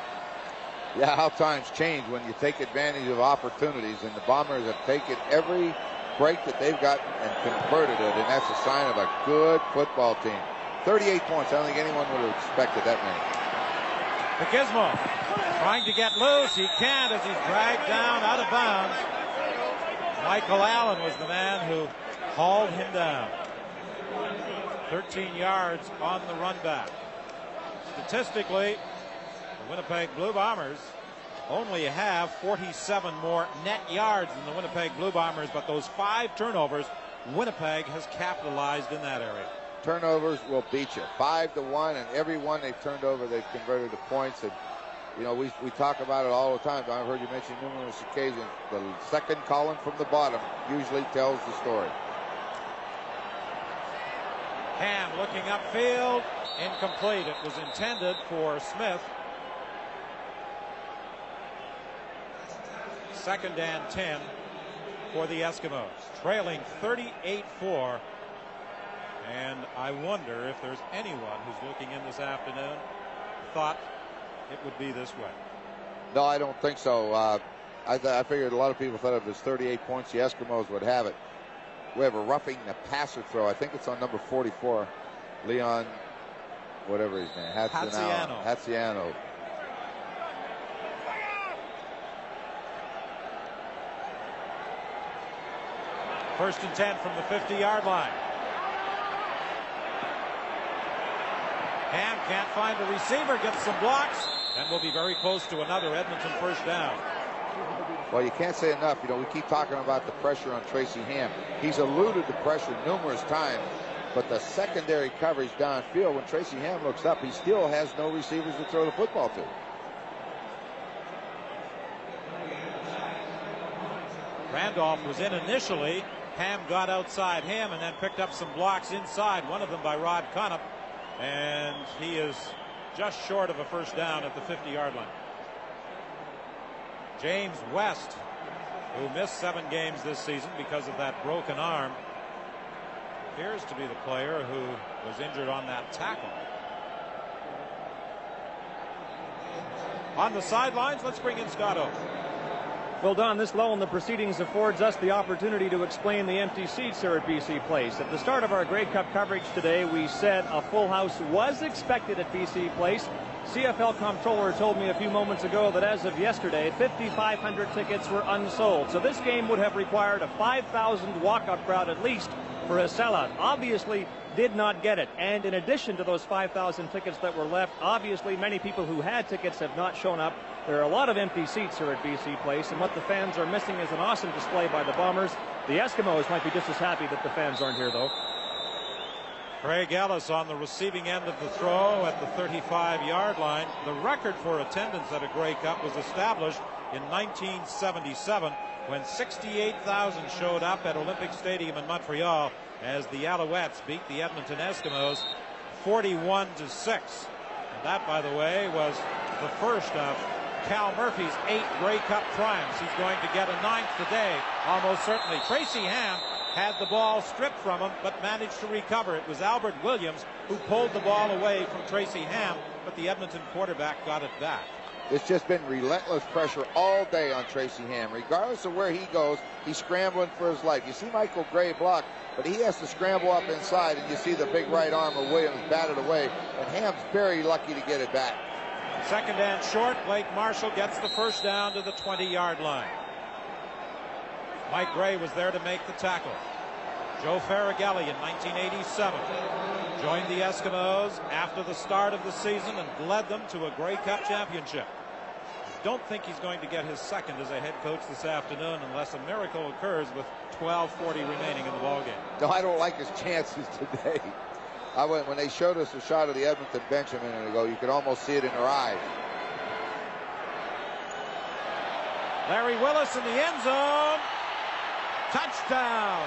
Yeah, how times change when you take advantage of opportunities, and the Bombers have taken every break that they've gotten and converted it, and that's a sign of a good football team. 38 points. I don't think anyone would have expected that many. The Gizmo trying to get loose. He can't as he's dragged down out of bounds. Michael Allen was the man who hauled him down. 13 yards on the run back. Statistically, the Winnipeg Blue Bombers only have 47 more net yards than the Winnipeg Blue Bombers, but those 5 turnovers, Winnipeg has capitalized in that area. Turnovers will beat you 5-1, and every one they've turned over, they've converted to points. And you know, we talk about it all the time. I've heard you mention numerous occasions. The second column from the bottom usually tells the story. Ham looking upfield, incomplete. It was intended for Smith. Second and 10 for the Eskimos, trailing 38-4. And I wonder if there's anyone who's looking in this afternoon thought it would be this way. No, I don't think so. I figured a lot of people thought if it was 38 points, the Eskimos would have it. We have a roughing the passer throw. I think it's on number 44, Leon, whatever his name, Hatziano. First and 10 from the 50-yard line. Ham can't find a receiver, gets some blocks, and will be very close to another Edmonton first down. Well, you can't say enough. You know, we keep talking about the pressure on Tracy Ham. He's alluded to pressure numerous times, but the secondary coverage downfield, when Tracy Ham looks up, he still has no receivers to throw the football to. Randolph was in initially. Ham got outside him and then picked up some blocks inside, one of them by Rod Connup, and he is just short of a first down at the 50-yard line. James West, who missed 7 games this season because of that broken arm, appears to be the player who was injured on that tackle. On the sidelines, let's bring in Scott Oak. Well, Don, this lull in the proceedings affords us the opportunity to explain the empty seats here at BC Place. At the start of our Grey Cup coverage today, we said a full house was expected at BC Place. CFL comptroller told me a few moments ago that as of yesterday, 5,500 tickets were unsold. So this game would have required a 5,000 walk-up crowd at least for a sellout. Obviously did not get it. And in addition to those 5,000 tickets that were left, obviously many people who had tickets have not shown up. There are a lot of empty seats here at BC Place, and what the fans are missing is an awesome display by the Bombers. The Eskimos might be just as happy that the fans aren't here, though. Craig Ellis on the receiving end of the throw at the 35-yard line. The record for attendance at a Grey Cup was established in 1977 when 68,000 showed up at Olympic Stadium in Montreal as the Alouettes beat the Edmonton Eskimos 41-6. And that, by the way, was the first of Cal Murphy's 8 Grey Cup triumphs. He's going to get a 9th today, almost certainly. Tracy Ham had the ball stripped from him, but managed to recover. It was Albert Williams who pulled the ball away from Tracy Ham, but the Edmonton quarterback got it back. It's just been relentless pressure all day on Tracy Ham. Regardless of where he goes, he's scrambling for his life. You see Michael Gray block, but he has to scramble up inside, and you see the big right arm of Williams batted away, and Ham's very lucky to get it back. Second and short. Blake Marshall gets the first down to the 20-yard line. Mike Gray was there to make the tackle. Joe Faragelli in 1987 joined the Eskimos after the start of the season and led them to a Grey Cup championship. Don't think he's going to get his second as a head coach this afternoon unless a miracle occurs with 12:40 remaining in the ballgame. No, I don't like his chances today. When they showed us a shot of the Edmonton bench a minute ago, you could almost see it in their eyes. Larry Willis in the end zone. Touchdown.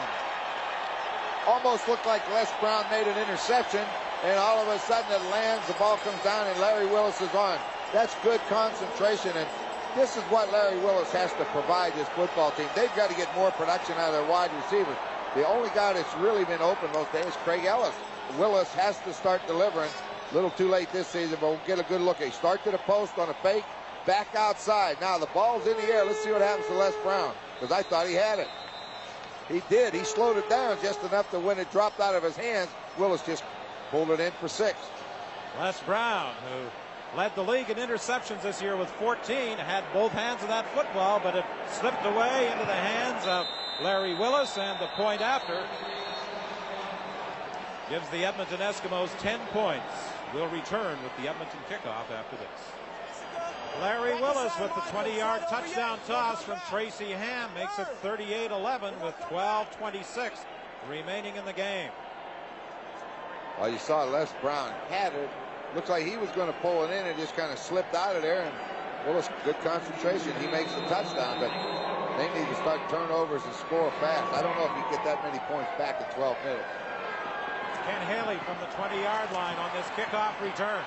Almost looked like Les Brown made an interception, and all of a sudden it lands, the ball comes down, and Larry Willis is on. That's good concentration, and this is what Larry Willis has to provide this football team. They've got to get more production out of their wide receivers. The only guy that's really been open most days is Craig Ellis. Willis has to start delivering. A little too late this season, but we'll get a good look. He start to the post on a fake, back outside. Now the ball's in the air. Let's see what happens to Les Brown, because I thought he had it. He did. He slowed it down just enough that when it dropped out of his hands, Willis just pulled it in for 6. Les Brown, who led the league in interceptions this year with 14, had both hands of that football, but it slipped away into the hands of Larry Willis, and the point after gives the Edmonton Eskimos 10 points. We'll return with the Edmonton kickoff after this. Larry Willis with the 20-yard touchdown toss from Tracy Ham makes it 38-11 with 12:26 remaining in the game. Well, you saw Les Brown had it. Looks like he was going to pull it in and just kind of slipped out of there. And Willis, good concentration. He makes the touchdown, but they need to start turnovers and score fast. I don't know if you get that many points back in 12 minutes. Ken Haley from the 20-yard line on this kickoff return.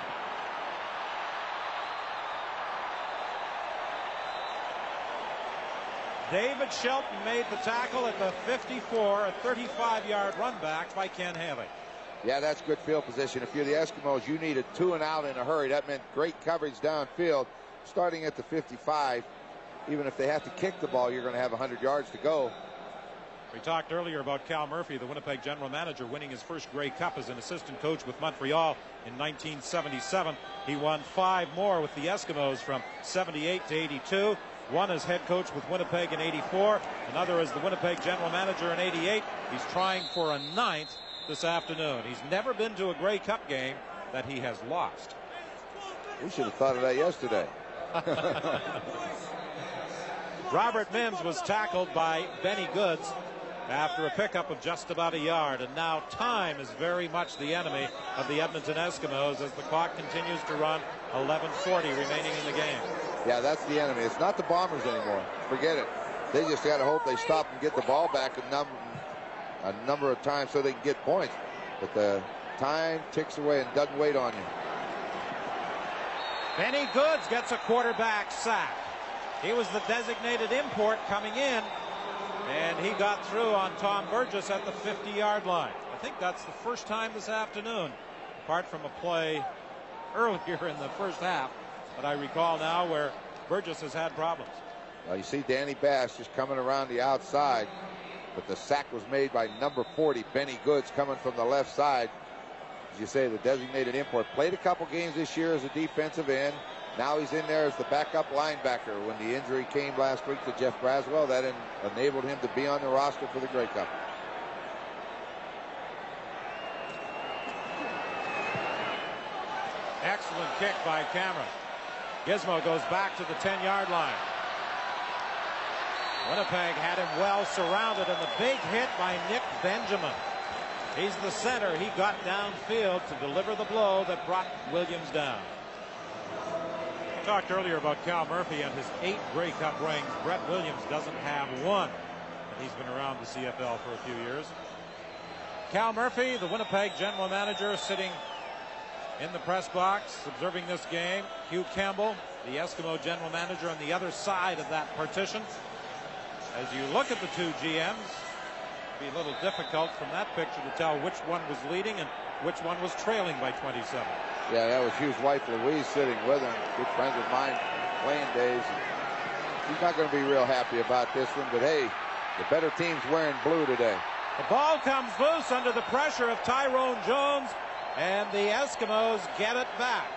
David Shelton made the tackle at the 54, a 35-yard run back by Ken Haley. Yeah, that's good field position. If you're the Eskimos, you need a 2 and out in a hurry. That meant great coverage downfield, starting at the 55. Even if they have to kick the ball, you're going to have 100 yards to go. We talked earlier about Cal Murphy, the Winnipeg general manager, winning his first Grey Cup as an assistant coach with Montreal in 1977. He won 5 more with the Eskimos from 78 to 82. One as head coach with Winnipeg in 84. Another as the Winnipeg general manager in 88. He's trying for a 9th this afternoon. He's never been to a Grey Cup game that he has lost. We should have thought of that yesterday. Robert Mims was tackled by Benny Goods after a pickup of just about a yard, and now time is very much the enemy of the Edmonton Eskimos as the clock continues to run. 11:40 remaining in the game. Yeah, that's the enemy. It's not the Bombers anymore. Forget it. They just got to hope they stop and get the ball back a number of times so they can get points. But the time ticks away and doesn't wait on you. Benny Goods gets a quarterback sack. He was the designated import coming in, and he got through on Tom Burgess at the 50-yard line. I think that's the first time this afternoon, apart from a play earlier in the first half, that I recall now where Burgess has had problems. Well, you see Danny Bass just coming around the outside, but the sack was made by number 40, Benny Goods, coming from the left side. As you say, the designated import. Played a couple games this year as a defensive end. Now he's in there as the backup linebacker. When the injury came last week to Jeff Braswell, that enabled him to be on the roster for the Grey Cup. Excellent kick by Cameron. Gizmo goes back to the 10-yard line. Winnipeg had him well surrounded, and the big hit by Nick Benjamin. He's the center. He got downfield to deliver the blow that brought Williams down. We talked earlier about Cal Murphy and his 8 Grey Cup rings. Brett Williams doesn't have one, and he's been around the CFL for a few years. Cal Murphy, the Winnipeg general manager, sitting in the press box observing this game. Hugh Campbell, the Eskimo general manager, on the other side of that partition. As you look at the two GMs, it'd be a little difficult from that picture to tell which one was leading and which one was trailing by 27. Yeah, that was Hugh's wife Louise sitting with him. Good friends of mine, playing days. He's not going to be real happy about this one, but hey, the better team's wearing blue today. The ball comes loose under the pressure of Tyrone Jones, and the Eskimos get it back.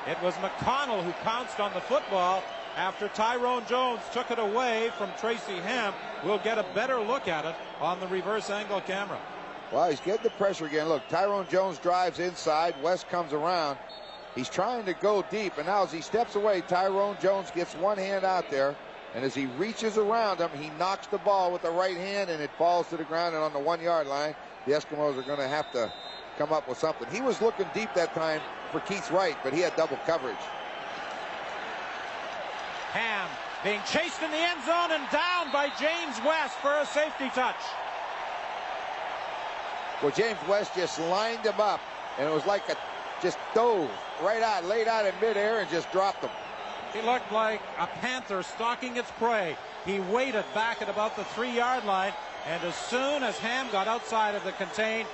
It was McConnell who pounced on the football after Tyrone Jones took it away from Tracy Ham. We'll get a better look at it on the reverse angle camera. Well, he's getting the pressure again. Look, Tyrone Jones drives inside. West comes around. He's trying to go deep, and now as he steps away, Tyrone Jones gets one hand out there, and as he reaches around him, he knocks the ball with the right hand, and it falls to the ground. And on the 1-yard line, the Eskimos are going to have to come up with something. He was looking deep that time for Keith Wright, but he had double coverage. Ham being chased in the end zone and down by James West for a safety touch. Well, James West just lined him up, and it was like just dove right out, laid out in midair, and just dropped him. He looked like a panther stalking its prey. He waited back at about the 3-yard line, and as soon as Ham got outside of the contain,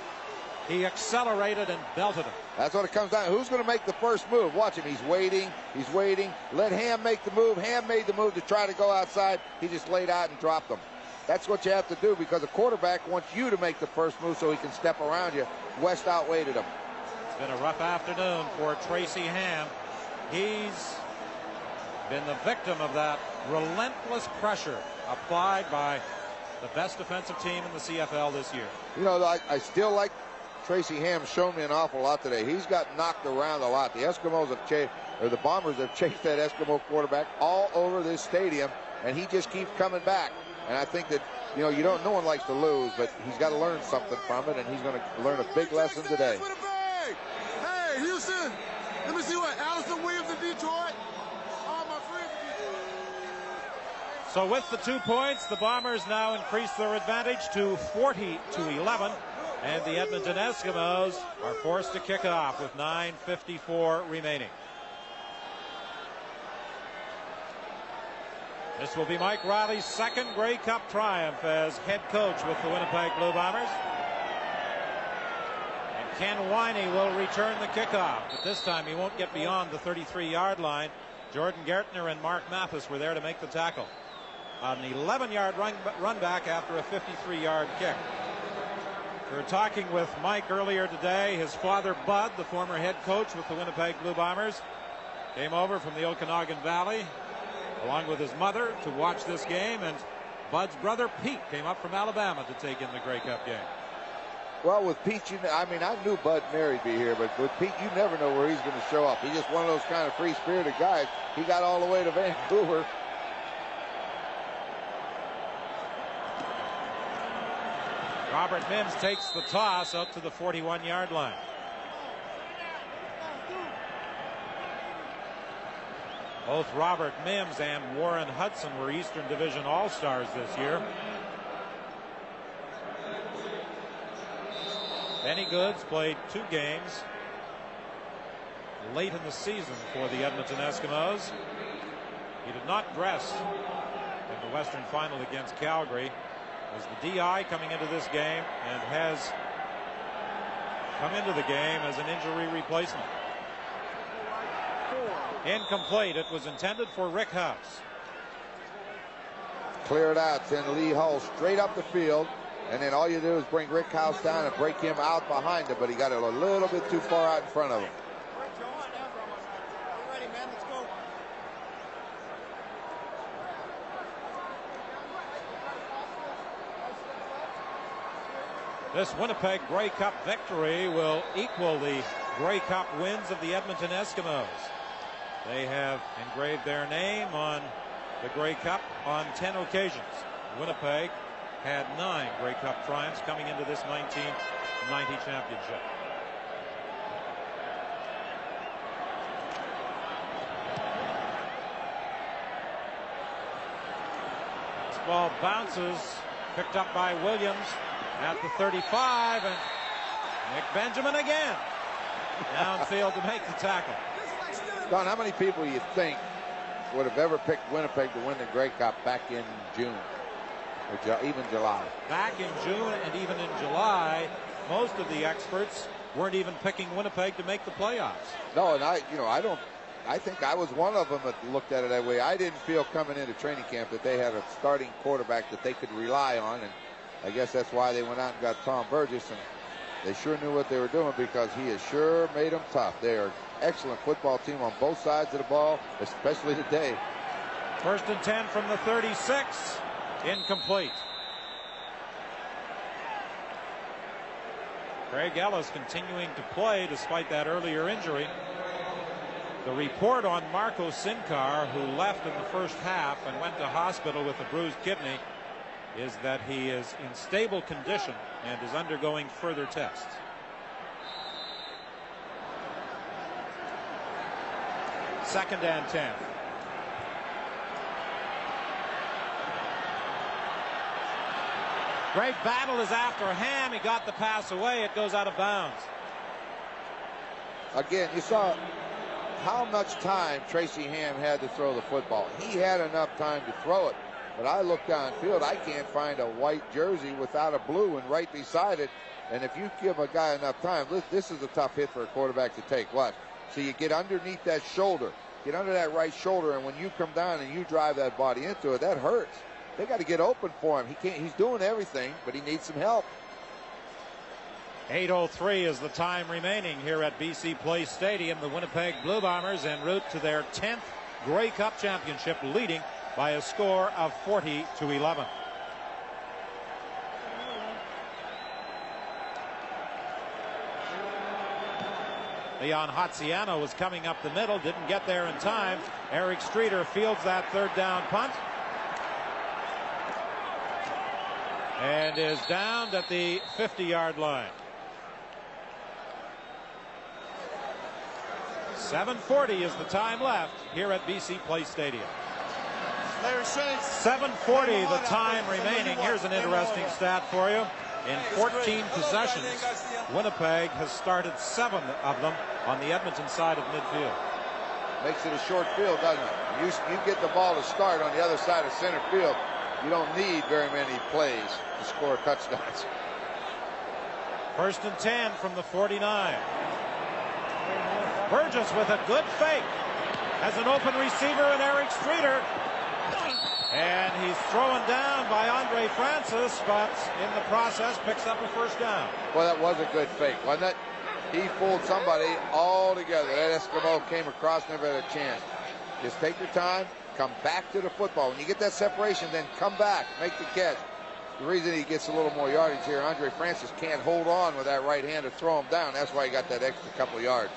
he accelerated and belted him. That's what it comes down to. Who's going to make the first move? Watch him. He's waiting. He's waiting. Let Ham make the move. Ham made the move to try to go outside. He just laid out and dropped him. That's what you have to do, because a quarterback wants you to make the first move so he can step around you. West outweighted him. It's been a rough afternoon for Tracy Ham. He's been the victim of that relentless pressure applied by the best defensive team in the CFL this year. You know, I still like Tracy Ham. Shown me an awful lot today. He's got knocked around a lot. The Eskimos have chased, or the Bombers have chased that Eskimo quarterback all over this stadium, and he just keeps coming back. And I think that, you know, no one likes to lose, but he's got to learn something from it, and he's going to learn a big lesson today. Hey, Houston, let me see what Allison Williams in Detroit. All my friends in Detroit. So with the 2 points, the Bombers now increase their advantage to 40-11. And the Edmonton Eskimos are forced to kick off with 9:54 remaining. This will be Mike Riley's second Grey Cup triumph as head coach with the Winnipeg Blue Bombers. And Ken Winey will return the kickoff, but this time he won't get beyond the 33-yard line. Jordan Gertner and Mark Mathis were there to make the tackle. An 11-yard run back after a 53-yard kick. We were talking with Mike earlier today. His father, Bud, the former head coach with the Winnipeg Blue Bombers, came over from the Okanagan Valley along with his mother to watch this game, and Bud's brother, Pete, came up from Alabama to take in the Grey Cup game. Well, with Pete, I mean, I knew Bud Mary'd be here, but with Pete, you never know where he's going to show up. He's just one of those kind of free-spirited guys. He got all the way to Vancouver. Robert Mims takes the toss out to the 41-yard line. Both Robert Mims and Warren Hudson were Eastern Division All-Stars this year. Benny Goods played 2 games late in the season for the Edmonton Eskimos. He did not dress the Western Final against Calgary, was the DI coming into this game and has come into the game as an injury replacement. Incomplete. It was intended for Rick House. Clear it out. Send Lee Hull straight up the field. And then all you do is bring Rick House down and break him out behind him. But he got it a little bit too far out in front of him. This Winnipeg Grey Cup victory will equal the Grey Cup wins of the Edmonton Eskimos. They have engraved their name on the Grey Cup on 10 occasions. Winnipeg had 9 Grey Cup triumphs coming into this 1990 championship. This ball bounces, picked up by Williams at the 35, and Nick Benjamin again downfield to make the tackle. Don, how many people you think would have ever picked Winnipeg to win the Grey Cup back in June or even July? Back in June and even in July, most of the experts weren't even picking Winnipeg to make the playoffs. No, and I think I was one of them that looked at it that way. I didn't feel coming into training camp that they had a starting quarterback that they could rely on, and I guess that's why they went out and got Tom Burgess, and they sure knew what they were doing because he has sure made them tough. They are an excellent football team on both sides of the ball, especially today. 1st and 10 from the 36. Incomplete. Craig Ellis continuing to play despite that earlier injury. The report on Marco Sincar, who left in the first half and went to hospital with a bruised kidney, is that he is in stable condition and is undergoing further tests. Second and 10. Great battle is after Ham. He got the pass away. It goes out of bounds. Again, you saw how much time Tracy Ham had to throw the football. He had enough time to throw it. But I look downfield, I can't find a white jersey without a blue one right beside it. And if you give a guy enough time, this is a tough hit for a quarterback to take. Watch. So you get underneath that shoulder, get under that right shoulder, and when you come down and you drive that body into it, that hurts. They got to get open for him. He's doing everything, but he needs some help. 8:03 is the time remaining here at BC Place Stadium. The Winnipeg Blue Bombers en route to their 10th Grey Cup championship, leading by a score of 40-11. Leon Hatziano was coming up the middle, didn't get there in time. Eric Streeter fields that 3rd down punt and is downed at the 50-yard line. 7:40 is the time left here at BC Place Stadium. 7:40 the time remaining. Here's an interesting stat for you. In 14 possessions, Winnipeg has started 7 of them on the Edmonton side of midfield. Makes it a short field, doesn't it? You get the ball to start on the other side of center field. You don't need very many plays to score touchdowns. 1st and 10 from the 49. Burgess with a good fake. Has an open receiver in Eric Streeter. And he's thrown down by Andre Francis, but in the process picks up a 1st down. Well, that was a good fake, wasn't it? He fooled somebody all together. That Eskimo came across, never had a chance. Just take your time, come back to the football. When you get that separation, then come back, make the catch. The reason he gets a little more yardage here, Andre Francis can't hold on with that right hand to throw him down. That's why he got that extra couple of yards.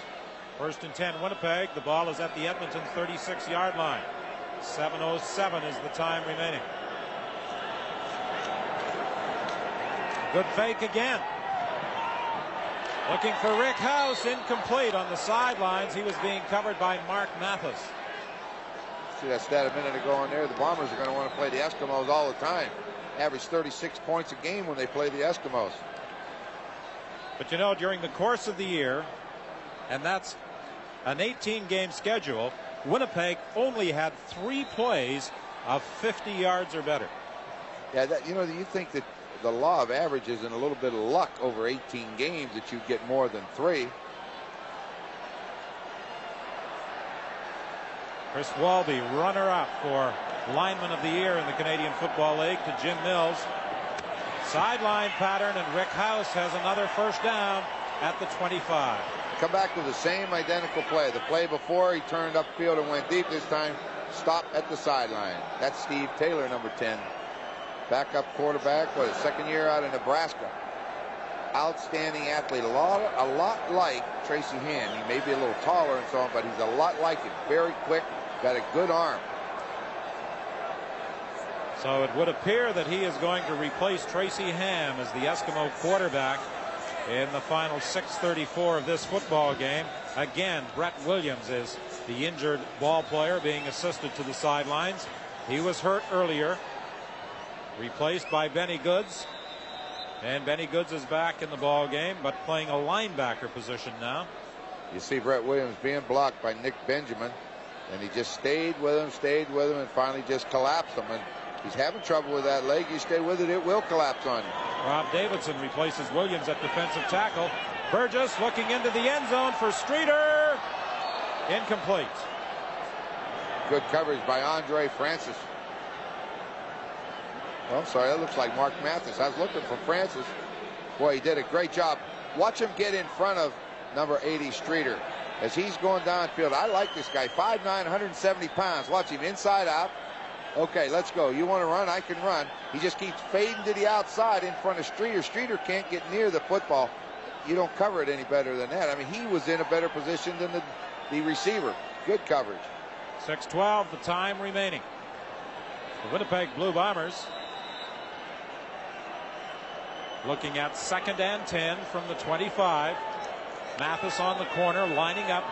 1st and 10 Winnipeg. The ball is at the Edmonton 36-yard line. 7:07 is the time remaining. Good fake again. Looking for Rick House, incomplete on the sidelines. He was being covered by Mark Mathis. See that stat a minute ago on there? The Bombers are going to want to play the Eskimos all the time. Average 36 points a game when they play the Eskimos. But you know, during the course of the year, and that's an 18-game schedule, Winnipeg only had 3 plays of 50 yards or better. Yeah, you think that the law of averages and a little bit of luck over 18 games that you get more than 3. Chris Walby, runner-up for Lineman of the Year in the Canadian Football League, to Jim Mills. Sideline pattern, and Rick House has another first down at the 25. Come back with the same identical play. The play before, he turned upfield and went deep. This time, stop at the sideline. That's Steve Taylor, number 10. Backup quarterback, second year out of Nebraska. Outstanding athlete, a lot like Tracy Ham. He may be a little taller and so on, but he's a lot like him. Very quick, got a good arm. So it would appear that he is going to replace Tracy Ham as the Eskimo quarterback in the final 6:34 of this football game. Again, Brett Williams is the injured ball player being assisted to the sidelines. He was hurt earlier, replaced by Benny Goods. And Benny Goods is back in the ball game, but playing a linebacker position now. You see Brett Williams being blocked by Nick Benjamin, and he just stayed with him, and finally just collapsed him. And he's having trouble with that leg. You stay with it, it will collapse on you. Rob Davidson replaces Williams at defensive tackle. Burgess looking into the end zone for Streeter. Incomplete. Good coverage by Andre Francis. Oh, I'm sorry, that looks like Mark Mathis. I was looking for Francis. Boy, he did a great job. Watch him get in front of number 80, Streeter, as he's going downfield. I like this guy, 5'9", 170 pounds. Watch him inside out. Okay, let's go. You want to run? I can run. He just keeps fading to the outside in front of Streeter. Streeter can't get near the football. You don't cover it any better than that. I mean, he was in a better position than the receiver. Good coverage. 6:12, the time remaining. The Winnipeg Blue Bombers looking at 2nd and 10 from the 25. Mathis on the corner, lining up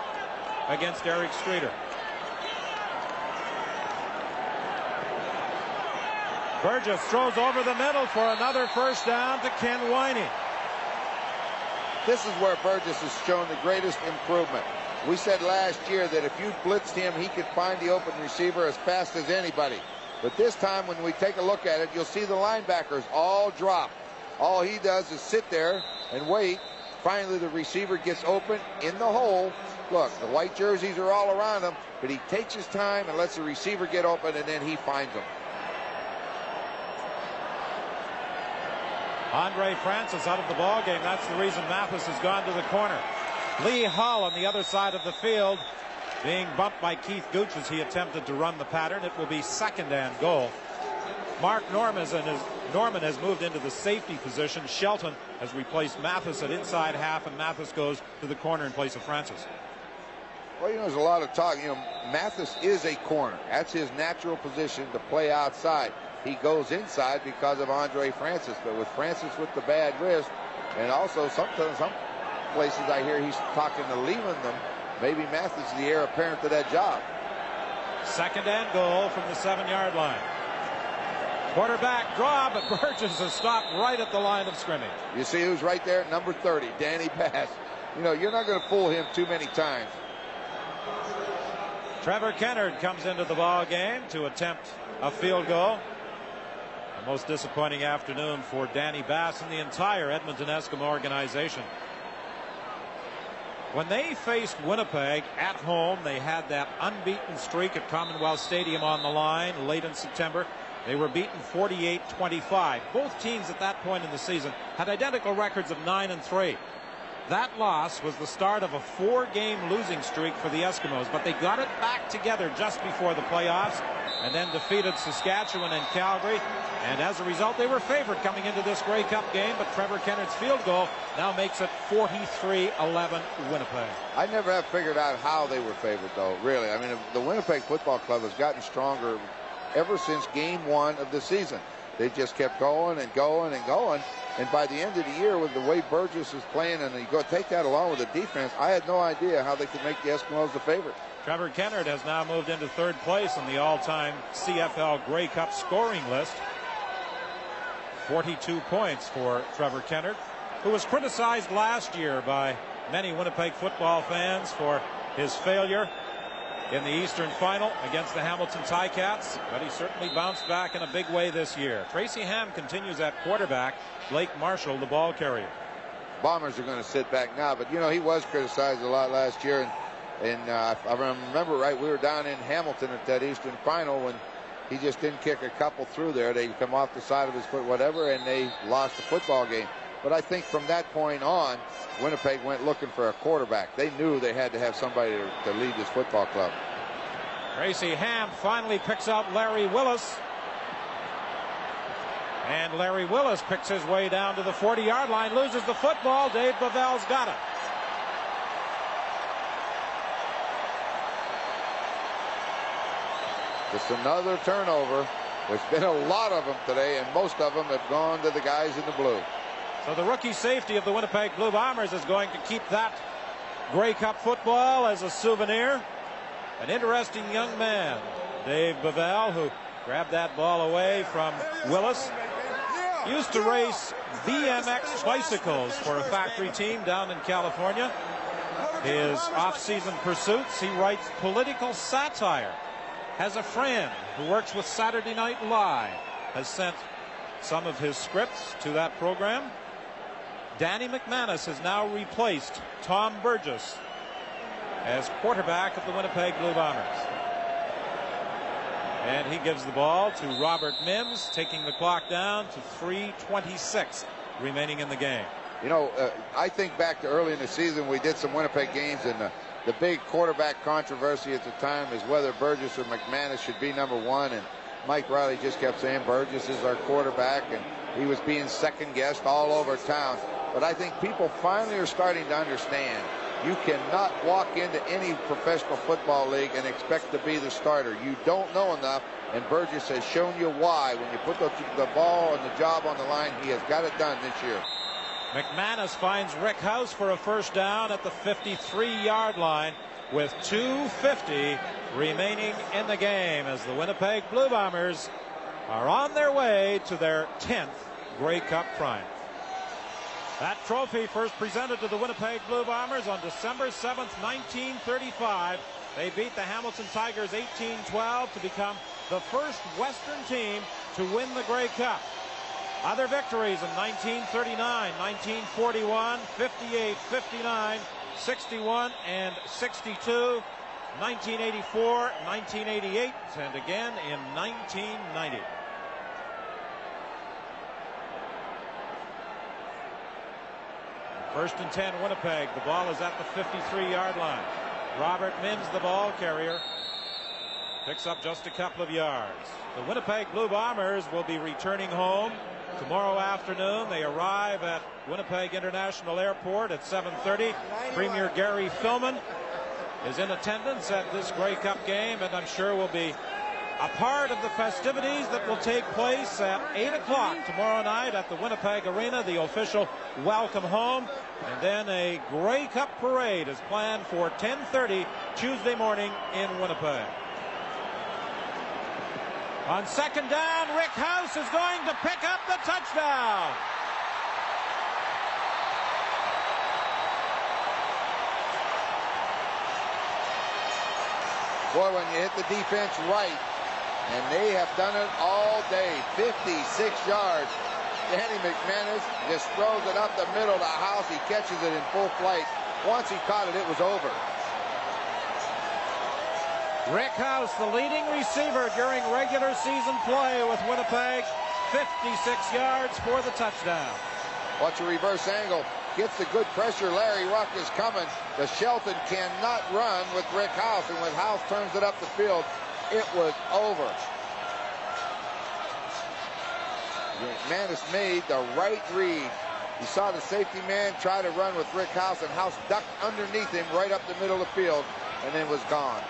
against Eric Streeter. Burgess throws over the middle for another first down to Ken Winey. This is where Burgess has shown the greatest improvement. We said last year that if you blitzed him, he could find the open receiver as fast as anybody. But this time, when we take a look at it, you'll see the linebackers all drop. All he does is sit there and wait. Finally, the receiver gets open in the hole. Look, the white jerseys are all around him, but he takes his time and lets the receiver get open, and then he finds them. Andre Francis out of the ball game. That's the reason Mathis has gone to the corner. Lee Hull on the other side of the field, being bumped by Keith Gooch as he attempted to run the pattern. It will be 2nd and goal. Mark Norman has moved into the safety position. Shelton has replaced Mathis at inside half, and Mathis goes to the corner in place of Francis. Well, there's a lot of talk. Mathis is a corner. That's his natural position to play outside. He goes inside because of Andre Francis, but with Francis with the bad wrist, and also sometimes some places I hear he's talking to leaving them. Maybe Mathis is the heir apparent to that job. 2nd and goal from the 7-yard line. Quarterback draw, but Burgess has stopped right at the line of scrimmage. You see who's right there? Number 30, Danny Bass. You're not going to fool him too many times. Trevor Kennard comes into the ball game to attempt a field goal. The most disappointing afternoon for Danny Bass and the entire Edmonton Eskimo organization. When they faced Winnipeg at home, they had that unbeaten streak at Commonwealth Stadium on the line late in September. They were beaten 48-25. Both teams at that point in the season had identical records of 9-3. That loss was the start of a 4-game losing streak for the Eskimos, but they got it back together just before the playoffs and then defeated Saskatchewan and Calgary. And as a result, they were favored coming into this Grey Cup game, but Trevor Kennard's field goal now makes it 43-11 Winnipeg. I never have figured out how they were favored, though, really. I mean, the Winnipeg Football Club has gotten stronger ever since game 1 of the season. They just kept going and going and going. And by the end of the year, with the way Burgess is playing, and you go take that along with the defense, I had no idea how they could make the Eskimos the favorite. Trevor Kennard has now moved into 3rd place on the all-time CFL Grey Cup scoring list. 42 points for Trevor Kennard, who was criticized last year by many Winnipeg football fans for his failure in the Eastern Final against the Hamilton Ticats, but he certainly bounced back in a big way this year. Tracy Ham continues at quarterback. Blake Marshall, the ball carrier. Bombers are going to sit back now, but you know, he was criticized a lot last year, and if I remember right, we were down in Hamilton at that Eastern Final when he just didn't kick a couple through there. They come off the side of his foot, whatever, and they lost the football game. But I think from that point on, Winnipeg went looking for a quarterback. They knew they had to have somebody to lead this football club. Tracy Ham finally picks out Larry Willis. And Larry Willis picks his way down to the 40-yard line, loses the football. Dave Bavell's got it. Just another turnover. There's been a lot of them today, and most of them have gone to the guys in the blue. So the rookie safety of the Winnipeg Blue Bombers is going to keep that Grey Cup football as a souvenir. An interesting young man, Dave Bavell, who grabbed that ball away from Willis. Used to race BMX bicycles for a factory team down in California. His off-season pursuits, he writes political satire. Has a friend who works with Saturday Night Live. Has sent some of his scripts to that program. Danny McManus has now replaced Tom Burgess as quarterback of the Winnipeg Blue Bombers. And he gives the ball to Robert Mims, taking the clock down to 3:26 remaining in the game. You know, I think back to early in the season, we did some Winnipeg games, and the big quarterback controversy at the time is whether Burgess or McManus should be number one. And Mike Riley just kept saying Burgess is our quarterback, and he was being second-guessed all over town. But I think people finally are starting to understand you cannot walk into any professional football league and expect to be the starter. You don't know enough, and Burgess has shown you why. When you put the ball and the job on the line, he has got it done this year. McManus finds Rick House for a first down at the 53-yard line with 2:50 remaining in the game as the Winnipeg Blue Bombers are on their way to their 10th Grey Cup triumph. That trophy first presented to the Winnipeg Blue Bombers on December 7th, 1935. They beat the Hamilton Tigers 18-12 to become the first Western team to win the Grey Cup. Other victories in 1939, 1941, 58, 59, 61, and 62, 1984, 1988, and again in 1990. First and 10, Winnipeg. The ball is at the 53-yard line. Robert Mims, the ball carrier, picks up just a couple of yards. The Winnipeg Blue Bombers will be returning home tomorrow afternoon. They arrive at Winnipeg International Airport at 7:30. Premier Gary Filmon is in attendance at this Grey Cup game, and I'm sure will be a part of the festivities that will take place at 8 o'clock tomorrow night at the Winnipeg Arena, the official welcome home. And then a Grey Cup parade is planned for 10:30 Tuesday morning in Winnipeg. On second down, Rick House is going to pick up the touchdown. Boy, when you hit the defense right, and they have done it all day, 56 yards. Danny McManus just throws it up the middle of the house. He catches it in full flight. Once he caught it, it was over. Rick House, the leading receiver during regular season play with Winnipeg, 56 yards for the touchdown. Watch a reverse angle. Gets the good pressure. Larry Ruck is coming. The Shelton cannot run with Rick House, and when House turns it up the field, it was over. McManus made the right read. You saw the safety man try to run with Rick House, and House ducked underneath him right up the middle of the field and then was gone.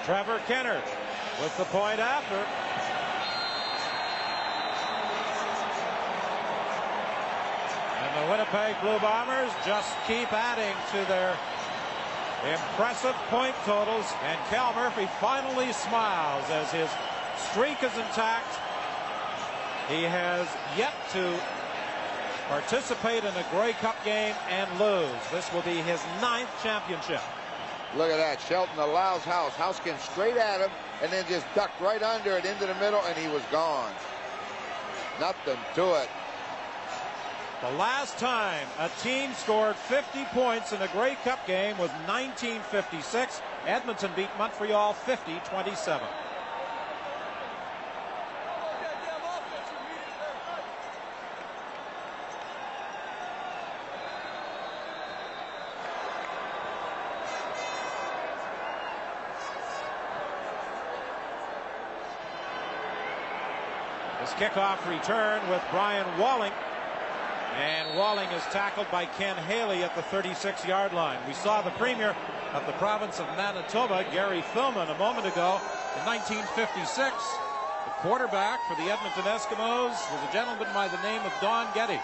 Trevor Kenner with the point after. And the Winnipeg Blue Bombers just keep adding to their impressive point totals, and Cal Murphy finally smiles as his streak is intact. He has yet to participate in a Grey Cup game and lose. This will be his 9th championship. Look at that. Shelton allows House. House came straight at him and then just ducked right under it into the middle, and he was gone. Nothing to it. The last time a team scored 50 points in a Grey Cup game was 1956. Edmonton beat Montreal 50-27. This kickoff return with Brian Walling. And Walling is tackled by Ken Haley at the 36-yard line. We saw the premier of the province of Manitoba, Gary Philman, a moment ago. In 1956, the quarterback for the Edmonton Eskimos was a gentleman by the name of Don Getty,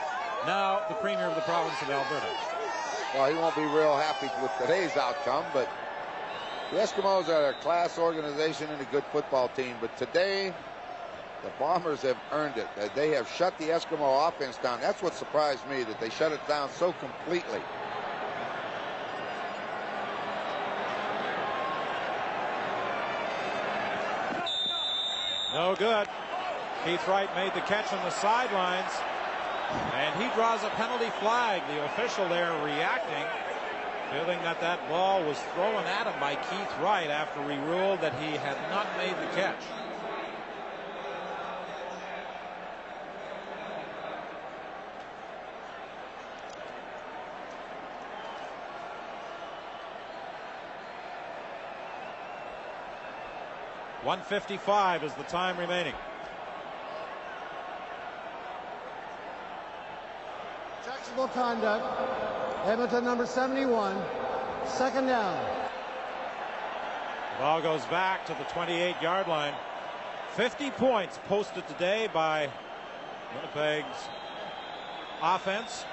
now the premier of the province of Alberta. Well, he won't be real happy with today's outcome, but the Eskimos are a class organization and a good football team. But today, the Bombers have earned it. They have shut the Eskimo offense down. That's what surprised me, that they shut it down so completely. No good. Keith Wright made the catch on the sidelines, and he draws a penalty flag. The official there reacting, feeling that that ball was thrown at him by Keith Wright after he ruled that he had not made the catch. .155 is the time remaining. Taxable conduct. Edmonton number 71. Second down. The ball goes back to the 28-yard line. 50 points posted today by Winnipeg's offense.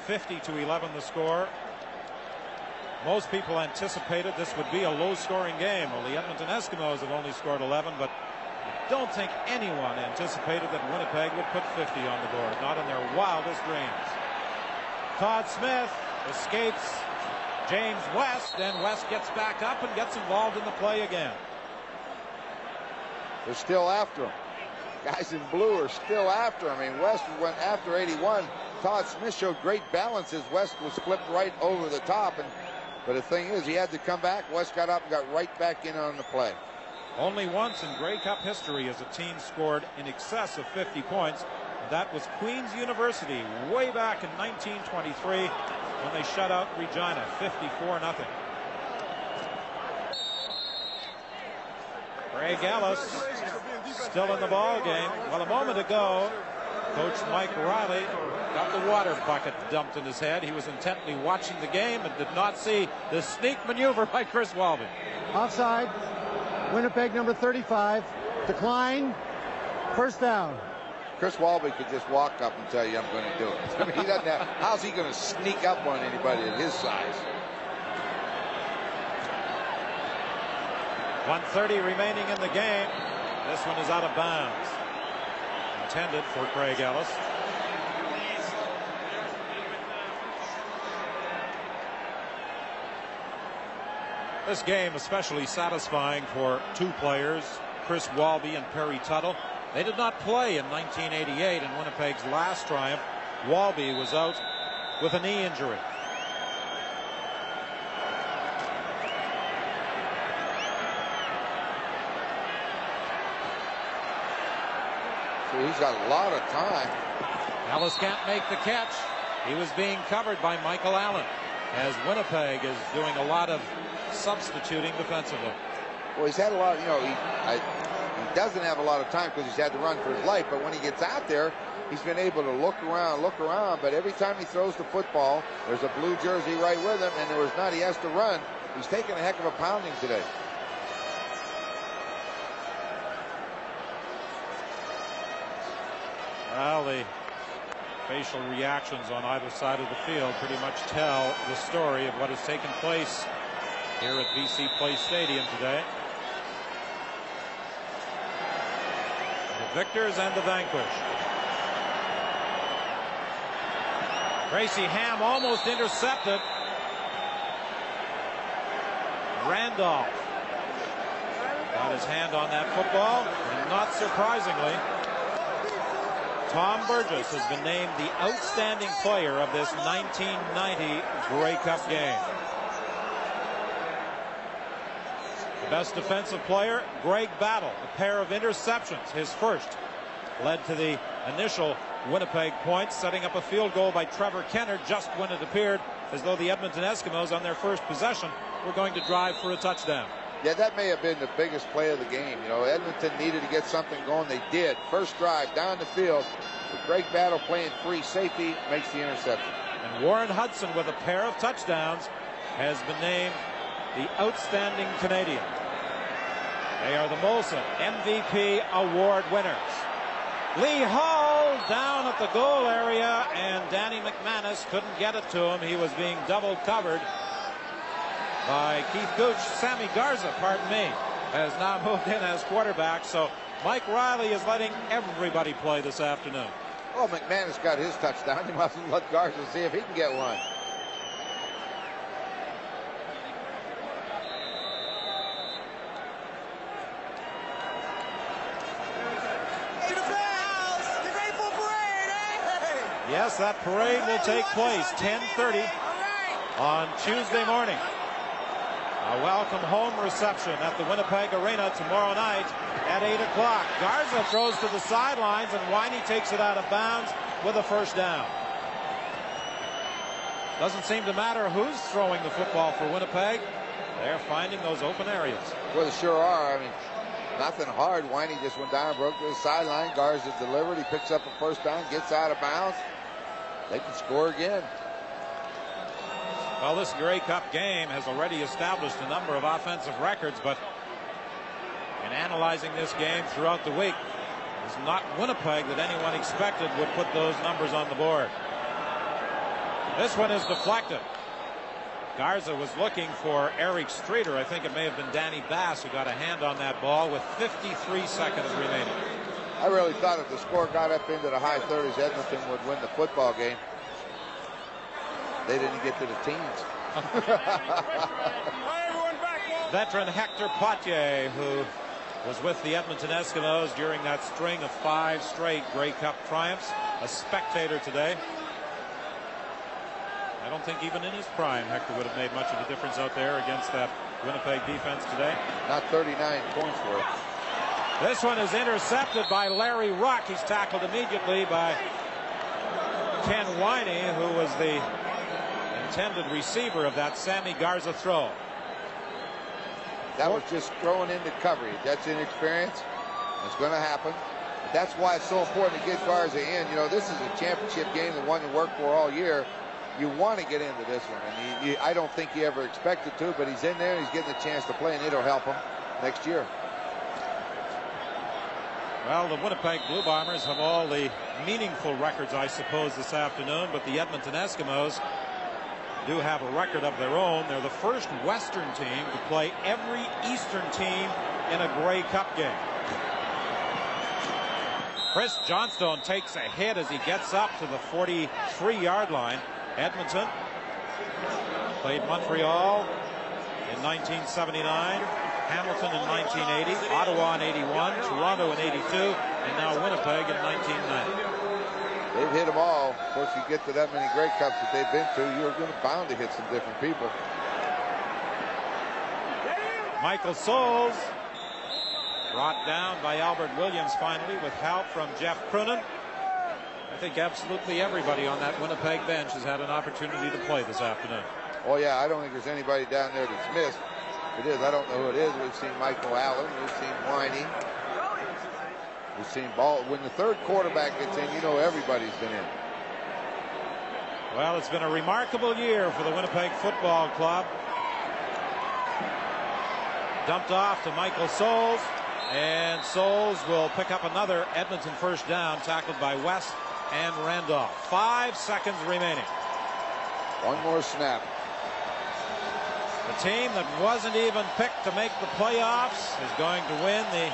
50-11 the score. Most people anticipated this would be a low-scoring game. Well, the Edmonton Eskimos have only scored 11, but I don't think anyone anticipated that Winnipeg would put 50 on the board, not in their wildest dreams. Todd Smith escapes James West, and West gets back up and gets involved in the play again. They're still after him. Guys in blue are still after him. I mean, West went after 81. Todd Smith showed great balance as West was flipped right over the top, but the thing is, he had to come back. West got up and got right back in on the play. Only once in Grey Cup history has a team scored in excess of 50 points. And that was Queen's University way back in 1923 when they shut out Regina 54-0. Craig Ellis still in the ball game. Well, a moment ago, Coach Mike Riley got the water bucket dumped in his head. He was intently watching the game and did not see the sneak maneuver by Chris Walby. Offside. Winnipeg number 35. Decline. First down. Chris Walby could just walk up and tell you, I'm going to do it. I mean, he doesn't have, how's he going to sneak up on anybody at his size? 1:30 remaining in the game. This one is out of bounds. Intended for Craig Ellis. This game especially satisfying for two players, Chris Walby and Perry Tuttle. They did not play in 1988 in Winnipeg's last triumph. Walby was out with a knee injury. So he's got a lot of time. Ellis can't make the catch. He was being covered by Michael Allen, as Winnipeg is doing a lot of substituting defensively. Well, he's had a lot, you know, he doesn't have a lot of time because he's had to run for his life, but when he gets out there, he's been able to look around, but every time he throws the football, there's a blue jersey right with him, and there was not, he has to run. He's taking a heck of a pounding today. Well, the facial reactions on either side of the field pretty much tell the story of what has taken place here at BC Place Stadium today. The victors and the vanquished. Tracy Ham almost intercepted. Randolph got his hand on that football, and not surprisingly, Tom Burgess has been named the outstanding player of this 1990 Grey Cup game. The best defensive player, Greg Battle, a pair of interceptions, his first, led to the initial Winnipeg points, setting up a field goal by Trevor Kenner just when it appeared as though the Edmonton Eskimos on their first possession were going to drive for a touchdown. Yeah, that may have been the biggest play of the game. You know, Edmonton needed to get something going. They did. First drive down the field. With Greg Battle playing free safety, makes the interception. And Warren Hudson, with a pair of touchdowns, has been named the outstanding Canadian. They are the Molson MVP award winners. Lee Hall down at the goal area, and Danny McManus couldn't get it to him. He was being double covered by Keith Gooch. Sammy Garza, pardon me, has now moved in as quarterback. So Mike Riley is letting everybody play this afternoon. Well, McManus got his touchdown. He must let Garza see if he can get one. Yes, that parade will take place 10:30 on Tuesday morning. A welcome home reception at the Winnipeg Arena tomorrow night at 8 o'clock. Garza throws to the sidelines, and Winey takes it out of bounds with a first down. Doesn't seem to matter who's throwing the football for Winnipeg. They're finding those open areas. Well, they sure are. I mean, nothing hard. Winey just went down, broke to the sideline. Garza delivered. He picks up a first down, gets out of bounds. They can score again. Well, this Grey Cup game has already established a number of offensive records, but in analyzing this game throughout the week, it's not Winnipeg that anyone expected would put those numbers on the board. This one is deflected. Garza was looking for Eric Streeter. I think it may have been Danny Bass who got a hand on that ball with 53 seconds remaining. I really thought if the score got up into the high 30s, Edmonton would win the football game. They didn't get to the teens. Veteran Hector Potier, who was with the Edmonton Eskimos during that string of 5 straight Grey Cup triumphs, a spectator today. I don't think even in his prime Hector would have made much of a difference out there against that Winnipeg defense today. Not 39 points worth. This one is intercepted by Larry Ruck. He's tackled immediately by Ken Winey, who was the intended receiver of that Sammy Garza throw. That was just throwing into coverage. That's inexperience. It's going to happen. But that's why it's so important to get Garza in. You know, this is a championship game, the one you work for all year. You want to get into this one. And I don't think he ever expected to, but he's in there and he's getting a chance to play, and it'll help him next year. Well, the Winnipeg Blue Bombers have all the meaningful records, I suppose, this afternoon, but the Edmonton Eskimos do have a record of their own. They're the first Western team to play every Eastern team in a Grey Cup game. Chris Johnstone takes a hit as he gets up to the 43-yard line. Edmonton played Montreal in 1979, Hamilton in 1980, Ottawa in 81, Toronto in 82, and now Winnipeg in 1990. They've hit them all. Of course, you get to that many Grey Cups that they've been to, you're going to bound to hit some different people. Michael Soles brought down by Albert Williams finally with help from Jeff Prunen. I think absolutely everybody on that Winnipeg bench has had an opportunity to play this afternoon. Oh, yeah, I don't think there's anybody down there that's missed. It is. I don't know who it is. We've seen Michael Allen. We've seen Winey. We've seen Ball. When the third quarterback gets in, you know everybody's been in. Well, it's been a remarkable year for the Winnipeg Football Club. Dumped off to Michael Soles, and Soles will pick up another Edmonton first down, tackled by West and Randolph. 5 seconds remaining. One more snap. The team that wasn't even picked to make the playoffs is going to win the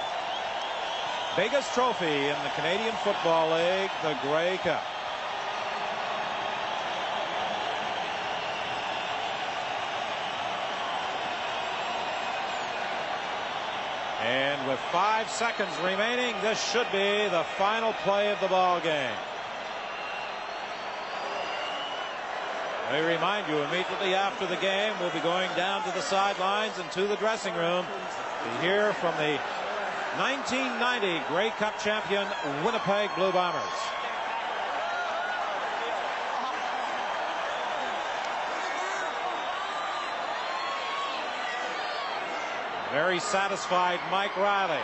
biggest trophy in the Canadian Football League, the Grey Cup. And with 5 seconds remaining, this should be the final play of the ball game. Let me remind you, immediately after the game, we'll be going down to the sidelines and to the dressing room to hear from the 1990 Grey Cup champion Winnipeg Blue Bombers. Very satisfied Mike Riley.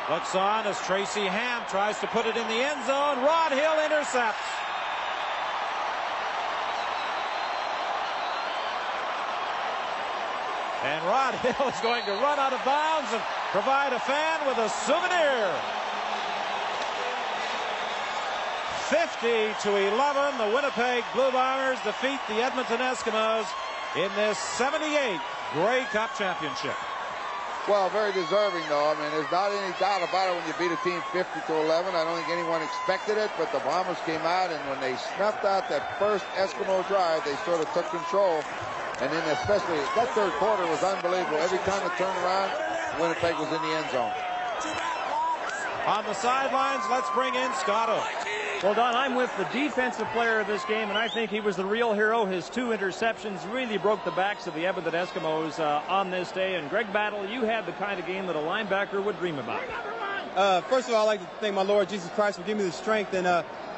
Looks on as Tracy Ham tries to put it in the end zone. Rod Hill intercepts. And Rod Hill is going to run out of bounds and provide a fan with a souvenir. 50-11, the Winnipeg Blue Bombers defeat the Edmonton Eskimos in this 78 Grey Cup championship. Well, very deserving, though. I mean, there's not any doubt about it when you beat a team 50-11. I don't think anyone expected it, but the Bombers came out, and when they snuffed out that first Eskimo drive, they sort of took control. And then especially that third quarter was unbelievable. Every time it turned around, Winnipeg was in the end zone. On the sidelines, let's bring in Scott Oak. Well, Don, I'm with the defensive player of this game, and I think he was the real hero. His 2 interceptions really broke the backs of the Edmonton Eskimos on this day. And Greg Battle, you had the kind of game that a linebacker would dream about. First of all, I'd like to thank my Lord Jesus Christ for giving me the strength, and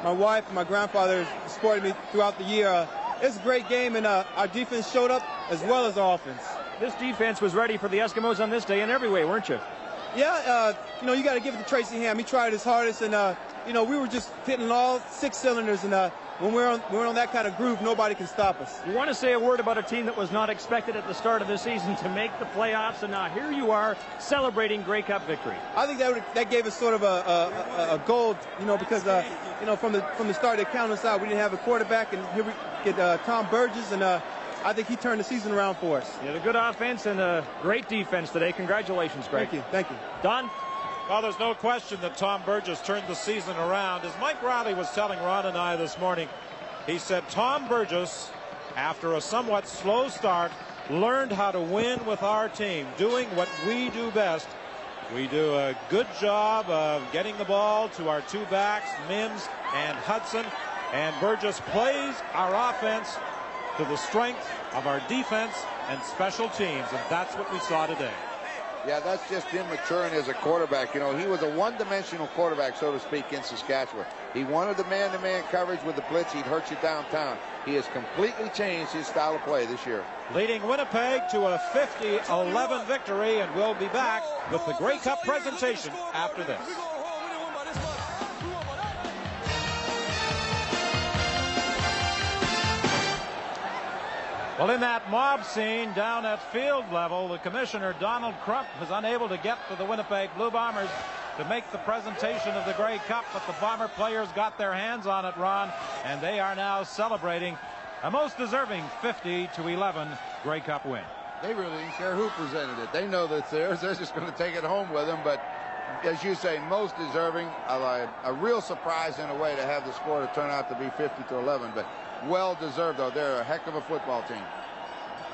my wife and my grandfather supported me throughout the year. It's a great game, and our defense showed up as well as our offense. This defense was ready for the Eskimos on this day in every way, weren't you? Yeah, you got to give it to Tracy Ham. He tried his hardest, and we were just hitting all 6 cylinders, and when we're on that kind of groove, nobody can stop us. You want to say a word about a team that was not expected at the start of the season to make the playoffs, and now here you are celebrating Grey Cup victory. I think that gave us sort of a goal, because from the start they counted us out. We didn't have a quarterback, and here we get Tom Burgess, and I think he turned the season around for us. You had a good offense and a great defense today. Congratulations, Greg. Thank you. Don? Well, there's no question that Tom Burgess turned the season around. As Mike Riley was telling Ron and I this morning, he said Tom Burgess, after a somewhat slow start, learned how to win with our team, doing what we do best. We do a good job of getting the ball to our 2 backs, Mims and Hudson, and Burgess plays our offense to the strength of our defense and special teams, and that's what we saw today. Yeah, that's just him maturing as a quarterback. He was a one-dimensional quarterback, so to speak, in Saskatchewan. He wanted the man-to-man coverage with the blitz. He'd hurt you downtown. He has completely changed his style of play this year. Leading Winnipeg to a 50-11 victory, and we'll be back with the Grey Cup presentation after this. Well, in that mob scene down at field level, the commissioner, Donald Crump, was unable to get to the Winnipeg Blue Bombers to make the presentation of the Grey Cup, but the Bomber players got their hands on it, Ron, and they are now celebrating a most deserving 50-11 Grey Cup win. They really didn't care who presented it. They know that's theirs. They're just going to take it home with them, but as you say, most deserving. A real surprise in a way to have the score to turn out to be 50-11, but well deserved, though. They're a heck of a football team.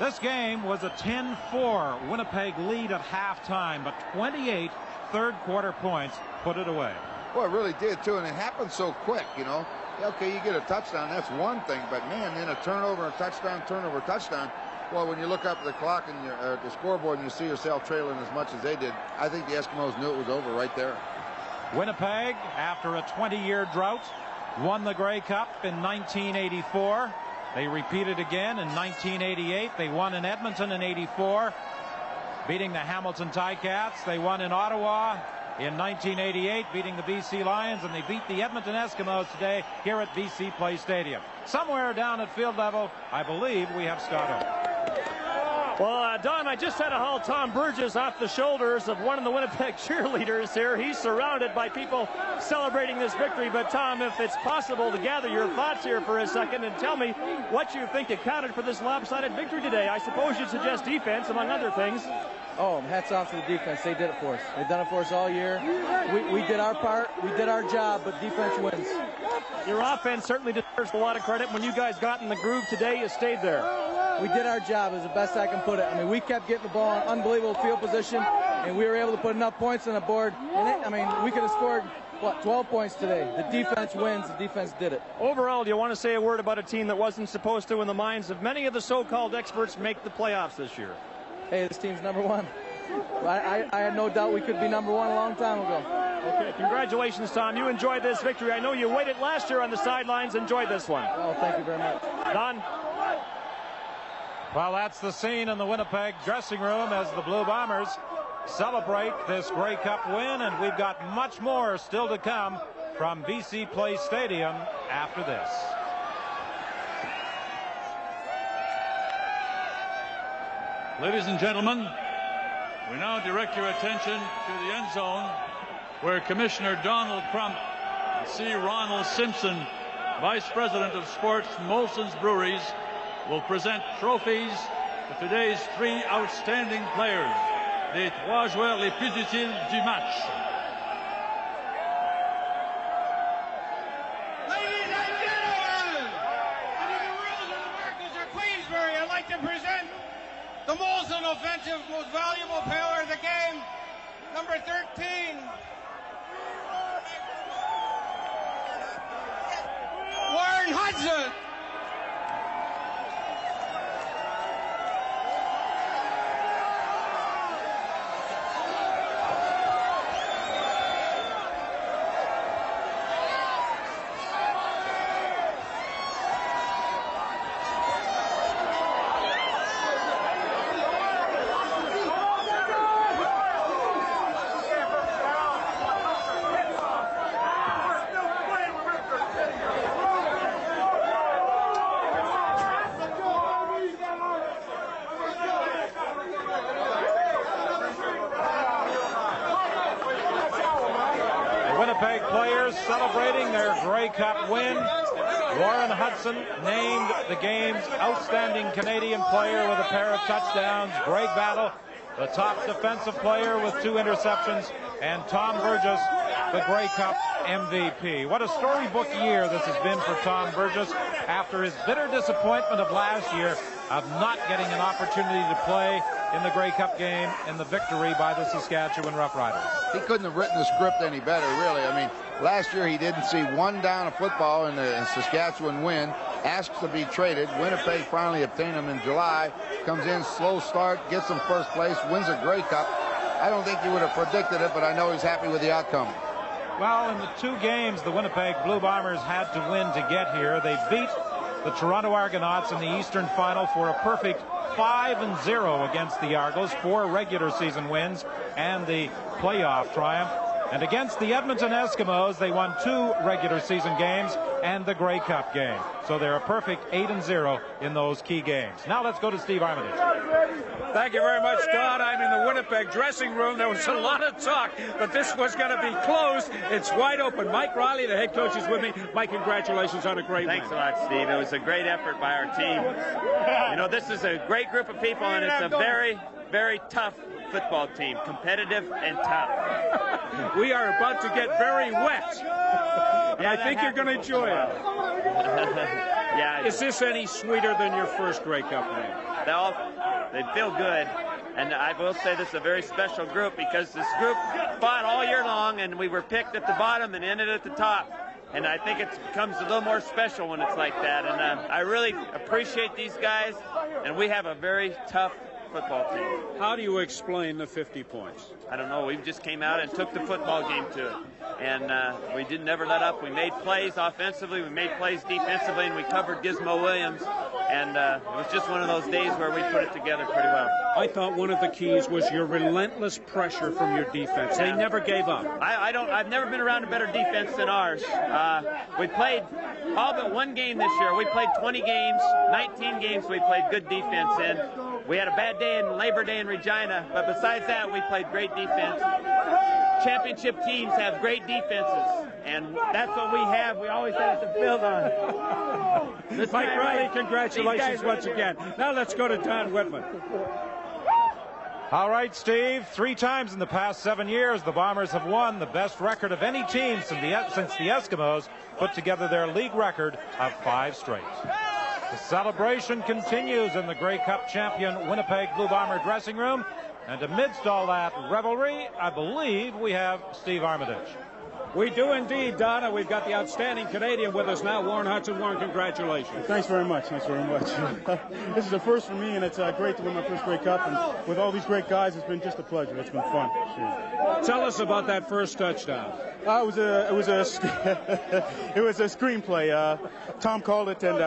This game was a 10-4 Winnipeg lead at halftime, but 28 third-quarter points put it away. Well, it really did, too, and it happened so quick, Okay, you get a touchdown, that's one thing, but, man, then a turnover, a touchdown, turnover, touchdown. Well, when you look up at the clock and the scoreboard and you see yourself trailing as much as they did, I think the Eskimos knew it was over right there. Winnipeg, after a 20-year drought, won the Grey Cup in 1984. They repeated again in 1988. They won in Edmonton in 84, beating the Hamilton Ticats. They won in Ottawa in 1988, beating the BC Lions, and they beat the Edmonton Eskimos today here at BC Place Stadium. Somewhere down at field level, I believe we have Scott Oak. Well, Don, I just had to haul Tom Burgess off the shoulders of one of the Winnipeg cheerleaders here. He's surrounded by people celebrating this victory. But, Tom, if it's possible to gather your thoughts here for a second and tell me what you think accounted for this lopsided victory today. I suppose you'd suggest defense, among other things. Oh, hats off to the defense. They did it for us. They've done it for us all year. We did our part. We did our job, but defense wins. Your offense certainly deserves a lot of credit. When you guys got in the groove today, you stayed there. We did our job as the best I can put it. I mean, we kept getting the ball in unbelievable field position, and we were able to put enough points on the board. And I mean, we could have scored, what, 12 points today. The defense wins. The defense did it. Overall, do you want to say a word about a team that wasn't supposed to, in the minds of many of the so-called experts, make the playoffs this year? Hey, this team's #1. I had no doubt we could be #1 a long time ago. Okay, congratulations, Tom. You enjoyed this victory. I know you waited last year on the sidelines. Enjoy this one. Oh, thank you very much. Don? Well, that's the scene in the Winnipeg dressing room as the Blue Bombers celebrate this Grey Cup win, and we've got much more still to come from BC Place Stadium after this. Ladies and gentlemen, we now direct your attention to the end zone, where Commissioner Donald Crump and C. Ronald Simpson, Vice President of Sports, Molson's Breweries, will present trophies to today's 3 outstanding players, les 3 joueurs les plus utiles du match. Ladies and gentlemen, under the rules of the Marquis of Queensbury, I'd like to present the Molson offensive most valuable player of the game, number 13. Warren Hudson. Winnipeg players celebrating their Grey Cup win. Warren Hudson named the game's outstanding Canadian player with a pair of touchdowns. Greg Battle, the top defensive player with 2 interceptions. And Tom Burgess, the Grey Cup MVP. What a storybook year this has been for Tom Burgess after his bitter disappointment of last year of not getting an opportunity to play in the Grey Cup game in the victory by the Saskatchewan Roughriders. He couldn't have written the script any better, really. I mean, last year he didn't see 1 down of football in the Saskatchewan win, asks to be traded. Winnipeg finally obtained him in July, comes in, slow start, gets him first place, wins a Grey Cup. I don't think he would have predicted it, but I know he's happy with the outcome. Well, in the 2 games the Winnipeg Blue Bombers had to win to get here, they beat the Toronto Argonauts in the Eastern Final for a perfect 5-0 against the Argos, 4 regular season wins and the playoff triumph. And against the Edmonton Eskimos, they won 2 regular season games and the Grey Cup game. So they're a perfect 8-0 in those key games. Now let's go to Steve Armitage. Thank you very much, Don. I'm in the Winnipeg dressing room. There was a lot of talk, but this was going to be closed. It's wide open. Mike Riley, the head coach, is with me. Mike, congratulations on a great win. Thanks a lot, Steve. It was a great effort by our team. You know, this is a great group of people, and it's a very, very tough football team, competitive and tough. We are about to get very wet, and I think you're going to enjoy it. Yeah. Is this any sweeter than your first Grey Cup win? They feel good, and I will say this is a very special group because this group fought all year long, and we were picked at the bottom and ended at the top. And I think it becomes a little more special when it's like that. And I really appreciate these guys, and we have a very tough football team. How do you explain the 50 points? I don't know. We just came out and took the football game to it. And we didn't never let up. We made plays offensively. We made plays defensively, and we covered Gizmo Williams. And it was just one of those days where we put it together pretty well. I thought one of the keys was your relentless pressure from your defense. They never gave up. I've never been around a better defense than ours. We played all but 1 game this year. We played 20 games, 19 games we played good defense in. We had a bad day in Labor Day in Regina, but besides that, we played great defense. Championship teams have great defenses, and that's what we have. We always have to build on. Mike Riley, congratulations once again. Now let's go to Don Whitman. All right, Steve, 3 times in the past 7 years, the Bombers have won the best record of any team since the Eskimos put together their league record of 5 straight. The celebration continues in the Grey Cup champion Winnipeg Blue Bomber dressing room. And amidst all that revelry, I believe we have Steve Armitage. We do indeed, Donna. We've got the outstanding Canadian with us now, Warren Hudson. Warren, congratulations. Thanks very much. Thanks very much. This is a first for me, and it's great to win my first Grey Cup. And with all these great guys, it's been just a pleasure. It's been fun. Tell us about that first touchdown. It was a screenplay. Tom called it, and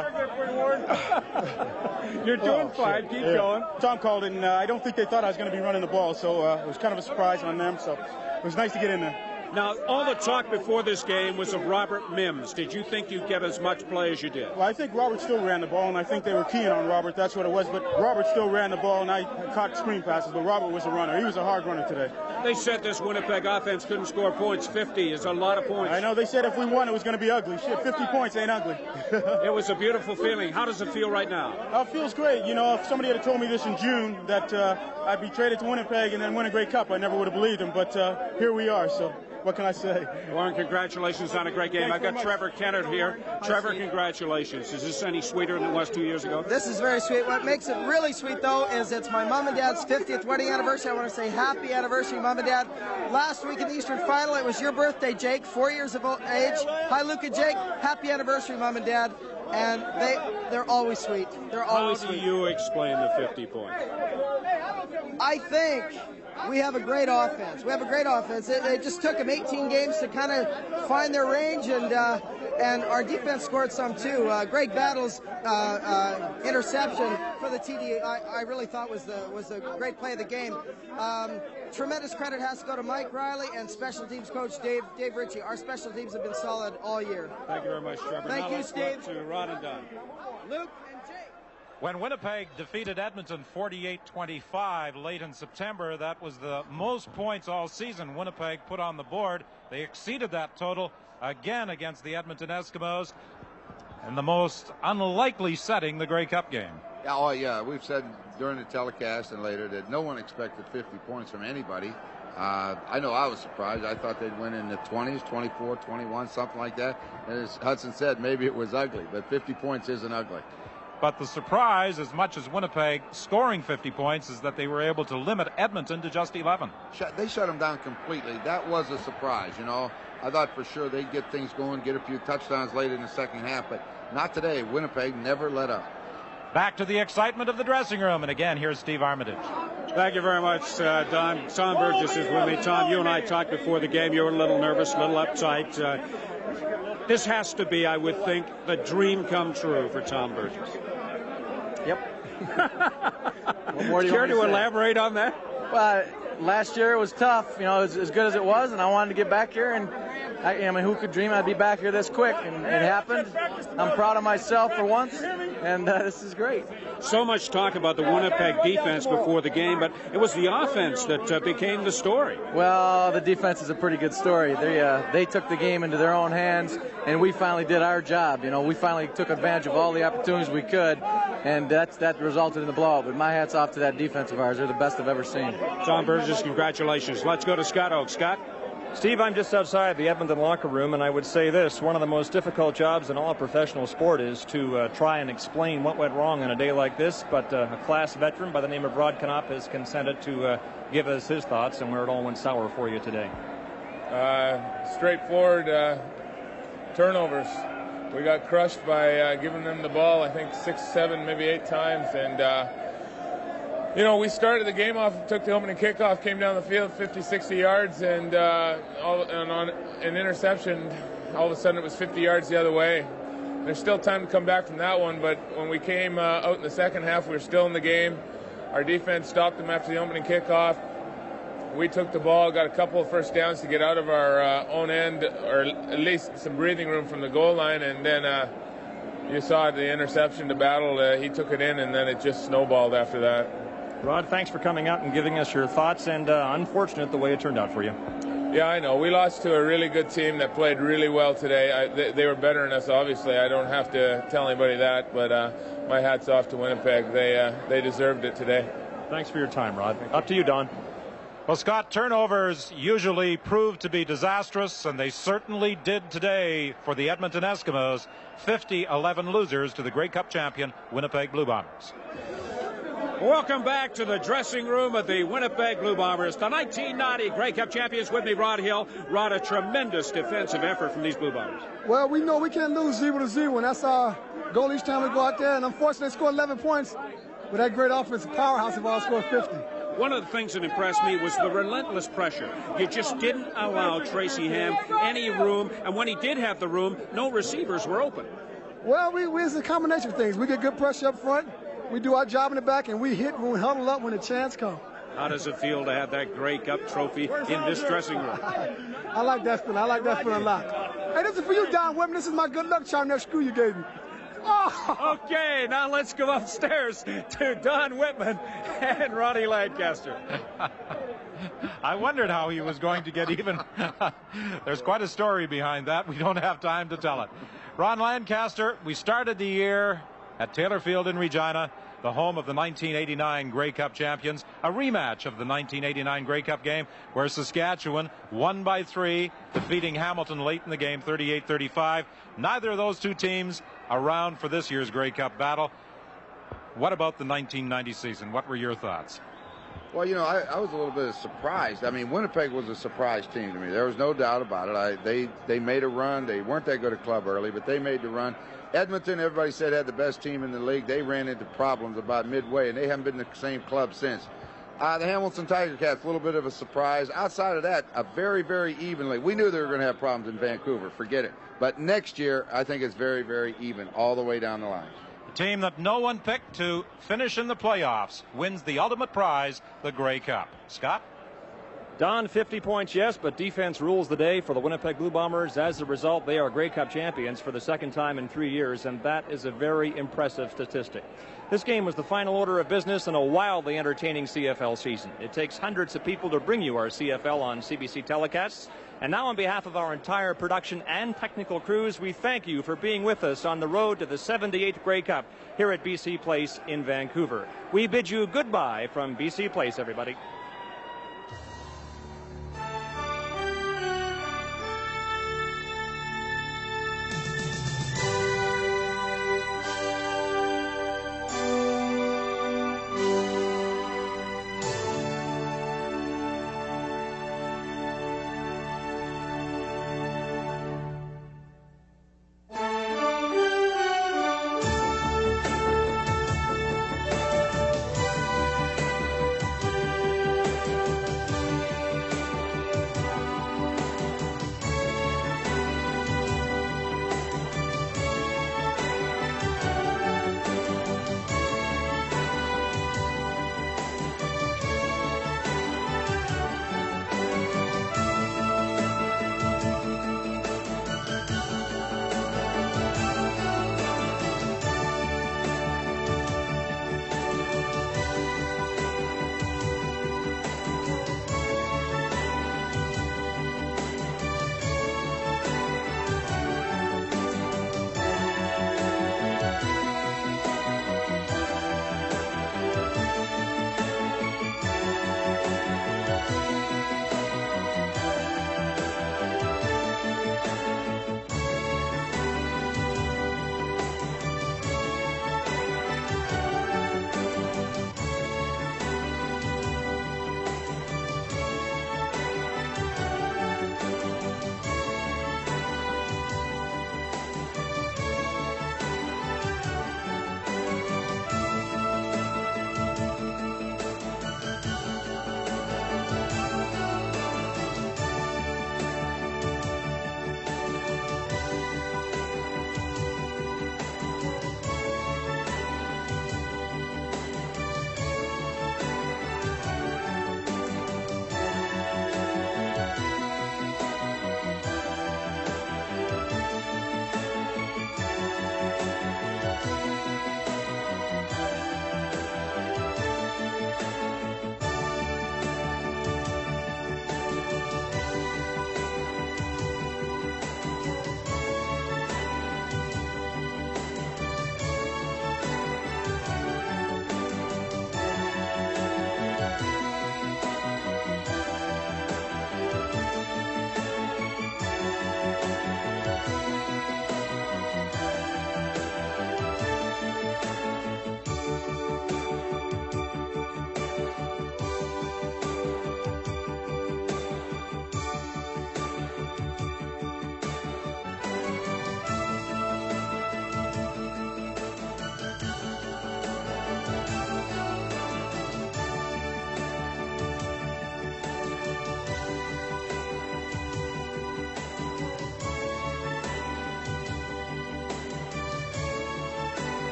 you're doing fine. Keep going. Tom called it, and I don't think they thought I was going to be running the ball, so it was kind of a surprise on them. So it was nice to get in there. Now, all the talk before this game was of Robert Mims. Did you think you'd get as much play as you did? Well, I think Robert still ran the ball, and I think they were keying on Robert. That's what it was. But Robert still ran the ball, and I caught screen passes, but Robert was a runner. He was a hard runner today. They said this Winnipeg offense couldn't score points. 50 is a lot of points. I know. They said if we won, it was going to be ugly. Shit, 50 points ain't ugly. It was a beautiful feeling. How does it feel right now? It feels great. You know, if somebody had told me this in June, that I'd be traded to Winnipeg and then win a Grey Cup, I never would have believed him. But here we are, so what can I say? Warren, congratulations on a great game. I've got Trevor Kennard here. Trevor, congratulations. Is this any sweeter than it was 2 years ago? This is very sweet. What makes it really sweet, though, is it's my mom and dad's 50th wedding anniversary. I want to say happy anniversary, Mom and Dad. Last week in the Eastern Final, it was your birthday, Jake, 4 years of age. Hi, Luke and Jake. Happy anniversary, Mom and Dad. And they're always sweet. They're always sweet. How do you explain the 50 points? I think we have a great offense. We have a great offense. It just took them 18 games to kind of find their range, and our defense scored some too. Greg Battle's interception for the TD, I really thought was a great play of the game. Tremendous credit has to go to Mike Riley and special teams coach Dave Ritchie. Our special teams have been solid all year. Thank you very much, Trevor. Thank you, Steve. To Rod and Don. Luke and Jake. When Winnipeg defeated Edmonton 48-25 late in September, that was the most points all season Winnipeg put on the board. They exceeded that total again against the Edmonton Eskimos in the most unlikely setting, the Grey Cup game. Oh, yeah. We've said during the telecast and later that no one expected 50 points from anybody. I know I was surprised. I thought they'd win in the 20s, 24, 21, something like that. And as Hudson said, maybe it was ugly, but 50 points isn't ugly. But the surprise, as much as Winnipeg scoring 50 points, is that they were able to limit Edmonton to just 11. They shut them down completely. That was a surprise, you know. I thought for sure they'd get things going, get a few touchdowns late in the second half, but not today. Winnipeg never let up. Back to the excitement of the dressing room, and again, here's Steve Armitage. Thank you very much, Don. Tom Burgess is with me. Tom, you and I talked before the game. You were a little nervous, a little uptight. This has to be, I would think, the dream come true for Tom Burgess. Yep. What more do you Care want to say? elaborate on that? Well, last year it was tough. You know, as good as it was, and I wanted to get back here. And I mean, who could dream I'd be back here this quick? And it happened. I'm proud of myself for once, and this is great. So much talk about the Winnipeg defense before the game, but it was the offense that became the story. Well, the defense is a pretty good story. They took the game into their own hands, and we finally did our job. You know, we finally took advantage of all the opportunities we could, and that resulted in the blowout. But my hat's off to that defense of ours. They're the best I've ever seen. Tom Burgess, congratulations. Let's go to Scott Oakes. Scott? Steve, I'm just outside the Edmonton locker room, and I would say this: one of the most difficult jobs in all professional sport is to try and explain what went wrong on a day like this. But a class veteran by the name of Rod Knopp has consented to give us his thoughts on where it all went sour for you today. Straightforward turnovers. We got crushed by giving them the ball, I think 6, 7, maybe 8 times, and you know, we started the game off, took the opening kickoff, came down the field 50, 60 yards, and on an interception, all of a sudden it was 50 yards the other way. There's still time to come back from that one, but when we came out in the second half, we were still in the game. Our defense stopped them after the opening kickoff. We took the ball, got a couple of first downs to get out of our own end, or at least some breathing room from the goal line, and then you saw the interception to Battle. He took it in, and then it just snowballed after that. Rod, thanks for coming out and giving us your thoughts, and unfortunate the way it turned out for you. Yeah, I know. We lost to a really good team that played really well today. They were better than us, obviously. I don't have to tell anybody that, but my hat's off to Winnipeg. They deserved it today. Thanks for your time, Rod. Up to you, Don. Well, Scott, turnovers usually prove to be disastrous, and they certainly did today for the Edmonton Eskimos. 50-11 losers to the Grey Cup champion Winnipeg Blue Bombers. Welcome back to the dressing room of the Winnipeg Blue Bombers, the 1990 Grey Cup champions. With me, Rod Hill. Rod, a tremendous defensive effort from these Blue Bombers. Well, we know we can't lose 0-0, and that's our goal each time we go out there. And unfortunately, they scored 11 points. But that great offensive powerhouse of ours scored 50. One of the things that impressed me was the relentless pressure. You just didn't allow Tracy Ham any room, and when he did have the room, no receivers were open. Well, it's a combination of things. We get good pressure up front, we do our job in the back, and we hit when we huddle up when the chance comes. How does it feel to have that Grey Cup trophy in this dressing room? I like that feeling. I like that feeling a lot. Hey, this is for you, Don Whitman. This is my good luck charm, that screw you gave me. Oh. Okay, now let's go upstairs to Don Whitman and Ronnie Lancaster. I wondered how he was going to get even. There's quite a story behind that. We don't have time to tell it. Ron Lancaster, we started the year at Taylor Field in Regina, the home of the 1989 Grey Cup champions, a rematch of the 1989 Grey Cup game where Saskatchewan won by 3, defeating Hamilton late in the game 38-35. Neither of those two teams around for this year's Grey Cup battle. What about the 1990 season? What were your thoughts? Well, you know, I was a little bit surprised. I mean, Winnipeg was a surprise team to me. There was no doubt about it. They made a run. They weren't that good at club early, but they made the run. Edmonton, everybody said, had the best team in the league. They ran into problems about midway, and they haven't been the same club since. The Hamilton Tiger Cats, a little bit of a surprise. Outside of that, a very, very evenly. We knew they were going to have problems in Vancouver. Forget it. But next year, I think it's very, very even all the way down the line. The team that no one picked to finish in the playoffs wins the ultimate prize, the Grey Cup. Scott? Don, 50 points, yes, but defense rules the day for the Winnipeg Blue Bombers. As a result, they are Grey Cup champions for the second time in 3 years, and that is a very impressive statistic. This game was the final order of business in a wildly entertaining CFL season. It takes hundreds of people to bring you our CFL on CBC telecasts. And now, on behalf of our entire production and technical crews, we thank you for being with us on the road to the 78th Grey Cup here at BC Place in Vancouver. We bid you goodbye from BC Place, everybody.